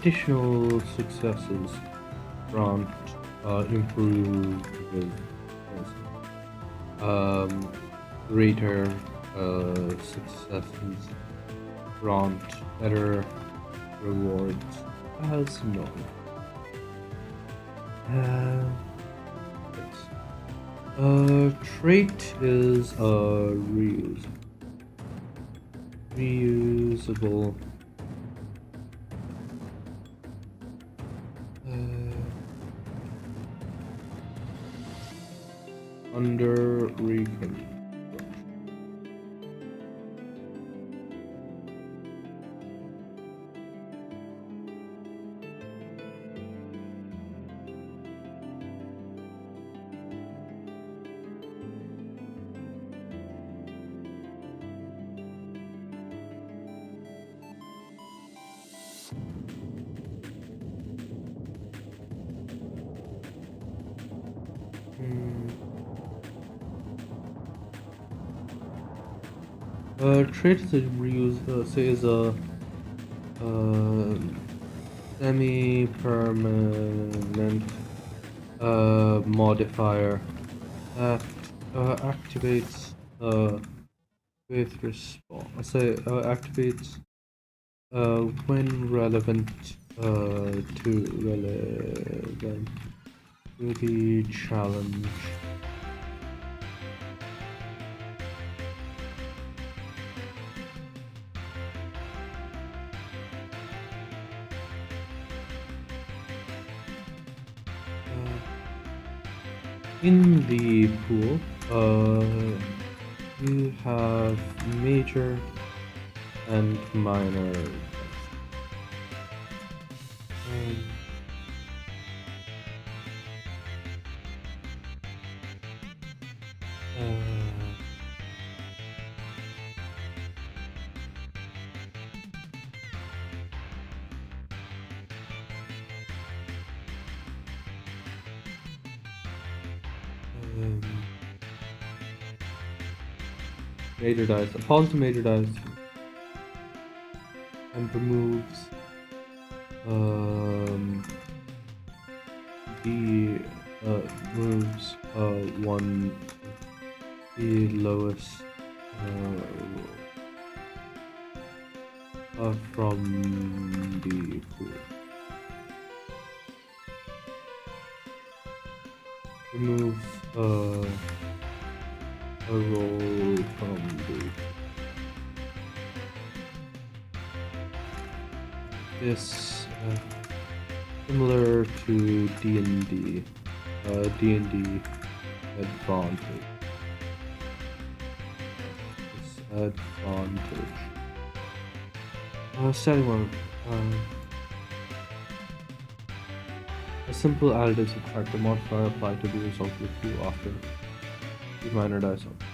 additional successes grant improved with greater successes grant better rewards as known. Trait is reusable. Under reconstruction. Trait is says a semi-permanent modifier that activates with response. Activates when relevant to the challenge. In the pool, you have major and minor. Major dice. A positive major dice and removes one the lowest from the pool. Remove a roll from the this similar to D&D advantage. Disadvantage. Static one. A simple additive subtractor modifier applied to the result of the Q after the minor dice up.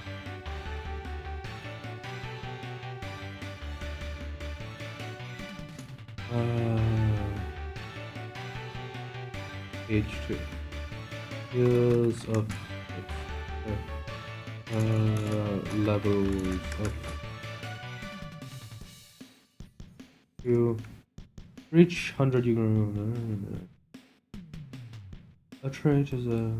Page 2. Years of levels of Q. Reach 100 you can a trait is a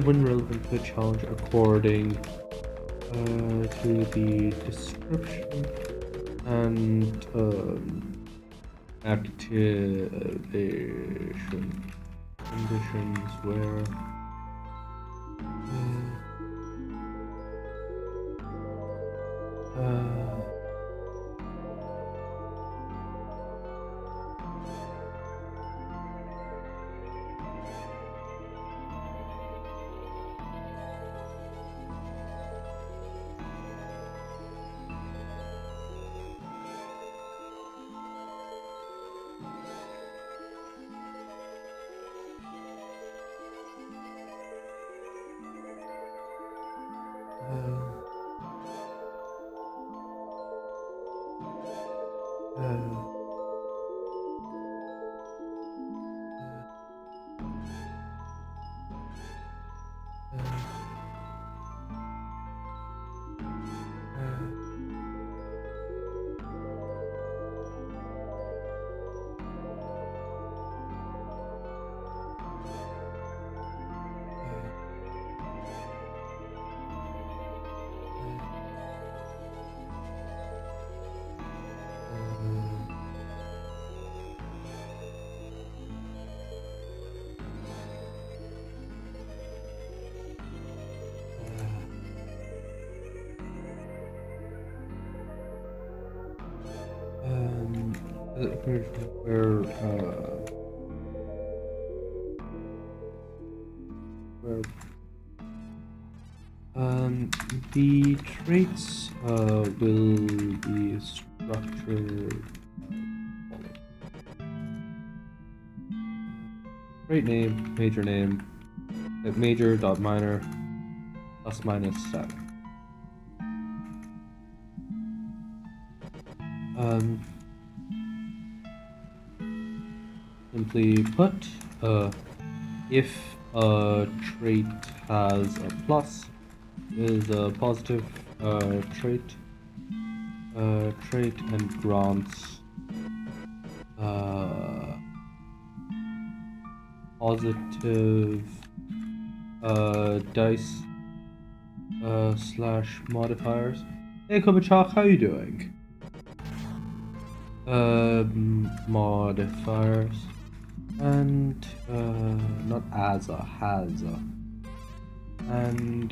when relevant to the challenge according to the description and activation conditions where where the traits will be structured. Trait name, major dot minor, plus minus static. Simply put, if a trait has a plus, is a positive trait and grants positive dice slash modifiers. Hey Kubachak, how you doing? Modifiers. and not as a, has a, and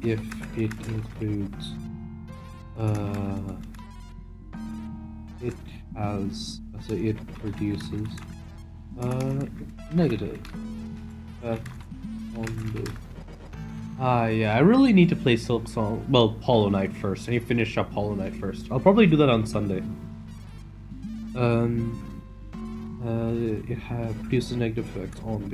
if it includes it has, so it produces negative effect on the. Yeah, I really need to play Silk Song. Well, Hollow Knight first. I need to finish up Hollow Knight first. I'll probably do that on Sunday. It produces negative effects on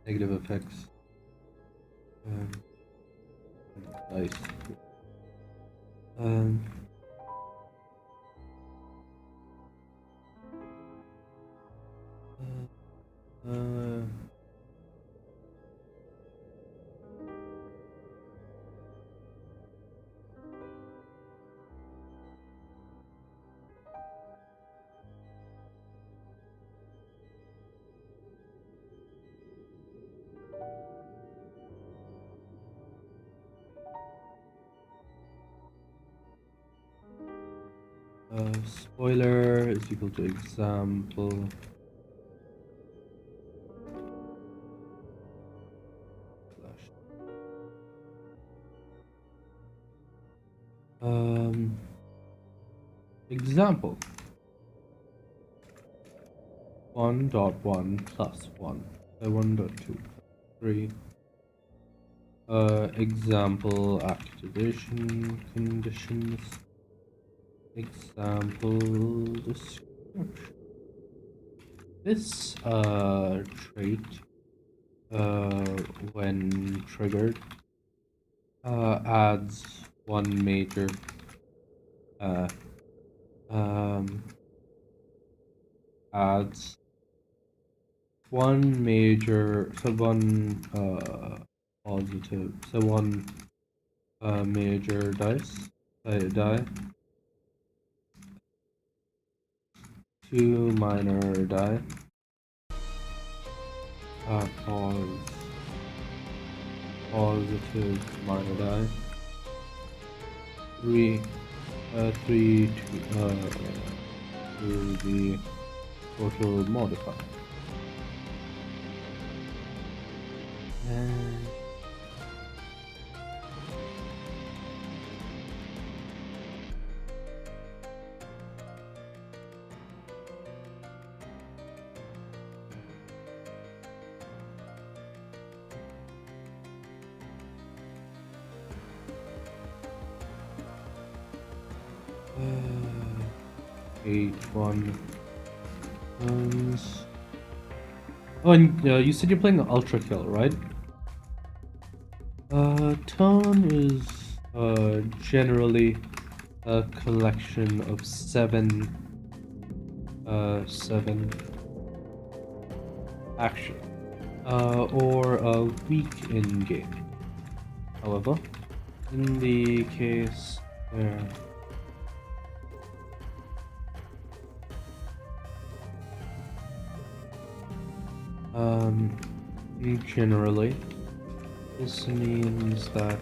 negative effects. Nice. Spoiler is equal to example. Example 1.1 plus 1 1.2 3. Example activation conditions. Example description. This trait when triggered adds one major adds one major, so one positive, so one major die, two minor die, positive minor die, three to the total modifier. H1 turns. Oh, and you said you're playing Ultra Kill, right? Turn is generally a collection of seven action or a week in game. However, in the case where generally this means that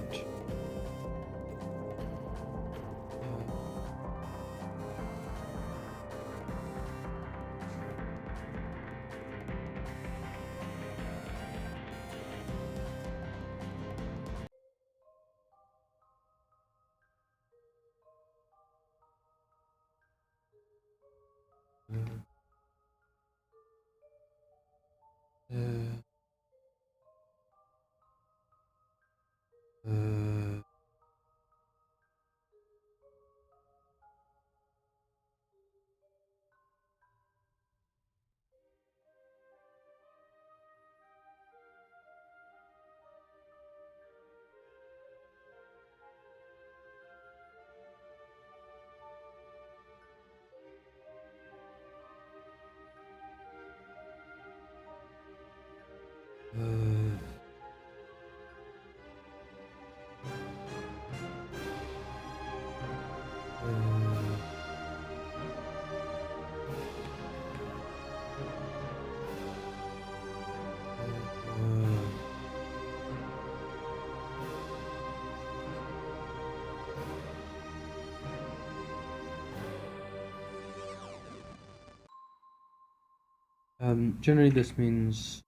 Generally, this means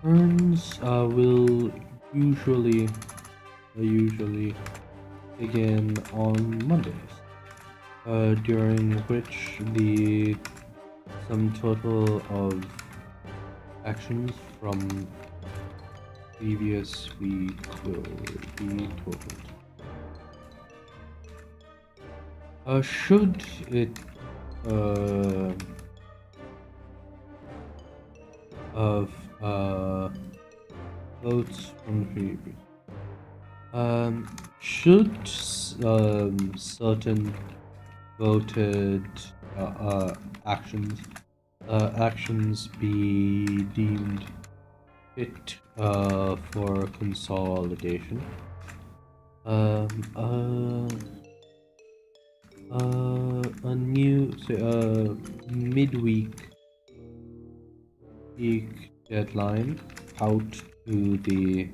turns will usually begin on Mondays, during which the sum total of actions from previous week will be totaled. Should it of votes from the previous. Should certain voted actions be deemed fit for consolidation, a new midweek deadline out to the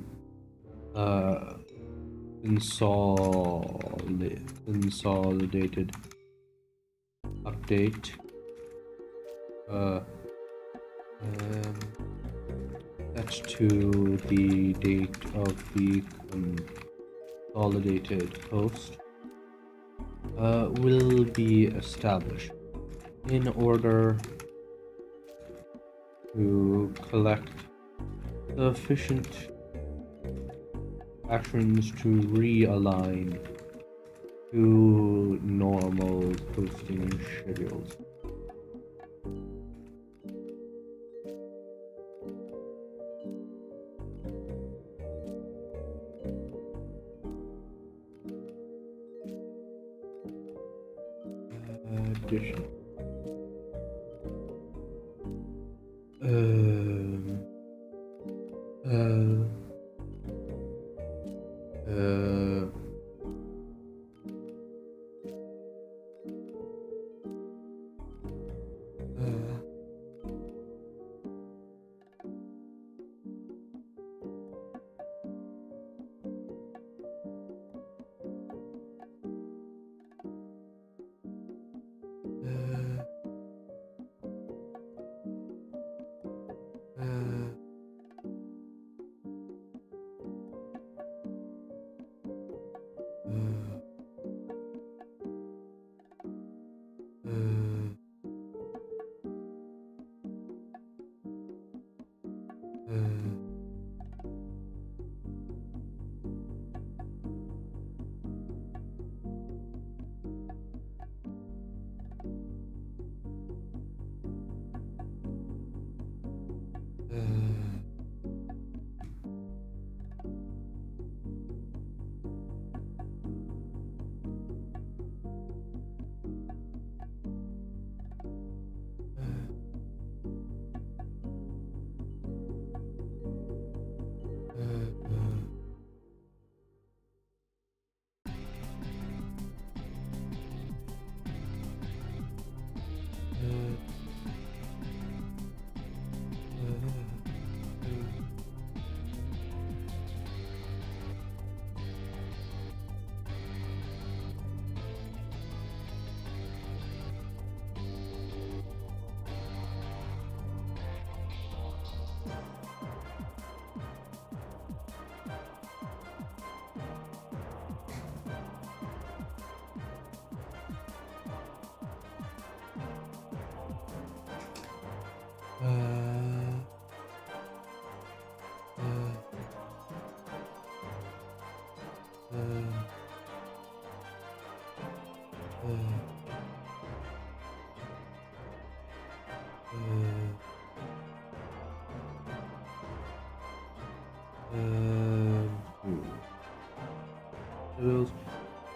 consolidated update set to the date of the consolidated post will be established in order to collect sufficient actions to realign to normal posting schedules. Addition.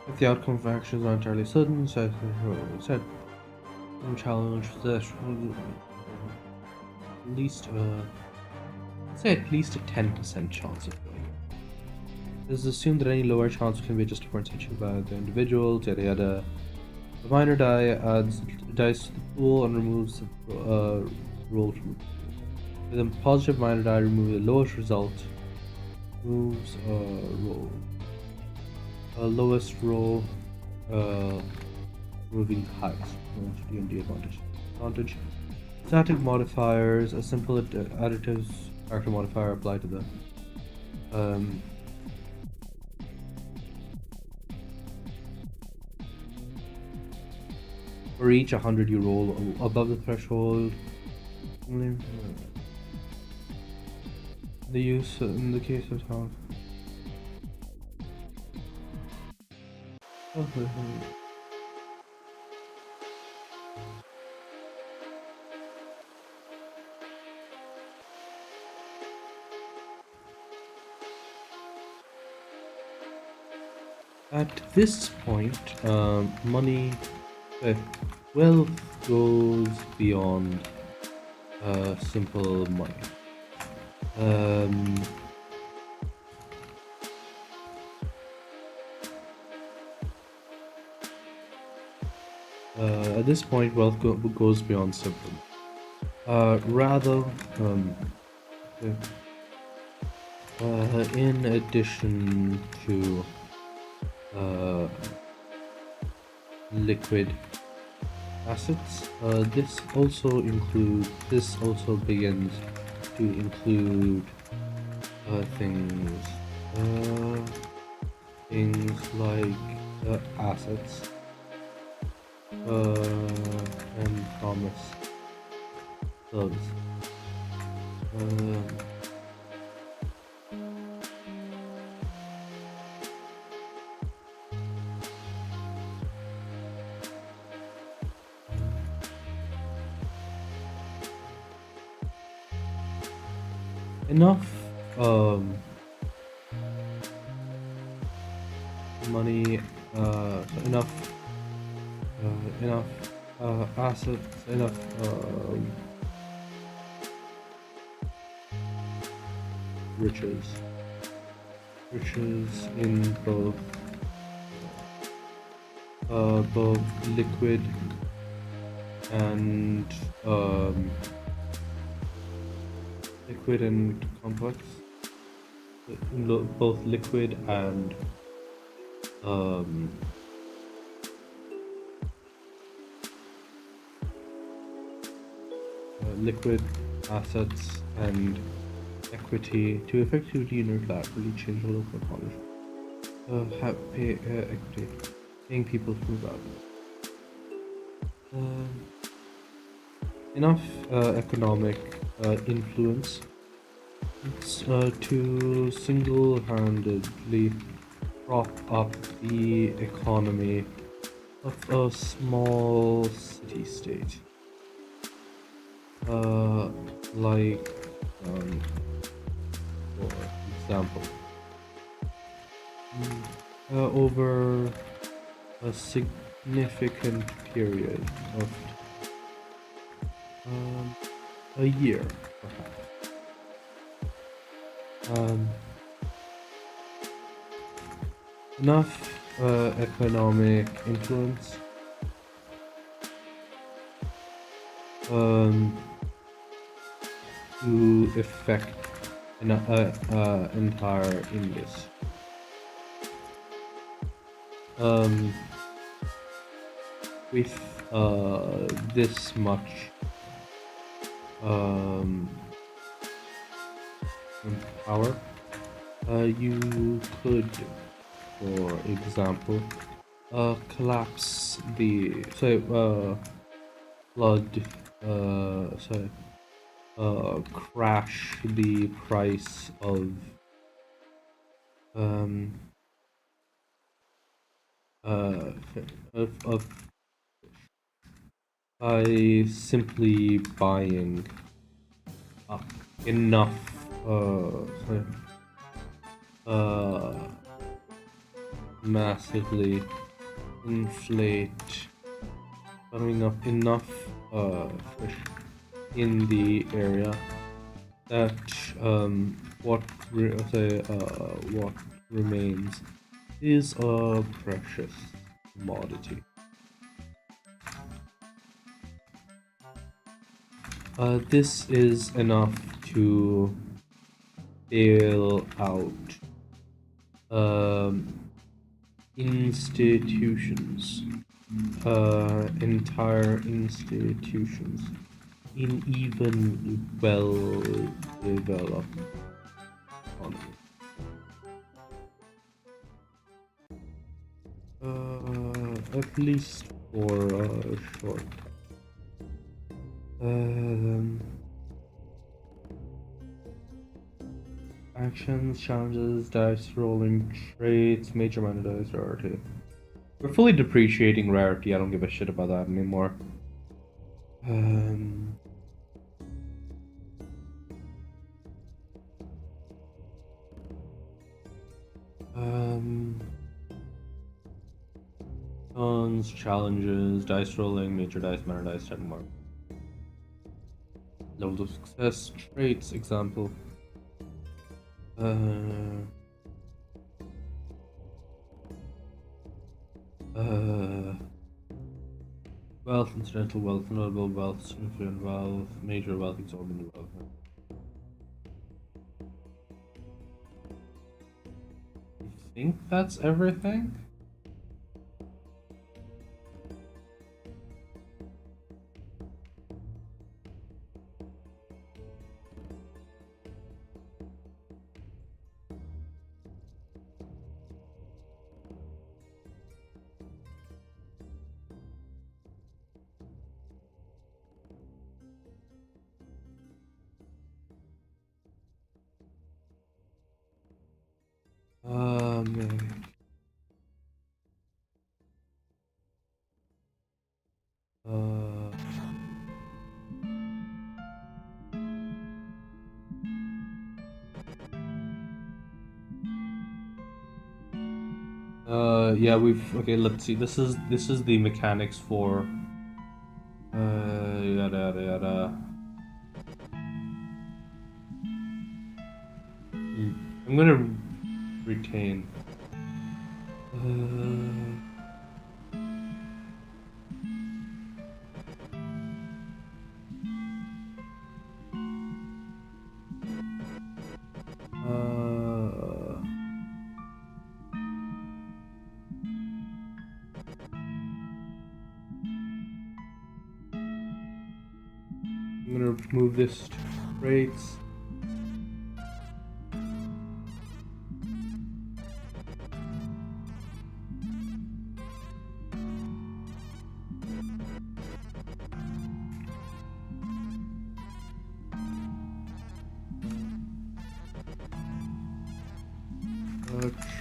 If the outcome of actions are entirely certain, said challenge that at least say at least a 10% chance of doing it. It is assumed that any lower chance can be justified by the individual, yada yada. The minor die adds dice to the pool and removes the roll from the pool. With a positive minor die, remove the lowest result. Moves roll. Lowest roll, moving highest. D&D advantage. Static modifiers. A simple additive character modifier applied to the for each 100 you roll above the threshold. The use in the case of talk. At this point, money, wealth goes beyond simple money. At this point, wealth goes beyond simple. Rather, in addition to liquid assets, this also begins to include things like assets and promise service. Enough money, enough assets, enough riches in both liquid and complex, both liquid and liquid assets and equity to effectively unilaterally change the local economy. Equity, paying people to move out. Enough economic influence to single-handedly prop up the economy of a small city-state. Like, for example, over a significant period of a year, perhaps. Enough economic influence to affect an entire industry. With this much power, you could, for example, collapse the crash the price of of by simply buying up enough sorry, uh massively inflate putting up enough fish in the area that what remains is a precious commodity. This is enough to bail out institutions, entire institutions in even well-developed economies. At least for a short. Actions, challenges, dice rolling, traits, major minor dice, rarity. We're fully depreciating rarity. I don't give a shit about that anymore. Cons, challenges, dice rolling, major dice, minor dice, check mark. Levels of success, traits, example. Wealth, incidental wealth, notable wealth, significant wealth, major wealth, exorbitant wealth. I think that's everything. Yeah, okay, let's see. This is the mechanics for yada yada yada. I'm gonna retain. I'm gonna move this to traits.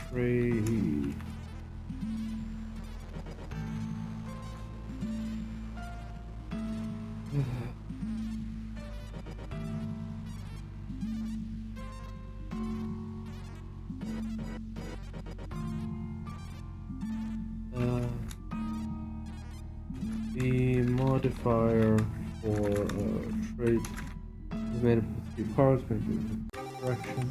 Trade. The modifier for trait is made up of 3 parts, maybe correction.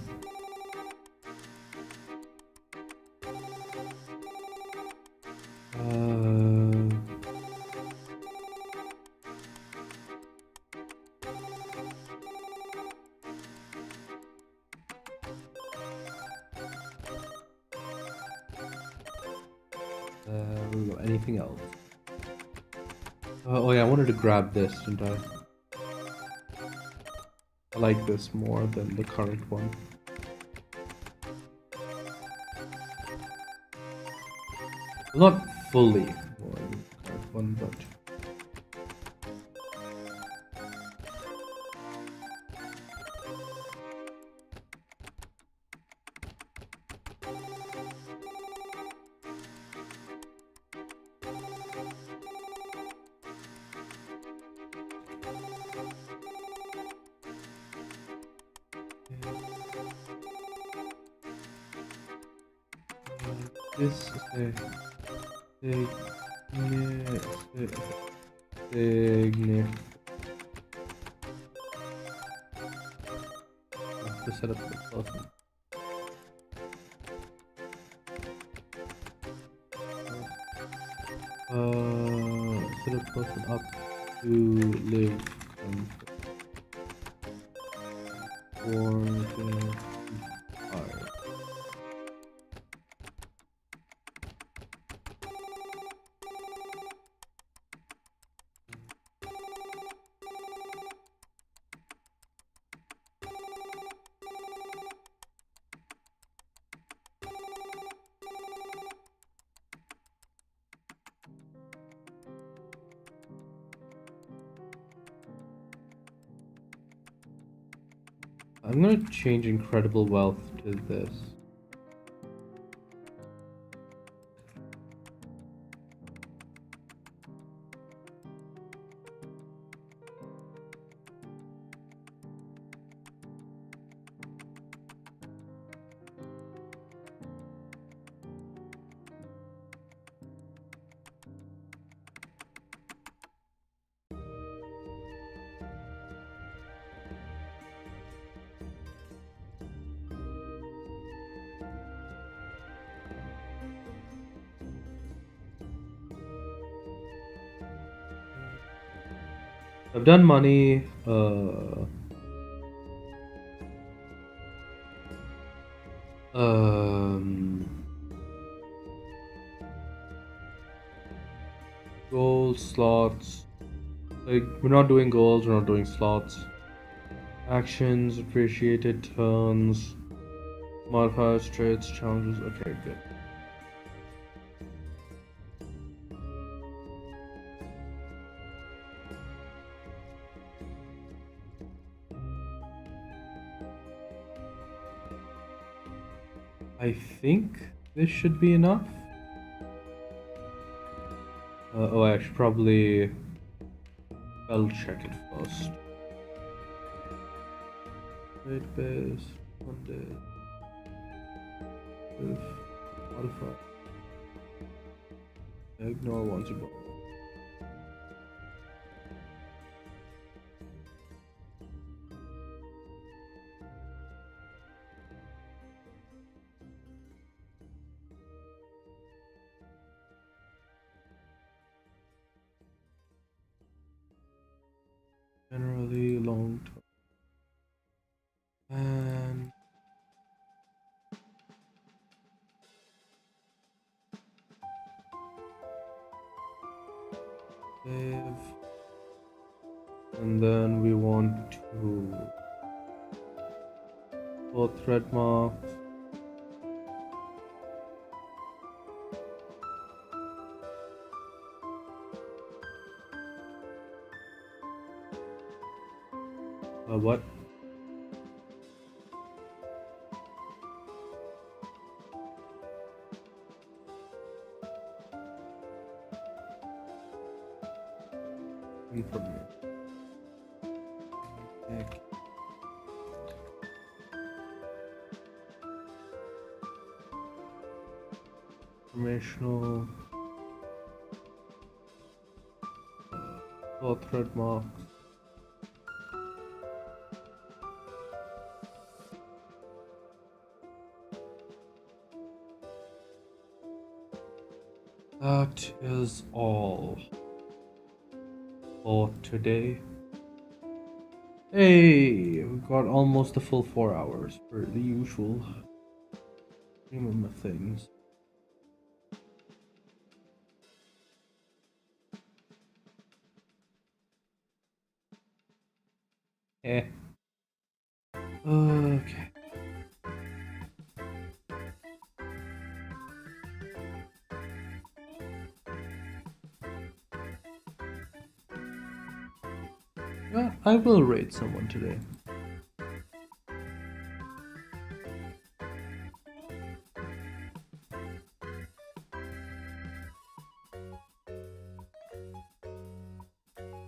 Anything else? Oh yeah, I wanted to grab this, didn't I? I like this more than the current one. Not fully more than the current one, but... This is significant. To set up the person. Set a person up to live comfort. I'm gonna change incredible wealth to this. I've done money, gold slots. Like, we're not doing goals, we're not doing slots. Actions, appreciated turns, modifiers, traits, challenges. Okay, good. I think this should be enough. Oh, I should probably spell check it first. Rate base, funded, modify. Ignore once you borrow. Generally long term. And save. And then we want to put thread marks. What? Information. Informational. Thread marks. That is all for today. Hey, we've got almost a full 4 hours for the usual minimum of things. Okay. Yeah, I will raid someone today.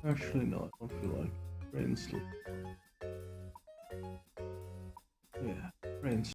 Actually, no, I don't feel like brain sleep. Yeah, brain sleep.